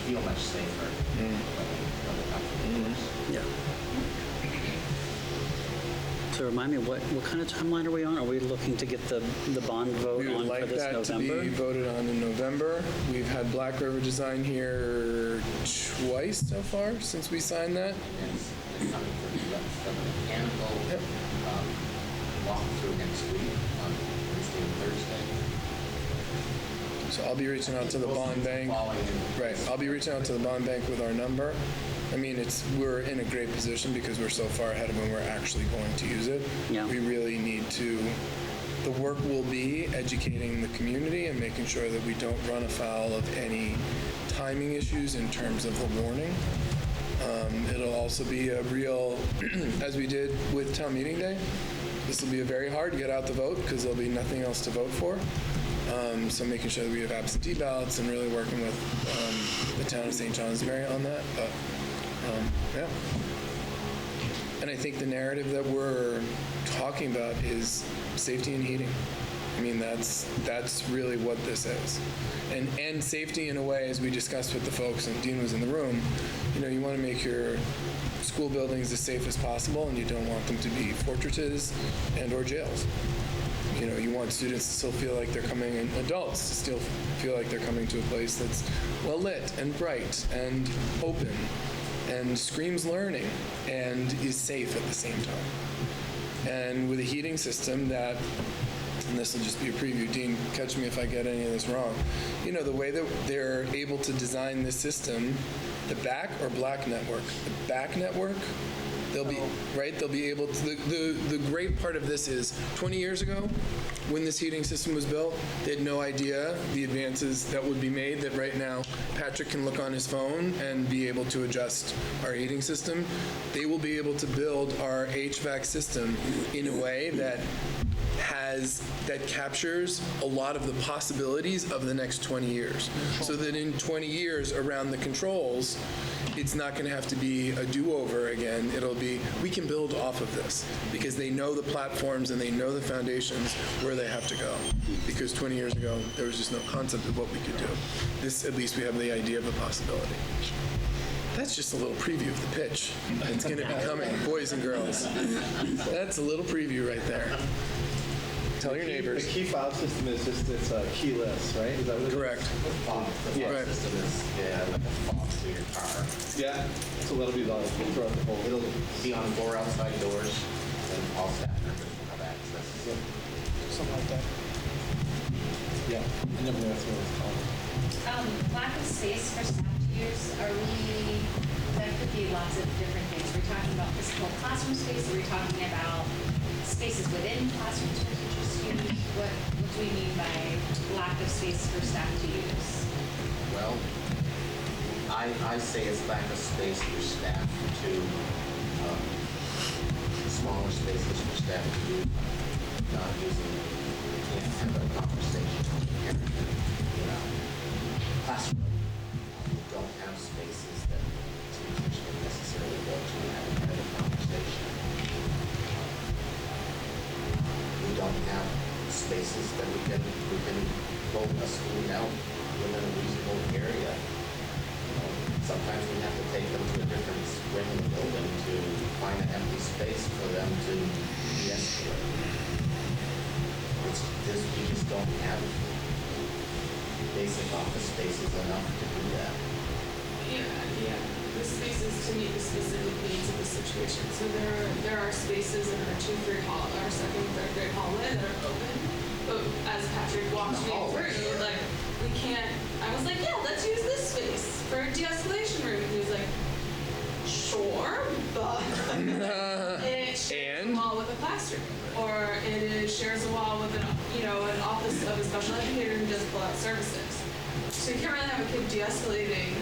feel much safer when they come to the doors. Yeah. So remind me, what kind of timeline are we on? Are we looking to get the bond vote on for this November? We would like that to be voted on in November. We've had Black River Design here twice so far since we signed that. It's coming from the mechanical walkthrough next week on Wednesday and Thursday. So I'll be reaching out to the bond bank. Right, I'll be reaching out to the bond bank with our number. I mean, we're in a great position because we're so far ahead of when we're actually going to use it. Yeah. We really need to, the work will be educating the community and making sure that we don't run afoul of any timing issues in terms of the warning. It'll also be a real, as we did with town meeting day, this will be a very hard get out the vote because there'll be nothing else to vote for. So making sure that we have absentee ballots and really working with the town of St. Johnsbury on that. But yeah. And I think the narrative that we're talking about is safety and heating. I mean, that's really what this is. And safety in a way, as we discussed with the folks, and Dean was in the room, you want to make your school buildings as safe as possible, and you don't want them to be fortresses and or jails. You want students to still feel like they're coming, and adults to still feel like they're coming to a place that's well lit and bright and open and screams learning and is safe at the same time. And with a heating system that, and this will just be a preview, Dean, catch me if I get any of this wrong, the way that they're able to design this system, the back or black network? The back network, they'll be able to, the great part of this is 20 years ago, when this heating system was built, they had no idea the advances that would be made, that right now Patrick can look on his phone and be able to adjust our heating system. They will be able to build our HVAC system in a way that captures a lot of the possibilities of the next 20 years. So that in 20 years around the controls, it's not going to have to be a do-over again. It'll be, we can build off of this because they know the platforms and they know the foundations where they have to go. Because 20 years ago, there was just no concept of what we could do. This, at least we have the idea of a possibility. That's just a little preview of the pitch. It's going to be coming, boys and girls. That's a little preview right there. Tell your neighbors. The key fob system is just, it's keyless, right? Is that what it is? Correct. The fob system is like a fob to your car. Yeah. So that'll be throughout the whole. It'll be on 4 outside doors, and all staff members will have access. Yeah. Something like that. Yeah. I never know what it's called. Lack of space for staff to use, that could be lots of different things. We're talking about physical classroom space, are we talking about spaces within classrooms for teachers to use? What do we mean by lack of space for staff to use? Well, I say it's lack of space for staff to, smaller spaces for staff to use, not using, can't have a conversation in classroom. We don't have spaces that teachers can necessarily go to and have a private conversation. We don't have spaces that we can roll a student out within a reasonable area. Sometimes we have to take them to a different wing of the building to find an empty space for them to de-escalate. We just don't have basic office spaces enough to do that. Yeah. The spaces to meet the specific needs of the situation. So there are spaces in our 2-3 hall, our 2nd and 3rd grade hallway that are open. But as Patrick walked me through, we can't. I was like, yeah, let's use this space for a de-escalation room. And he was like, sure, but it shares a wall with a classroom, or it shares a wall with an office of a special educator who does pull-out services. So you can't really have a kid de-escalating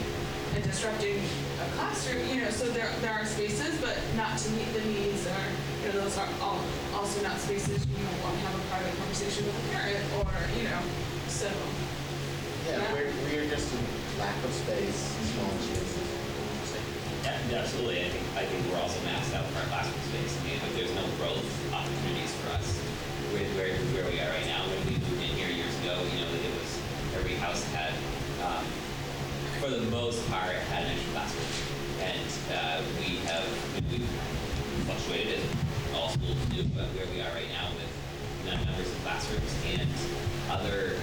and disrupting a classroom, so there are spaces, but not to meet the needs, or those are also not spaces you might want to have a private conversation with a parent, or so. Yeah, we're just in lack of space, small spaces. Yeah, absolutely. I think we're also maxed out for our classroom space. I mean, there's no growth opportunities for us where we are right now. When we moved in here years ago, it was every house had. For the most part, had an extra classroom, and we've fluctuated, as all schools do, but where we are right now with numbers of classrooms and other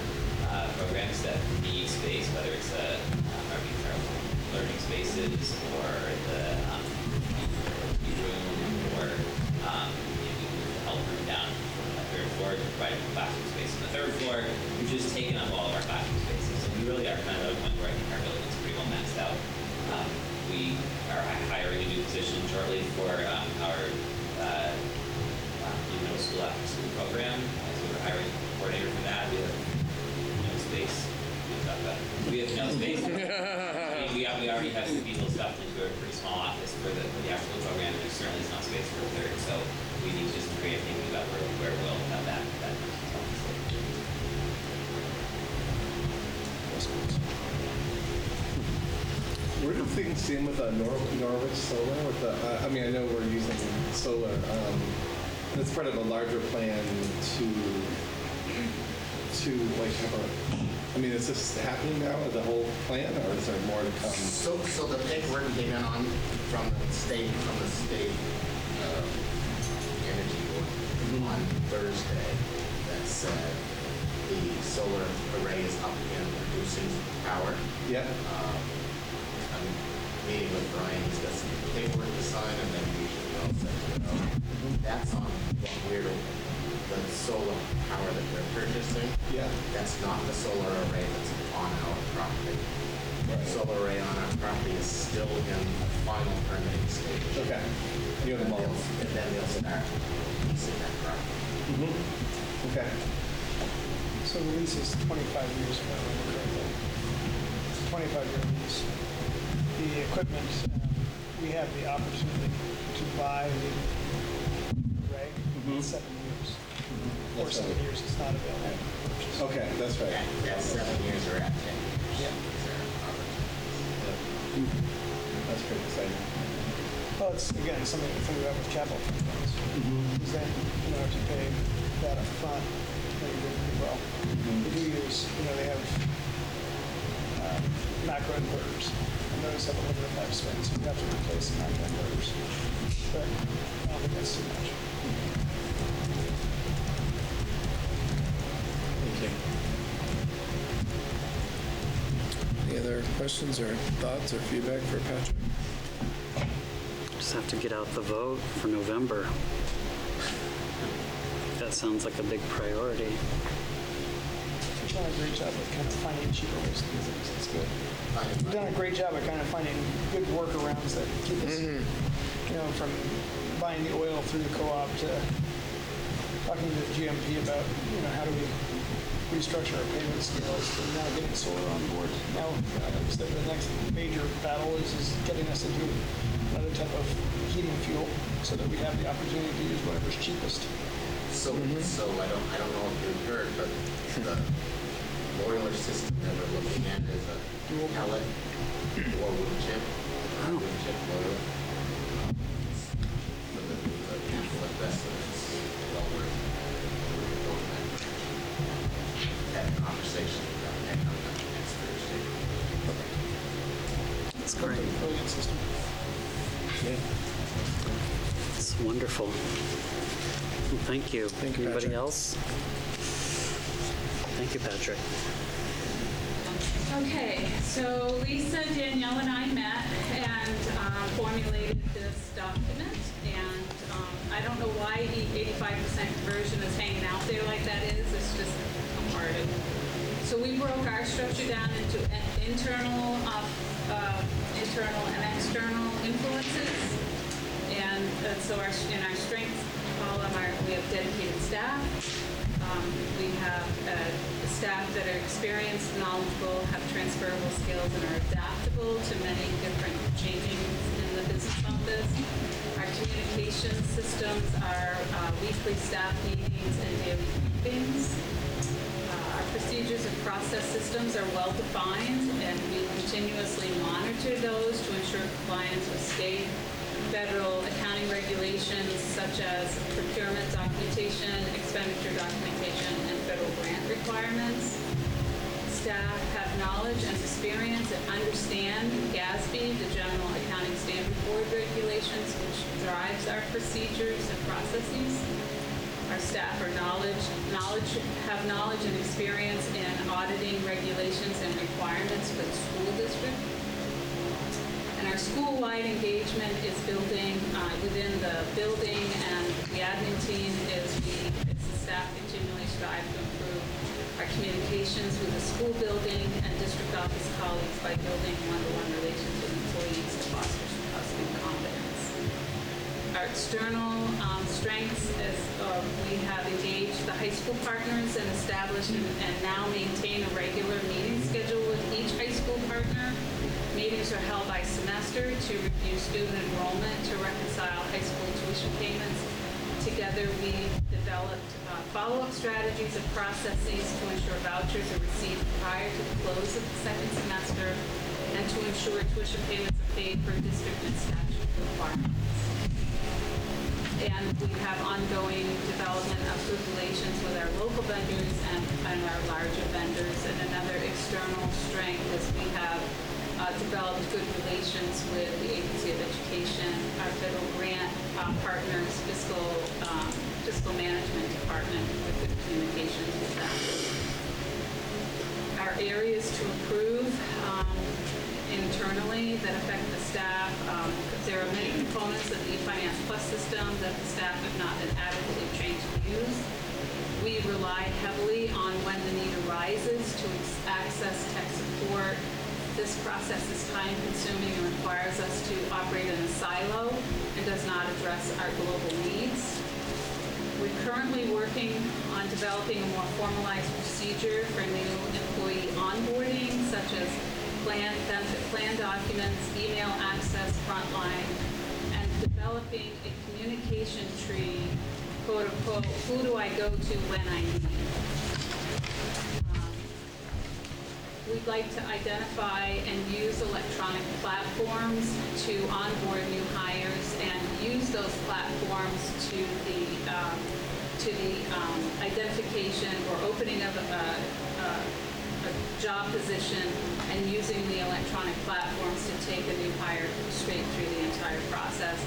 programs that need space, whether it's our learning spaces or the room or the health room down on the 3rd floor to provide classroom space. On the 3rd floor, we've just taken up all of our classroom space. really are kind of at a point where I think our building is pretty well maxed out. We are hiring a new position shortly for our middle school after school program. So we're hiring a coordinator for that. We have no space. We have no space. I mean, we already have some people stuffed into a pretty small office for the after school program, and there certainly is not space for a third. So we need to just create thinking about where we'll have that. We're just thinking same with Norwich Solar. With the, I mean, I know we're using solar. It's part of a larger plan to like have a. I mean, is this happening now as a whole plan, or is there more to come? So the paperwork came in from the state energy board on Thursday that said the solar array is up and producing power. Yeah. I'm meeting with Brian. He's got some paperwork to sign, and then we should be all set to go. That's on the solar power that we're purchasing. Yeah. That's not the solar array that's on our property. The solar array on our property is still in the final permitting stage. Okay. You have them all. And then they'll start leasing that property. Mm-hmm. Okay. So the lease is 25 years if I remember correctly. It's a 25-year lease. The equipment, we have the opportunity to buy the array in 7 years. Or 7 years, it's not available for purchase. Okay, that's right. At 7 years or at 10 years. Yeah. That's pretty exciting. Well, it's, again, something to think about with capital funds. Is then, if you pay that up front, then you do pretty well. They do use, they have macro inverters. And those have a limited lifespan, so you have to replace the macro inverters. But I don't think that's too much. Thank you. Any other questions or thoughts or feedback for Patrick? Just have to get out the vote for November. That sounds like a big priority. You've done a great job of kind of finding cheaper ways to do things. That's good. You've done a great job of kind of finding good workarounds that keep us, from buying the oil through the co-op to talking to the GMP about, how do we restructure our payment scales to now getting solar on board. Now, the next major battle is getting us into another type of heating fuel so that we have the opportunity to use whatever's cheapest. So I don't know if you've heard, but the boiler system that we're looking at is a pellet or wood chip. Wood chip boiler. So the capital investment is well worth going that direction. Had a conversation about that coming up next Thursday. That's great. Brilliant system. It's wonderful. Well, thank you. Thank you, Anybody Patrick. else? Thank you, Patrick. Okay, so Lisa, Danielle, and I met and formulated this document. And I don't know why the 85% conversion is hanging out there like that is. It's just part of it. So we broke our structure down into internal and external influences. And so in our strengths column, we have dedicated staff. We have staff that are experienced, knowledgeable, have transferable skills, and are adaptable to many different changings in the business office. Our communication systems are weekly staff meetings and daily briefings. Our procedures and process systems are well defined, and we continuously monitor those to ensure compliance with state, federal accounting regulations such as procurement documentation, expenditure documentation, and federal grant requirements. Staff have knowledge and experience and understand GASB, the General Accounting Standard Board regulations, which drives our procedures and processes. Our staff have knowledge and experience in auditing regulations and requirements for the school district. And our school-wide engagement is building within the building, and the admin team is the staff continually strive to improve our communications with the school building and district office colleagues by building one-to-one relations with employees to foster trust and confidence. Our external strengths is we have engaged the high school partners and established and now maintain a regular meeting schedule with each high school partner. Meetings are held by semester to review student enrollment, to reconcile high school tuition payments. Together, we developed follow-up strategies and processes to ensure vouchers are received prior to the close of the second semester and to ensure tuition payments are paid for district and statute requirements. And we have ongoing development of good relations with our local vendors and our larger vendors. And another external strength is we have developed good relations with the Agency of Education, our federal grant partners, fiscal management department, with good communications with them. Our areas to improve internally that affect the staff. There are many components of the eFinance Plus system that the staff have not been adequately trained to use. We rely heavily on when the need arises to access tech support. This process is time-consuming and requires us to operate in a silo and does not address our global needs. We're currently working on developing a more formalized procedure for new employee onboarding, such as benefit plan documents, email access, frontline, and developing a communication tree, quote unquote, who do I go to when I need? We'd like to identify and use electronic platforms to onboard new hires and use those platforms to the identification or opening of a job position and using the electronic platforms to take a new hire straight through the entire process.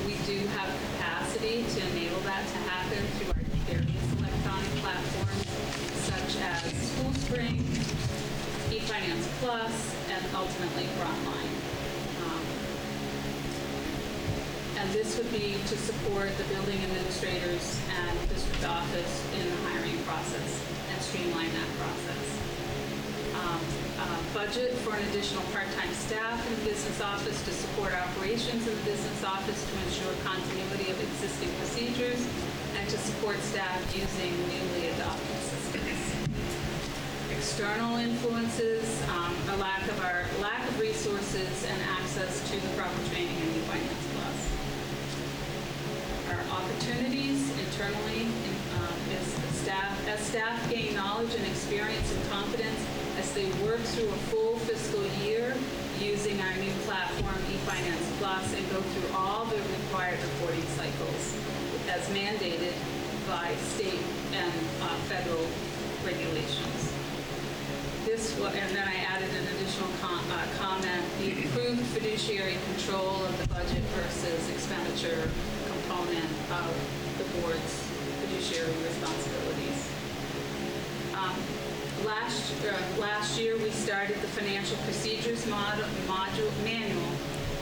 We do have capacity to enable that to happen through our various electronic platforms, such as SchoolSpring, eFinance Plus, and ultimately Frontline. And this would be to support the building administrators and district office in the hiring process and streamline that process. Budget for an additional part-time staff in the business office to support operations in the business office to ensure continuity of existing procedures and to support staff using newly adopted systems. External influences, a lack of resources and access to the proper training in eFinance Plus. Our opportunities internally as staff gain knowledge and experience and confidence as they work through a full fiscal year using our new platform, eFinance Plus, and go through all the required reporting cycles as mandated by state and federal regulations. And then I added an additional comment, the improved fiduciary control of the budget versus expenditure component of the board's fiduciary responsibilities. Last year, we started the financial procedures manual.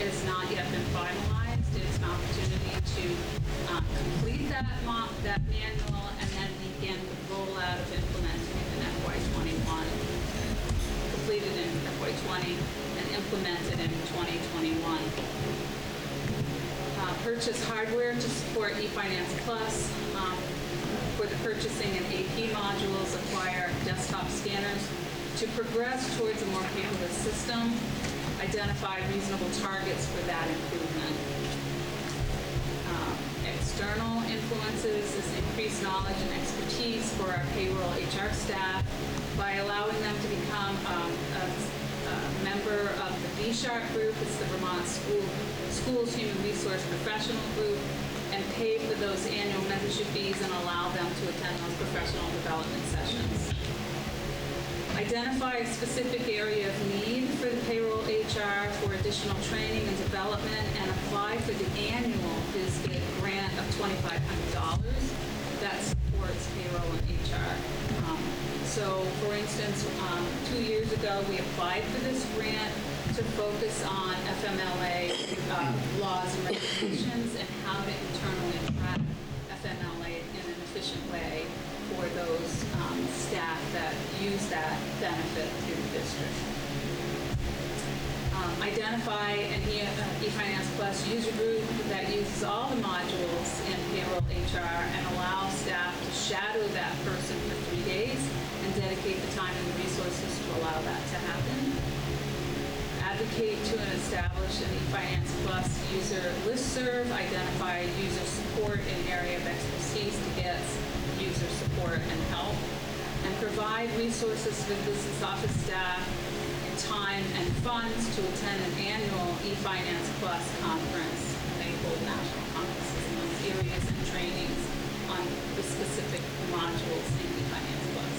It has not yet been finalized. It's an opportunity to complete that manual and then begin the rollout of implementing it in FY21. Completed in FY20 and implemented in 2021. Purchase hardware to support eFinance Plus. For the purchasing and AP modules, acquire desktop scanners to progress towards a more paperless system, identify reasonable targets for that improvement. External influences is increased knowledge and expertise for our payroll HR staff by allowing them to become a member of the VSHART group. It's the Vermont Schools Human Resource Professional Group, and pay for those annual membership fees and allow them to attend those professional development sessions. Identify a specific area of need for the payroll HR for additional training and development and apply for the annual BizBid grant of $2,500 that supports payroll and HR. So, for instance, 2 years ago, we applied for this grant to focus on FMLA laws and regulations and how to internally track FMLA in an efficient way for those staff that use that benefit through the district. identify an eFinance Plus user group that uses all the modules in payroll HR and allow staff to shadow that person for 3 days and dedicate the time and the resources to allow that to happen. Advocate to and establish an eFinance Plus user listserv, identify user support in area of expertise to get user support and help, and provide resources for business office staff and time and funds to attend an annual eFinance Plus conference. They hold national conferences in those areas and trainings on the specific modules in eFinance Plus.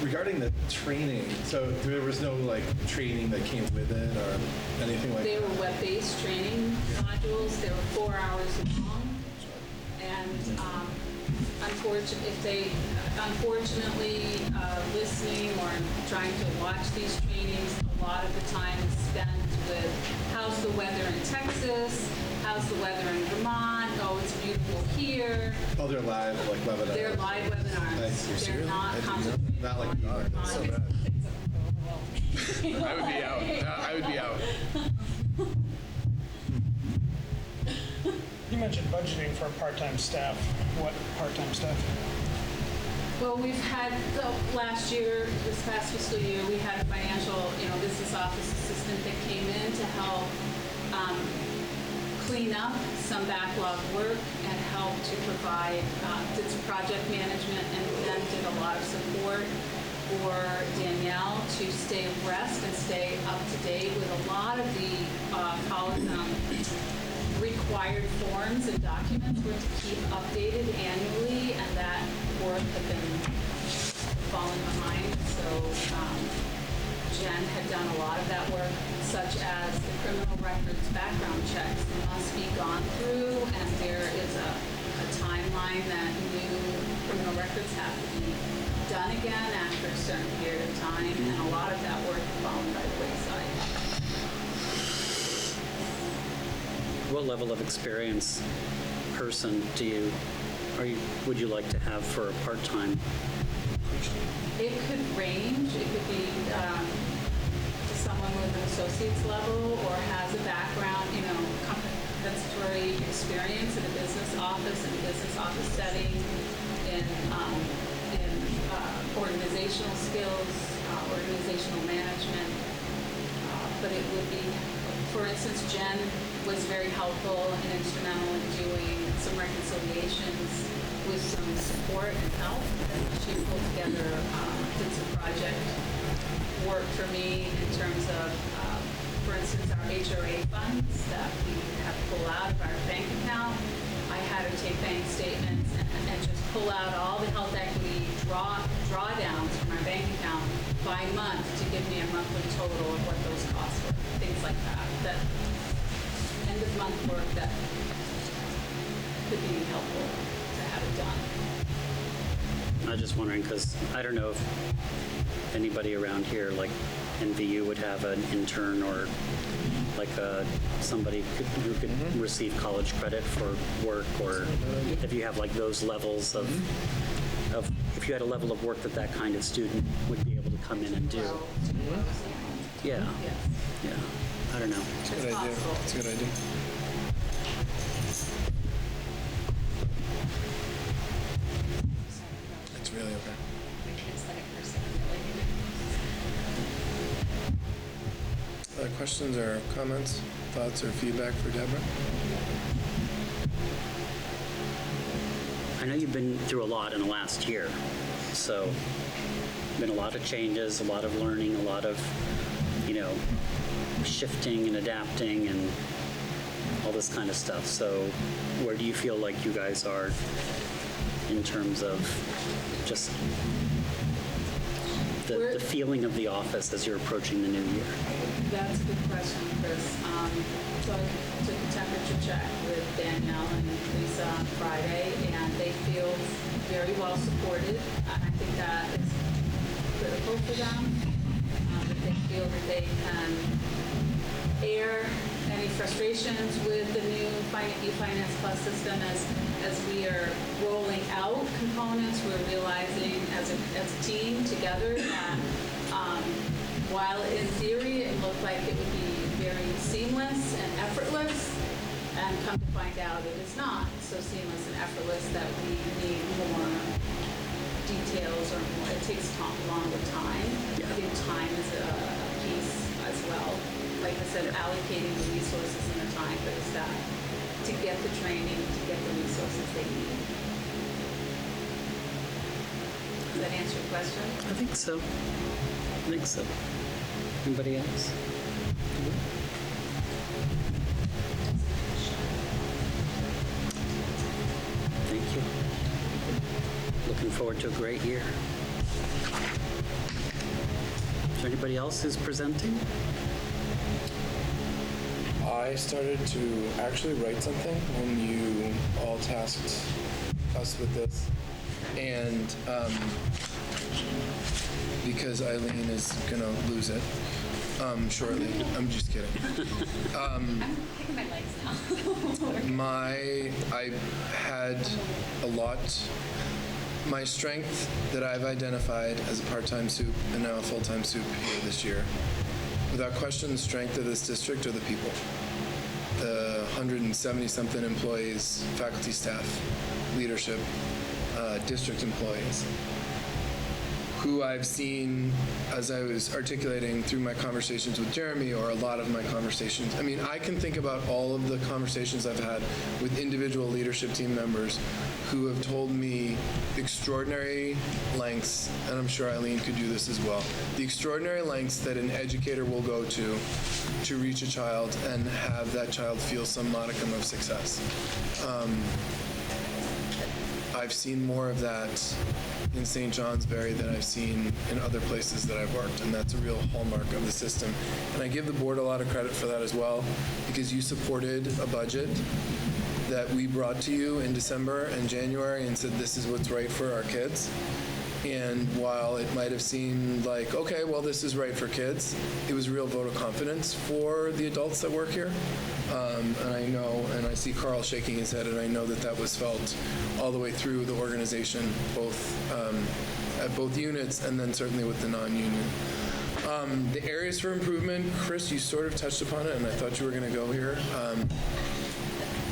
Regarding the training, so there was no like training that came with it or anything like They that? were web-based training modules. They were 4 hours long. And unfortunately, listening or trying to watch these trainings, a lot of the time is spent with how's the weather in Texas, how's the weather in Vermont, oh, it's beautiful here. Oh, they're live, like webinars? They're live webinars. Nice. They're not concentrated Not like on That's so bad. I would be out. I would be out. You mentioned budgeting for part-time staff. What part-time staff? Well, we've had, last year, this past fiscal year, we had a financial, business office assistant that came in to help clean up some backlog work and help to provide, did some project management and then did a lot of support for Danielle to stay abreast and stay up to date with a lot of the required forms and documents were to keep updated annually, and that work had been falling behind. So Jen had done a lot of that work, such as the criminal records background checks must be gone through, and there is a timeline that new criminal records have to be done again after a certain period of time, and a lot of that work fallen by the wayside. What level of experience person would you like to have for a part-time? It could range. It could be someone with an associate's level or has a background, compensatory experience in a business office setting, in organizational skills, organizational management. But it would be, for instance, Jen was very helpful and instrumental in doing some reconciliations with some support and help. She pulled together, did some project work for me in terms of, for instance, our HRA funds that we have to pull out of our bank account. I had her take bank statements and just pull out all the health equity drawdowns from our bank account by month to give me a monthly total of what those costs were, things like that. That end of month work that could be helpful to have it done. I was just wondering, because I don't know if anybody around here, like NVU, would have an intern or like somebody who could receive college credit for work, or if you have like those levels of if you had a level of work that kind of student would be able to come in and do. Yeah. Yeah. I don't know. It's a good idea. It's a good idea. It's really okay. Other questions or comments, thoughts, or feedback for Deborah? I know you've been through a lot in the last year, so been a lot of changes, a lot of learning, a lot of, shifting and adapting and all this kind of stuff. So where do you feel like you guys are in terms of just the feeling of the office as you're approaching the new year? That's a good question, Chris. So I took a temperature check with Danielle and Lisa on Friday, and they feel very well supported. I think that is critical for them, that they feel that they can air any frustrations with the new eFinance Plus system as we we are rolling out components, we're realizing as a team together that while in theory it looked like it would be very seamless and effortless, and come to find out it is not so seamless and effortless, that we need more details or more. It takes longer time. I think time is a piece as well. Like I said, allocating the resources and the time for the staff to get the training, to get the resources they need. Does that answer your question? I think so. Anybody else? Thank you. Looking forward to a great year. Is there anybody else who's presenting? I started to actually write something when you all tasked us with this. And because Eileen is going to lose it shortly. I'm just kidding. I'm picking my legs now. I had a lot. My strength that I've identified as a part-time soup and now a full-time soup here this year, without question, the strength of this district are the people. The 170-something employees, faculty, staff, leadership, district employees, who I've seen, as I was articulating through my conversations with Jeremy, or a lot of my conversations. I mean, I can think about all of the conversations I've had with individual leadership team members who have told me extraordinary lengths, and I'm sure Eileen could do this as well, the extraordinary lengths that an educator will go to reach a child and have that child feel some modicum of success. I've seen more of that in St. Johnsbury than I've seen in other places that I've worked, and that's a real hallmark of the system. And I give the board a lot of credit for that as well, because you supported a budget that we brought to you in December and January and said, this is what's right for our kids. And while it might have seemed like, okay, well, this is right for kids, it was a real vote of confidence for the adults that work here. And I know, and I see Carl shaking his head, and I know that that was felt all the way through the organization, both at both units and then certainly with the non-union. The areas for improvement, Chris, you sort of touched upon it, and I thought you were going to go here.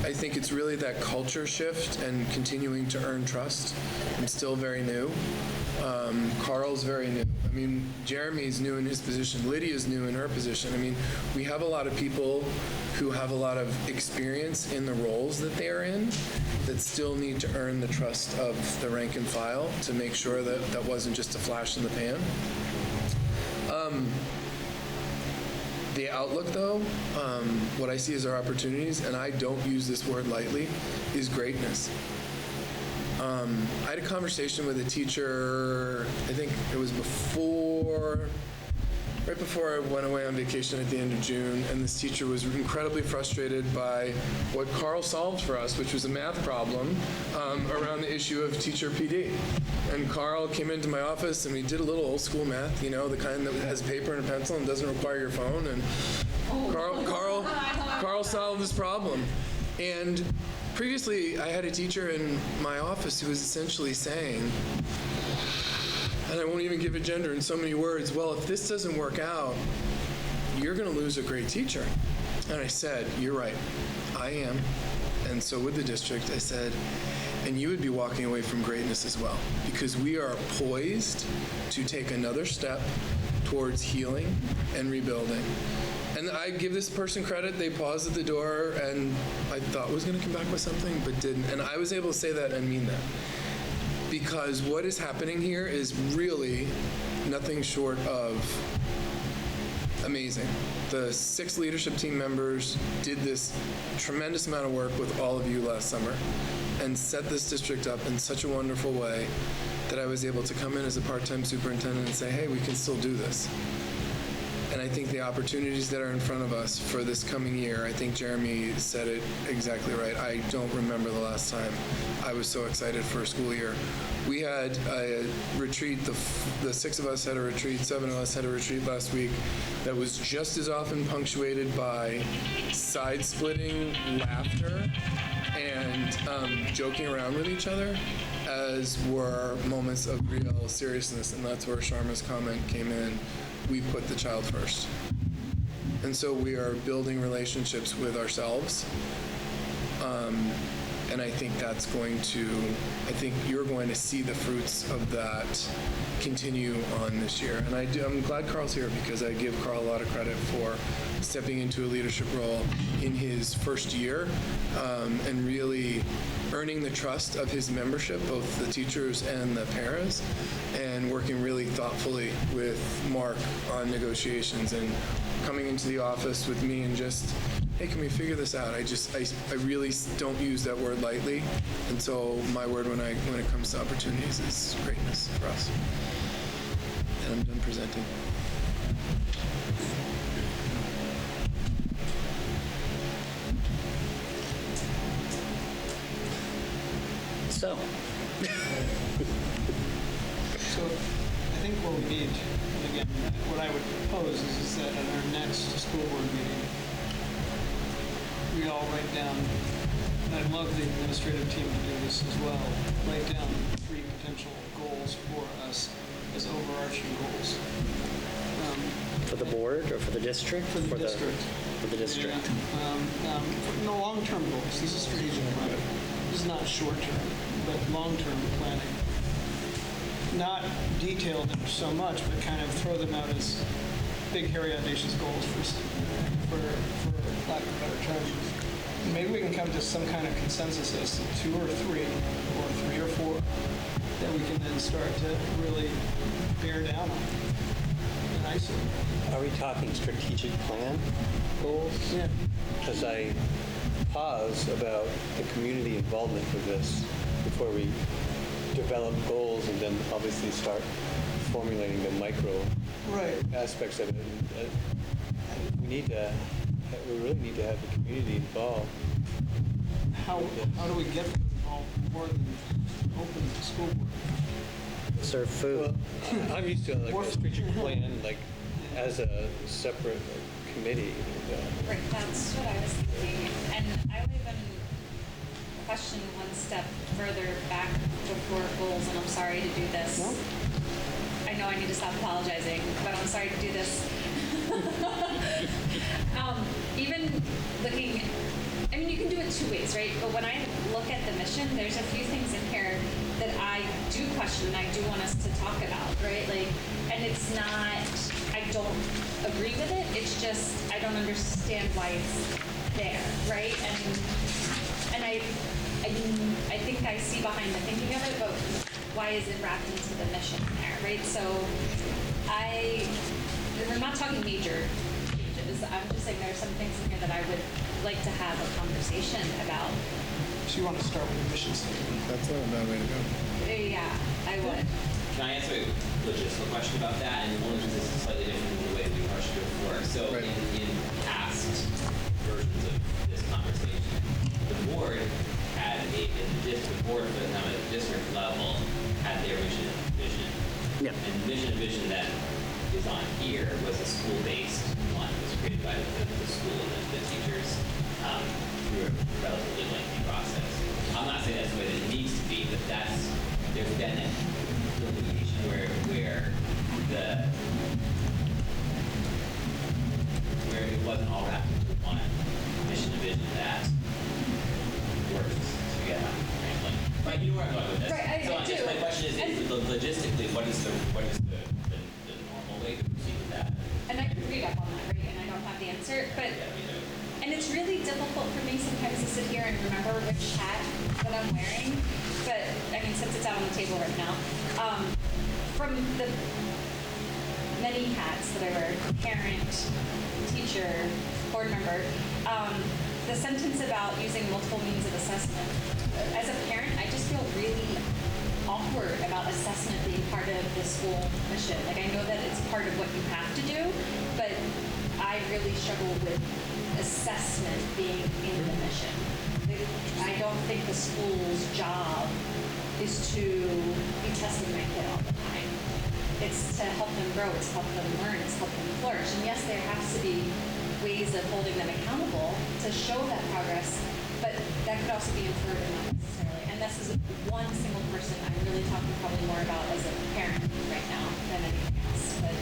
I think it's really that culture shift and continuing to earn trust. I'm still very new. Carl's very new. I mean, Jeremy's new in his position. Lydia's new in her position. I mean, we have a lot of people who have a lot of experience in the roles that they are in that still need to earn the trust of the rank and file to make sure that that wasn't just a flash in the pan. The outlook, though, what I see as our opportunities, and I don't use this word lightly, is greatness. I had a conversation with a teacher, I think it was right before I went away on vacation at the end of June, and this teacher was incredibly frustrated by what Carl solved for us, which was a math problem around the issue of teacher PD. And Carl came into my office and we did a little old school math, you know, the kind that has paper and a pencil and doesn't require your phone. And Carl solved this problem. And previously, I had a teacher in my office who was essentially saying, and I won't even give a gender in so many words, well, if this doesn't work out, you're going to lose a great teacher. And I said, you're right, I am. And so with the district, I said, and you would be walking away from greatness as well, because we are poised to take another step towards healing and rebuilding. And I give this person credit. They paused at the door, and I thought was going to come back with something, but didn't. And I was able to say that and mean that. Because what is happening here is really nothing short of amazing. The 6 leadership team members did this tremendous amount of work with all of you last summer and set this district up in such a wonderful way that I was able to come in as a part-time superintendent and say, hey, we can still do this. And I think the opportunities that are in front of us for this coming year, I think Jeremy said it exactly right. I don't remember the last time I was so excited for a school year. We had a retreat, the 6 of us had a retreat, 7 of us had a retreat last week that was just as often punctuated by side-splitting laughter and and joking around with each other as were moments of real seriousness, and that's where Sharma's comment came in. We put the child first. And so we are building relationships with ourselves. And I think that's going to, I think you're going to see the fruits of that continue on this year. And I'm glad Carl's here because I give Carl a lot of credit for stepping into a leadership role in his first year and really earning the trust of his membership, both the teachers and the paras, and working really thoughtfully with Mark on negotiations and coming into the office with me and just, hey, can we figure this out? I really don't use that word lightly. And so my word when it comes to opportunities is greatness for us. And I'm done presenting. So, So I think what we need, and again, what I would propose is that at our next school board meeting, we all write down, and I'd love the administrative team to do this as well, write down 3 potential goals for us as overarching goals. for the board or for the district? For the district. For the district. Yeah. No, long-term goals. This is strategic planning. This is not short-term, but long-term planning. Not detailed so much, but kind of throw them out as big, hairy, audacious goals for lack of a better term. Maybe we can come to some kind of consensus as to 2 or 3, or 3 or 4, that we can then start to really bear down on and isolate. Are we talking strategic plan goals? Yeah. Because I pause about the community involvement with this before we develop goals and then obviously start formulating the micro Right. aspects of it. We really need to have the community involved. How do we get them involved more than open the school board? Serve food. Well, I'm used to like a strategic plan, like as a separate committee. Right, that's what I was thinking. And I would even question one step further back before goals, and I'm sorry to do this. No? I know I need to stop apologizing, but I'm sorry to do this. Even looking, I mean, you can do it 2 ways, right? But when I look at the mission, there's a few things in here that I do question and I do want us to talk about, right? Like, and it's not, I don't agree with it. It's just, I don't understand why it's there, right? And I think I see behind the thinking of it, but why is it wrapped into the mission there, right? So we're not talking major changes. I'm just saying there are some things in here that I would like to have a conversation about. So you want to start with the mission statement? That's not a bad way to go. Yeah, I would. Can I answer a logistical question about that? And only because this is slightly different than the way we approached it before. So Right. in past versions of this conversation, the board had the board, but now at the district level, had their mission and vision. Yeah. And the mission and vision that is on here was a school-based one. It was created by the school and the teachers through a relatively lengthy process. I'm not saying that's the way that it needs to be, but there's been a delineation where it wasn't all wrapped into one mission and vision that works together. Right? You know where I'm going with this. Right, I so do. My question is logistically, what is the normal way to proceed with that? And I could read up on that, right? And I don't have the answer, but Yeah, me too. and it's really difficult for me sometimes to sit here and remember which hat that I'm wearing. But I mean, since it's out on the table right now, from the many hats that I wear, parent, teacher, board member, the sentence about using multiple means of assessment. As a parent, I just feel really awkward about assessment being part of the school mission. Like, I know that it's part of what you have to do, but I really struggle with assessment being in the mission. I don't think the school's job is to be testing my kid all the time. It's to help them grow, it's to help them learn, it's to help them flourish. And yes, there has to be ways of holding them accountable to show that progress, but that that could also be inferred and not necessarily. And this is one single person I'm really talking probably more about as a parent right now than anything else. But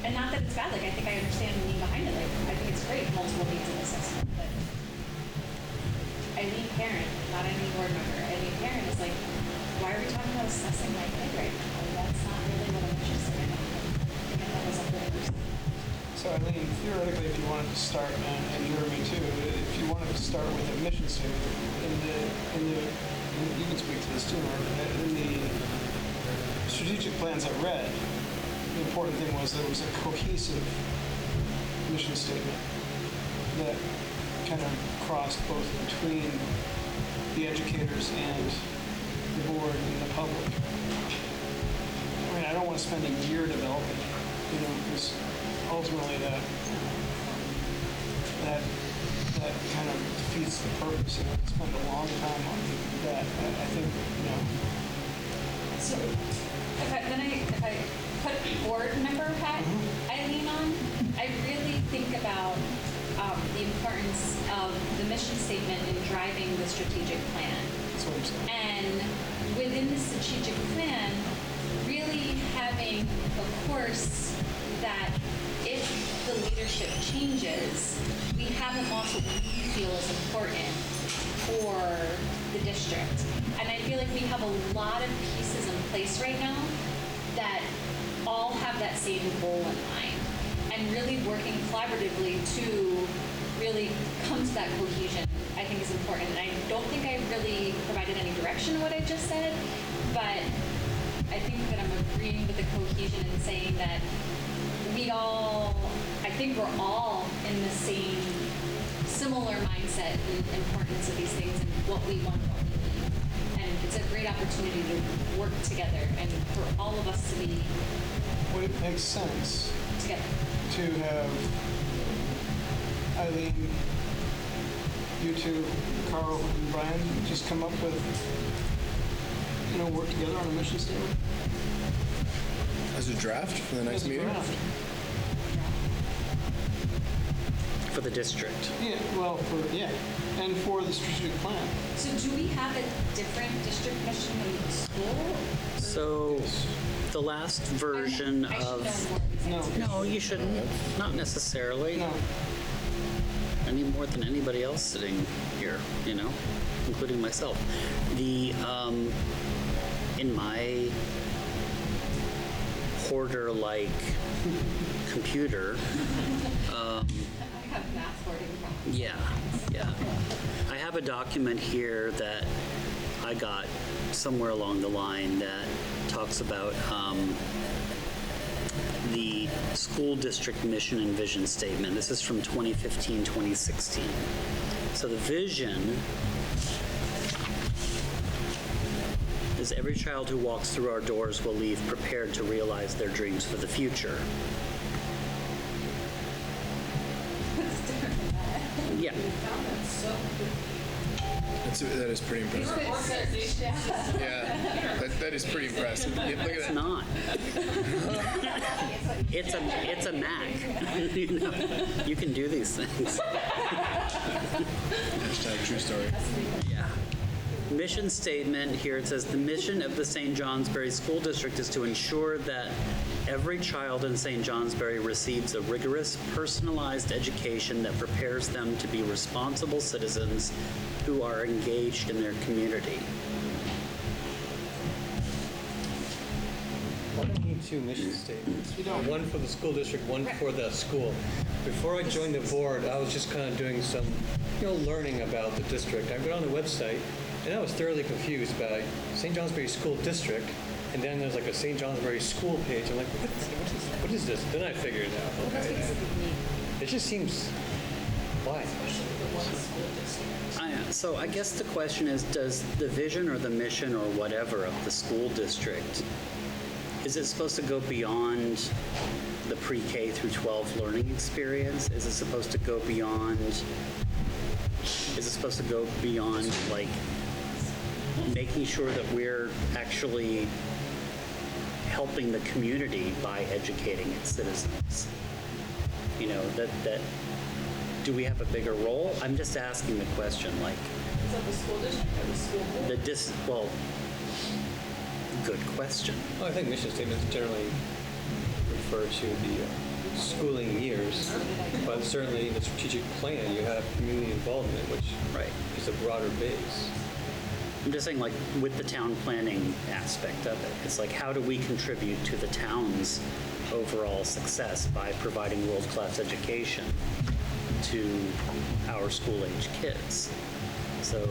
and not that it's bad. Like I think I understand the meaning behind it. Like I think it's great, multiple needs in assessment. But Eileen parent, not any board member. Eileen parent is like, why are we talking about assessing my kid right now? That's not really what I'm interested in. I think that was a good. So Eileen, theoretically, if you wanted to start, and Jeremy too, if you wanted to start with a mission statement, you can speak to this too, Mark, in the strategic plans I read, the important thing was there was a cohesive mission statement that kind of crossed both between the educators and the board and the public. I mean, I don't want to spend a year developing it, because ultimately that kind of defeats the purpose. Spend a long time on that. I think, So if I put board member hat Eileen on, I really think about the importance of the mission statement in driving the strategic plan. That's what I'm saying. And within the strategic plan, really having a course that if the leadership changes, we have them also what we feel is important for the district. And I feel like we have a lot of pieces in place right now that all have that same goal in mind. And really working collaboratively to really come to that cohesion, I think is important. And I don't think I really provided any direction in what I just said, but I think that I'm agreeing with the cohesion and saying that I think we're all in the same, similar mindset and importance of these things and what we want, what we need. And it's a great opportunity to work together and for all of us to be would it make sense together to have Eileen, you two, Carl, and Brian just come up with, work together on a mission statement? As a draft for the next As a meeting? draft. For the district. Yeah, and for the strategic plan. So do we have a different district mission than the school? So the last version I should know of... more. No, you shouldn't. Not necessarily. No. Any more than anybody else sitting here, including myself. In my hoarder-like computer, I have math hoarding problems. yeah. I have a document here that I got somewhere along the line that talks about the school district mission and vision statement. This is from 2015, 2016. So the vision is every child who walks through our doors will leave prepared to realize their dreams for the future. Yeah. That is pretty impressive. Yeah, that is pretty impressive. Yeah, look at It's that. not. It's a Mac. You can do these things. Hashtag true story. Yeah. Mission statement, here it says, the mission of the St. Johnsbury School District is to ensure that every child in St. Johnsbury receives a rigorous, personalized education that prepares them to be responsible citizens who are engaged in their community. Why do you need two mission statements? One for the school district, one for the school. Before I joined the board, I was just kind of doing some, learning about the district. I went on the website, and I was thoroughly confused by St. Johnsbury School District, and then there's like a St. Johnsbury school page. I'm like, what is this? Then I figured it out. Okay. It just seems, why? So I guess the question is, does the vision or the mission or whatever of the school district, is it supposed to go beyond the pre-K through 12 learning experience? Is it supposed to go beyond, like making sure that we're actually helping the community by educating its citizens? do we have a bigger role? I'm just asking the question, like, Is that the school district or the school board? well, good question. Well, I think mission statements generally refer to the schooling years, but certainly in the strategic plan, you have community involvement, which is a broader base. I'm just saying, like, with the town planning aspect of it, it's like, how do we contribute to the town's overall success by providing world-class education to our school-age kids? So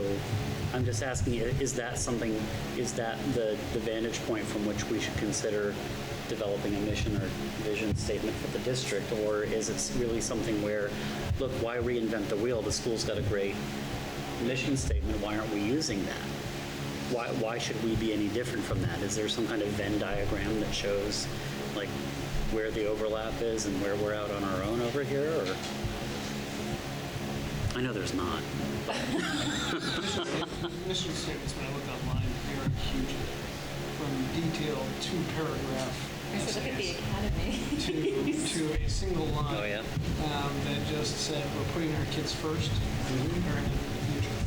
I'm just asking, is that the vantage point from which we should consider developing a mission or vision statement for the district? Or is it really something where, look, why reinvent the wheel? The school's got a great mission statement. Why aren't we using that? Why should we be any different from that? Is there some kind of Venn diagram that shows, like, where the overlap is and where we're out on our own over here? Or I know there's not. Mission statements, when I look online, they are huge. From detailed 2-paragraph So look at the academy. to a single line. Oh, yeah. That just said, we're putting our kids first, preparing them for the future.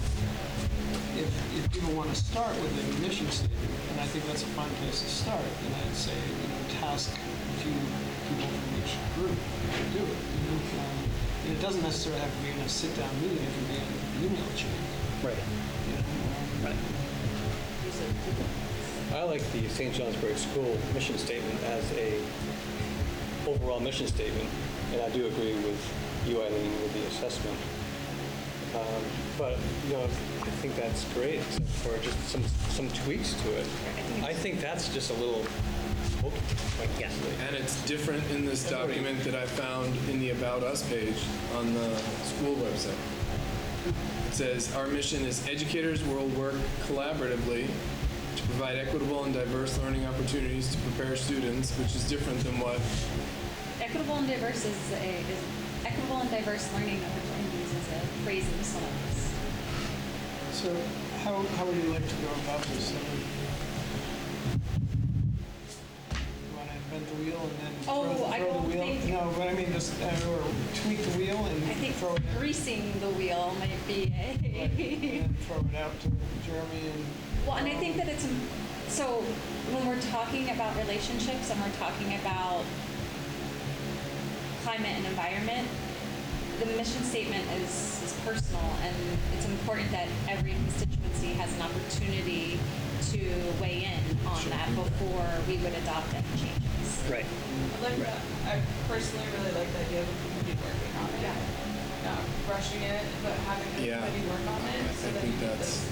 If people want to start with a mission statement, and I think that's a fine place to start, then I'd say, task a few people from each group to do it. And it doesn't necessarily have to be in a sit-down meeting. It can be an email chain. Right. Right. I like the St. Johnsbury School mission statement as a overall mission statement, and I do agree with you, Eileen, with the assessment. But I think that's great, except for just some tweaks to it. I think that's just a little. Yeah. And it's different in this document that I found in the About Us page on the school website. It says, our mission is educators will work collaboratively to provide equitable and diverse learning opportunities to prepare students, which is different than what... Equitable and diverse equitable and diverse learning opportunities is a phrase themselves. So how would you like to go about this? You want to invent the wheel and then throw the wheel? No, but I mean just or tweak the wheel and I think throw it in. greasing the wheel might be Right, and then throw it out to Jeremy and... Well, and I think that it's, so when we're talking about relationships and we're talking about climate and environment, the mission statement is personal, and it's important that every constituency has an opportunity to weigh in on that before we would adopt any changes. Right. I personally really like the idea of a committee working on it. Not rushing it, but having a committee work on it so that you get those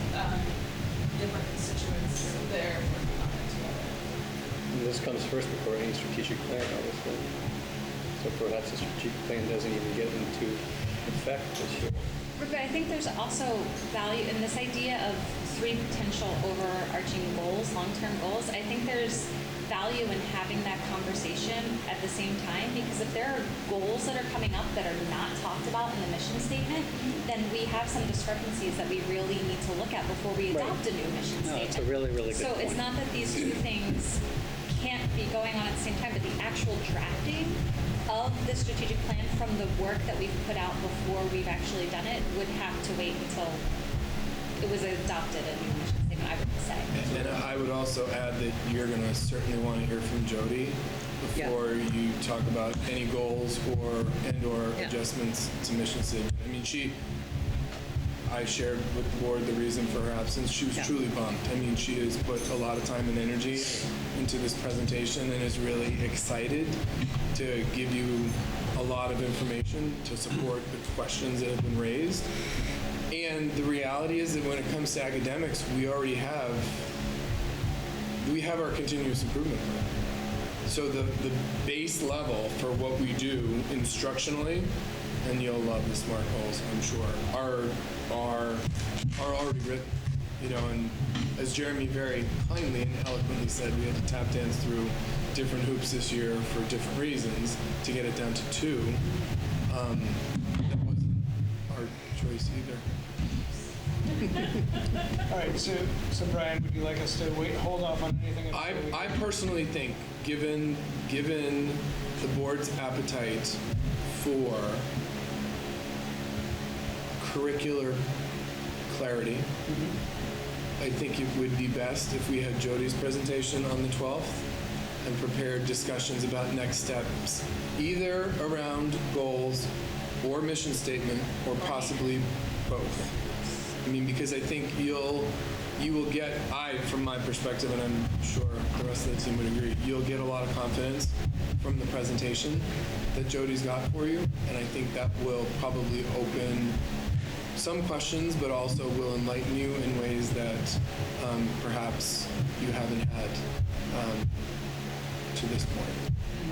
different constituents there working on it together. And this comes first before any strategic plan, obviously. So perhaps the strategic plan doesn't even get into effect this year. But I think there's also value in this idea of 3 potential overarching goals, long-term goals. I think there's value in having that conversation at the same time, because if there are goals that are coming up that are not talked about in the mission statement, then we have some discrepancies that we really need to look at before we adopt a new mission statement. It's a really, really good So point. it's not that these two things can't be going on at the same time, but the actual drafting of the strategic plan from the work that we've put out before we've actually done it would have to wait until it was adopted a new mission statement, I would say. And I would also add that you're going to certainly want to hear from Jody before you talk about any goals or adjustments to mission statement. I mean, I shared with the board the reason for her absence. She was truly bummed. I mean, she has put a lot of time and energy into this presentation and is really excited to give you a lot of information to support the questions that have been raised. And the reality is that when it comes to academics, we already have our continuous improvement plan. So the base level for what we do instructionally, and you'll love the SMART goals, I'm sure, are already written. And as Jeremy very kindly and eloquently said, we had to tap dance through different hoops this year for different reasons to get it down to 2. That wasn't our choice either. All right, so Brian, would you like us to hold off on anything? I personally think, given the board's appetite for curricular clarity, I think it would be best if we had Jody's presentation on the 12th and prepared discussions about next steps, either around goals or mission statement, or possibly both. I mean, because I think you will get, from my perspective, and I'm sure the rest of the team would agree, you'll get a lot of confidence from the presentation that Jody's got for you, and I think that will probably open some questions, but also will enlighten you in ways that perhaps you haven't had to this point.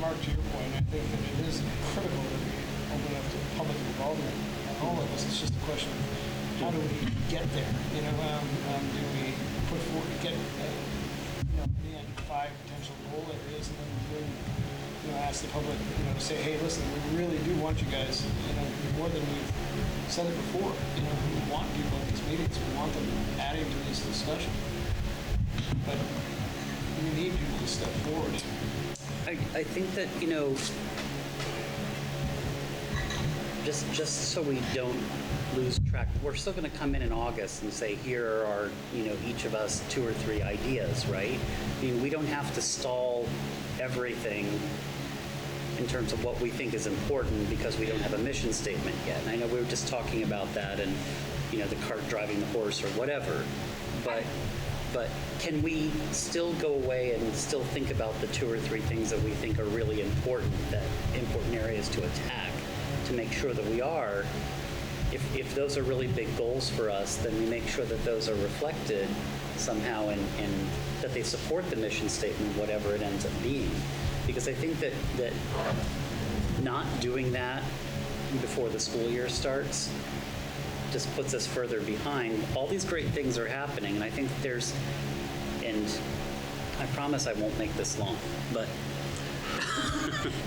Mark, to your point, I think that it is critical that we open up to public involvement on all of this. It's just a question of how do we get there? You know, do we put forward, get, in the end, 5 potential goal areas, and then bring, ask the public, to say, hey, listen, we really do want you guys, more than we've said it before. We want people at these meetings. We want them adding to this discussion. But we need people to step forward. I think that, just so we don't lose track, we're still going to come in August and say, here are, each of us 2 or 3 ideas, right? I mean, we don't have to stall everything in terms of what we think is important because we don't have a mission statement yet. And I know we were just talking about that and, the cart driving the horse or whatever, but can we still go away and still think about the 2 or 3 things that we think are really important areas to attack, to make sure that we are, if those are really big goals for us, then we make sure that those are reflected somehow and that they support the mission statement, whatever it ends up being. Because I think that not doing that before the school year starts just puts us further behind. All these great things are happening, and I think and I promise I won't make this long, but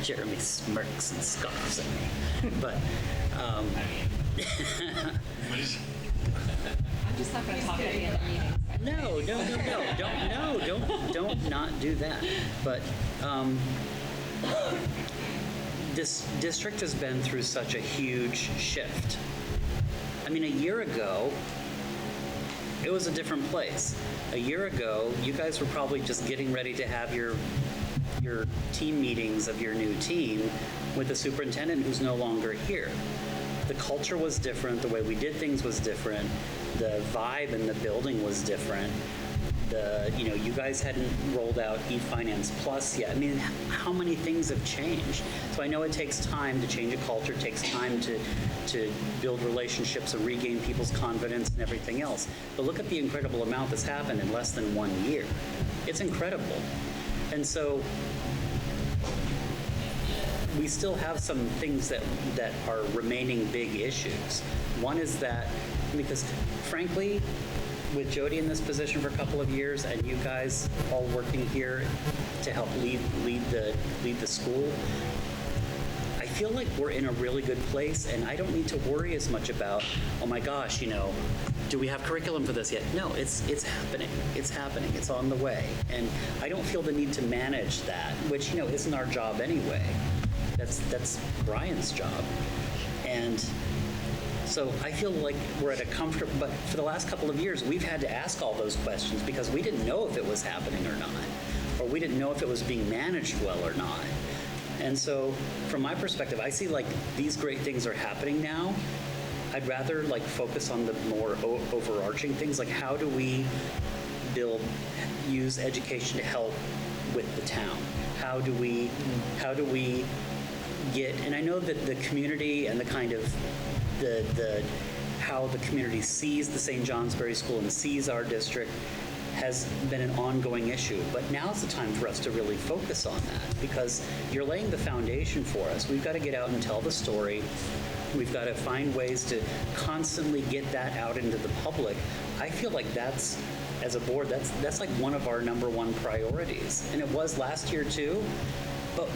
Jeremy smirks and scoffs at me. But I'm just not going to talk at the end of the meeting. Don't not do that. But this district has been through such a huge shift. I mean, a year ago, it was a different place. A year ago, you guys were probably just getting ready to have your team meetings of your new team with the superintendent who's no longer here. The culture was different. The way we did things was different. The vibe in the building was different. You guys hadn't rolled out eFinance Plus yet. I mean, how many things have changed? So I know it takes time to change a culture. It takes time to build relationships and regain people's confidence and everything else. But look at the incredible amount that's happened in less than 1 year. It's incredible. And so we still have some things that are remaining big issues. One is that, because frankly, with Jody in this position for a couple of years and you guys all working here to help lead the school, I feel like we're in a really good place, and I don't need to worry as much about, oh my gosh, do we have curriculum for this yet? No, it's happening. It's happening. It's on the way. And I don't feel the need to manage that, which, isn't our job anyway. That's Brian's job. And so I feel like we're at a comfortable, but for the last couple of years, we've had to ask all those questions because we didn't know if it was happening or not, or we didn't know if it was being managed well or not. And so from my perspective, I see like these great things are happening now. I'd rather like focus on the more overarching things, like how do we use education to help with the town? How do we get, and I know that the community and the kind of how the community sees the St. Johnsbury School and sees our district has been an ongoing issue. But now's the time for us to really focus on that, because you're laying the foundation for us. We've got to get out and tell the story. We've got to find ways to constantly get that out into the public. I feel like that's, as a board, that's like one of our #1 priorities. And it was last year too, but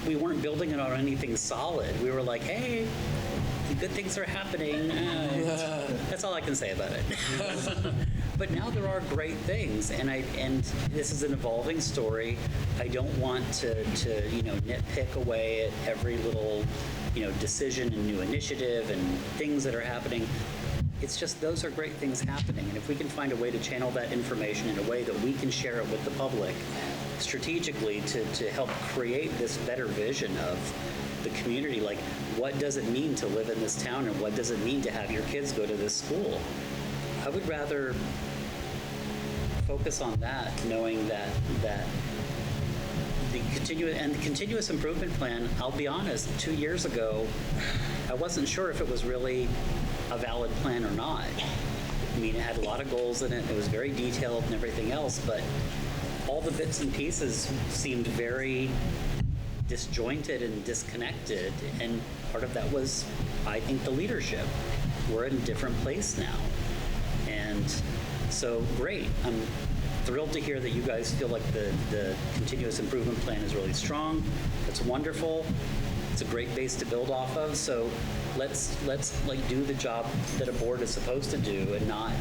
we weren't building it on anything solid. We were like, hey, good things are happening. That's all I can say about it. But now there are great things, and this is an evolving story. I don't want to nitpick away at every little decision and new initiative and things that are happening. It's just those are great things happening. And if we can find a way to channel that information in a way that we can share it with the public strategically to help create this better vision of the community, like what does it mean to live in this town and what does it mean to have your kids go to this school? I would rather focus on that, knowing that the continuous improvement plan, I'll be honest, 2 years ago, I wasn't sure if it was really a valid plan or not. I mean, it had a lot of goals in it. It was very detailed and everything else, but all the bits and pieces seemed very disjointed and disconnected. And part of that was, I think, the leadership. We're in a different place now. And so, great. I'm thrilled to hear that you guys feel like the continuous improvement plan is really strong. That's wonderful. It's a great base to build off of. So let's like do the job that a board is supposed to do, and not.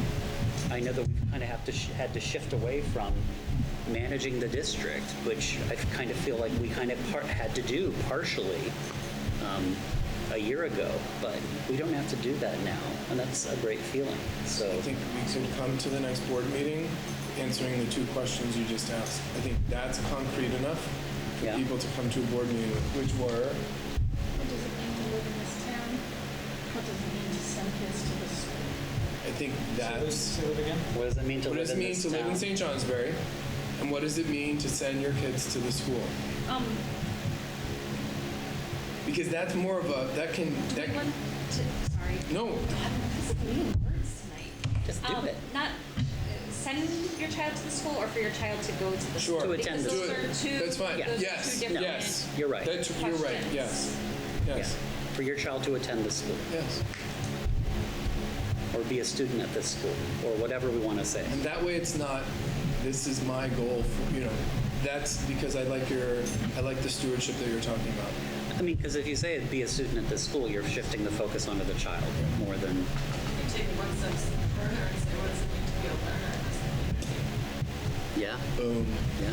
I know that we've kind of had to shift away from managing the district, which I kind of feel like we kind of had to do partially a year ago, but we don't have to do that now, and that's a great feeling. So I think we should come to the next board meeting answering the 2 questions you just asked. I think that's concrete enough for people to come to a board meeting with, which were, What does it mean to live in this town? What does it mean to send kids to this school? I think that's... Say that again? what does it mean to What live does it in mean this to live in town? St. Johnsbury? And what does it mean to send your kids to the school? Because that's more of a, Sorry. no, God, this is mean words tonight. Just do it. Not send your child to the school, or for your child to go to the Sure. school. To attend Because the those school. are two. That's fine. Those are Yes. two different. Yes. You're right. You're right. Questions. Yes. Yeah. Yes. For your child to attend the school, Yes. or be a student at this school, or whatever we want to say. And that way it's not, this is my goal for, that's because I like the stewardship that you're talking about. I mean, because if you say be a student at this school, you're shifting the focus onto the child more than. You take it one step further and say, what does it mean to be a learner in this community? Yeah. Boom. Yeah.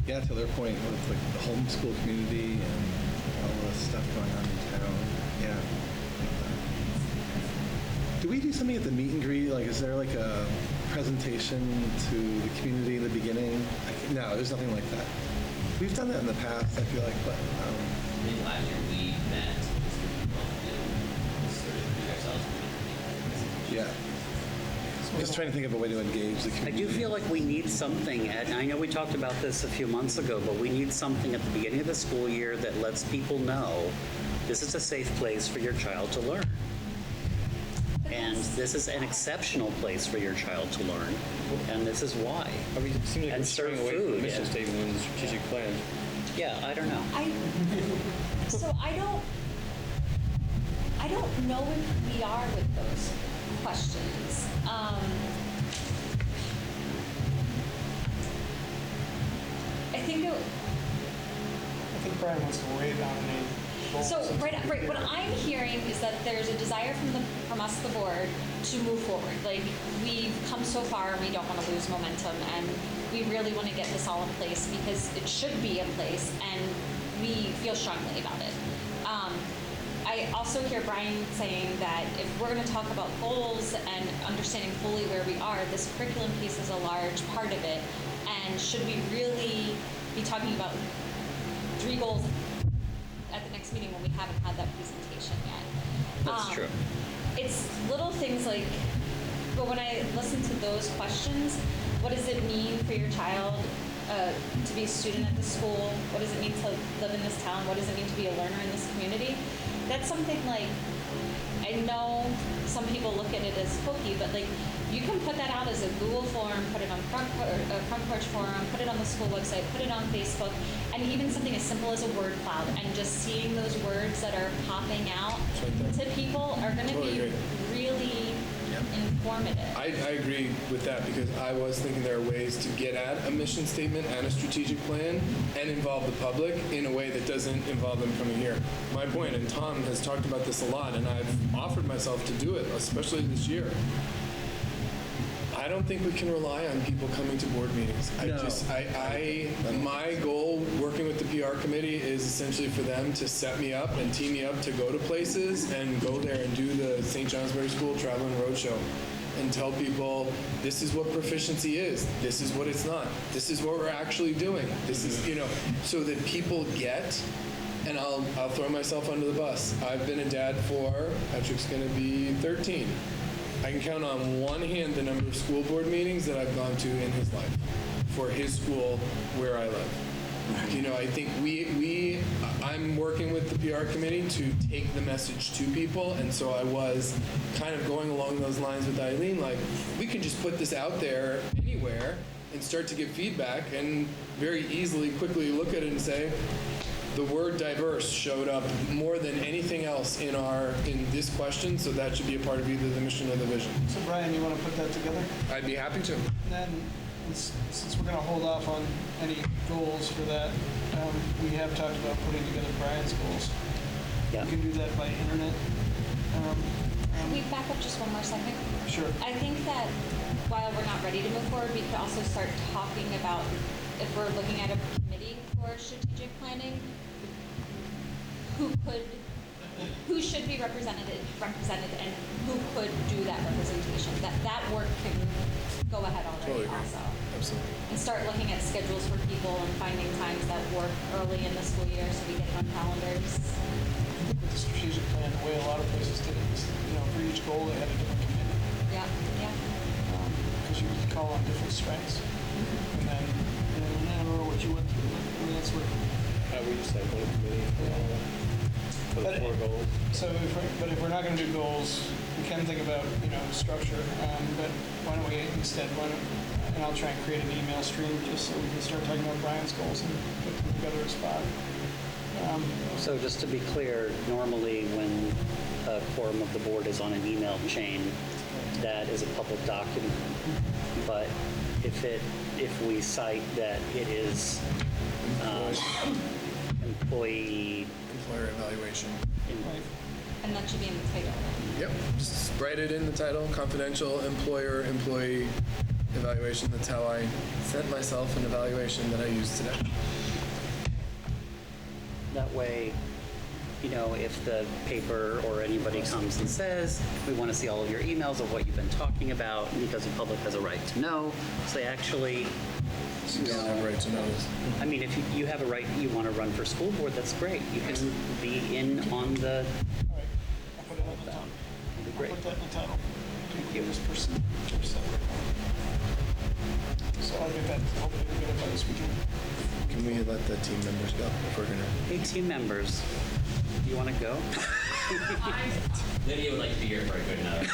Yeah, to their point, with like the homeschool community and all the stuff going on in town. Yeah. Do we do something at the meet and greet? Like, is there like a presentation to the community in the beginning? No, there's nothing like that. We've done that in the past, I feel like, but. I think last year we met just with people and sort of introduce ourselves. Yeah. Just trying to think of a way to engage the I community. do feel like we need something, and I know we talked about this a few months ago, but we need something at the beginning of the school year that lets people know this is a safe place for your child to learn. And this is an exceptional place for your child to learn, and this is why. We seem like And we're serve straying away from the food, mission yeah. statement and the strategic plan. Yeah, I don't know. I don't know if we are with those questions. I think Brian wants to weigh down any goals. So, right, what I'm hearing is that there's a desire from us, the board, to move forward. Like, we've come so far and we don't want to lose momentum, and we really want to get this all in place because it should be in place, and we feel strongly about it. I also hear Brian saying that if we're going to talk about goals and understanding fully where we are, this curriculum piece is a large part of it. And should we really be talking about 3 goals at the next meeting when we haven't had that presentation yet? That's true. It's little things like, but when I listen to those questions, what does it mean for your child to be a student at the school? What does it mean to live in this town? What does it mean to be a learner in this community? That's something like, I know some people look at it as hokey, but like, you can put that out as a Google form, put it on Front Porch Forum, put it on the school website, put it on Facebook, and even something as simple as a word cloud, and just seeing those words that are popping out to people are going to Totally be agree. really informative. I agree with that because I was thinking there are ways to get at a mission statement and a strategic plan and involve the public in a way that doesn't involve them coming here. My point, and Tom has talked about this a lot, and I've offered myself to do it, especially this year. I I don't think we can rely on people coming to board meetings. My goal working with the PR committee is essentially for them to set me up and tee me up to go to places and go there and do the St. Johnsbury School Traveling Roadshow and tell people this is what proficiency is, this is what it's not, this is what we're actually doing, this is, so that people get. And I'll throw myself under the bus. I've been a dad for, Patrick's gonna be 13. I can count on one hand the number of school board meetings that I've gone to in his life for his school where I live. I think I'm working with the PR committee to take the message to people, and so I was kind of going along those lines with Eileen, like, we can just put this out there anywhere and start to get feedback and very easily, quickly look at it and say, the word diverse showed up more than anything else in this question, so that should be a part of either the mission or the vision. So Brian, you want to put that together? I'd be happy to. And then, since we're going to hold off on any goals for that, we have talked about putting together Brian's goals. Yeah. We can do that by internet. Can we back up just one more second? Sure. I think that while we're not ready to move forward, we could also start talking about, if we're looking at a committee for strategic planning, who should be represented and who could do that representation. That work can go ahead already. Totally. Also. Absolutely. And start looking at schedules for people and finding times that work early in the school year so we get it on calendars. With the strategic plan, the way a lot of places did it is, for each goal they had a different committee. Yeah. Because you could call on different strengths. And then, I don't know what you went through. That's what. We just had one committee for the 4 goals. So, if we're not going to do goals, we can think about structure. But why don't we instead? And I'll try and create an email stream just so we can start talking about Brian's goals and put them together a spot. So just to be clear, normally when a quorum of the board is on an email chain, that is a public document. But if we cite that it is Employer evaluation. And that should be in the title. Yep, just write it in the title, confidential employee evaluation. That's how I sent myself an evaluation that I used today. That way, if the paper or anybody comes and says, we want to see all of your emails of what you've been talking about, because the public has a right to know, so they actually... You don't have a right to know this. I mean, if you have a right, you want to run for school board, that's great. You can be in on the... All right, I'll put it at the top. That'd be great. I'll put that in the title. Thank you. This person, separate. So I'll get that, hopefully we'll get it by this weekend. Can we let the team members go if we're going to? Hey, team members, do you want to go? Lydia would like to be here for a good enough.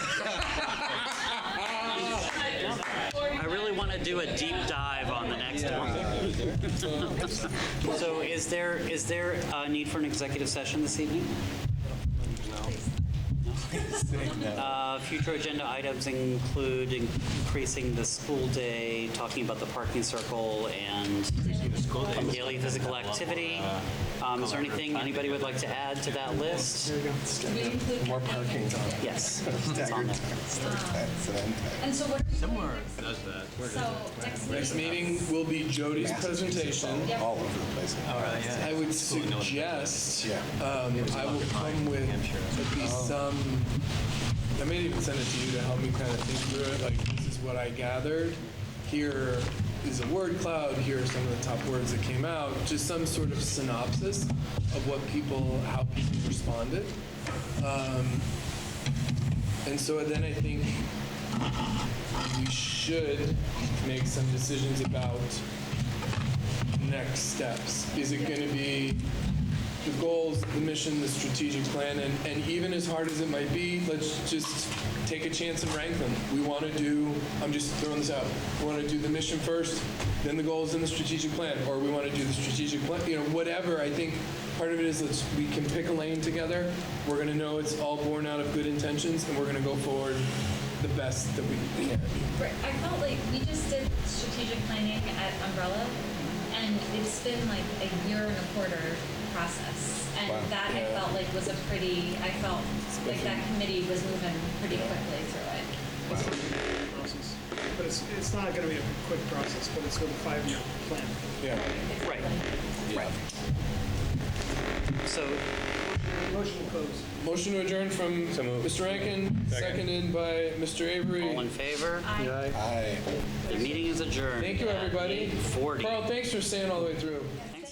I really want to do a deep dive on the next one. So is there a need for an executive session this evening? Future agenda items include increasing the school day, talking about the parking circle, and daily physical activity. Is there anything anybody would like to add to that list? More parking. Yes, it's on there. And so what are we Somewhere does that. So Next meeting will be Jody's presentation. All over the place. All right, yeah. I would suggest I will come with at least some. I may even send it to you to help me kind of think through it. Like, this is what I gathered. Here is a word cloud. Here are some of the top words that came out. Just some sort of synopsis of how people responded. And so then I think we should make some decisions about next steps. Is it going to be the goals, the mission, the strategic plan, and even as hard as it might be, let's just take a chance and rank them. We want to do, I'm just throwing this out, we want to do the mission first, then the goals and the strategic plan, or we want to do the strategic plan, whatever. I think part of it is we can pick a lane together. We're going to know it's all born out of good intentions, and we're going to go forward the best that we can. I felt like we just did strategic planning at Umbrella, and it's been like a year and a quarter process, and that I felt like was I felt like that committee was moving pretty quickly through it. but it's not gonna be a quick process, but it's with a 5-year plan. Yeah. Right. Right. So, Motion to close. Motion to adjourn from Mr. Rankin, seconded by Mr. Avery. all in favor? Aye. The meeting is adjourned. Thank you, at everybody. 8:40. Carl, thanks for staying all the way through. Thanks.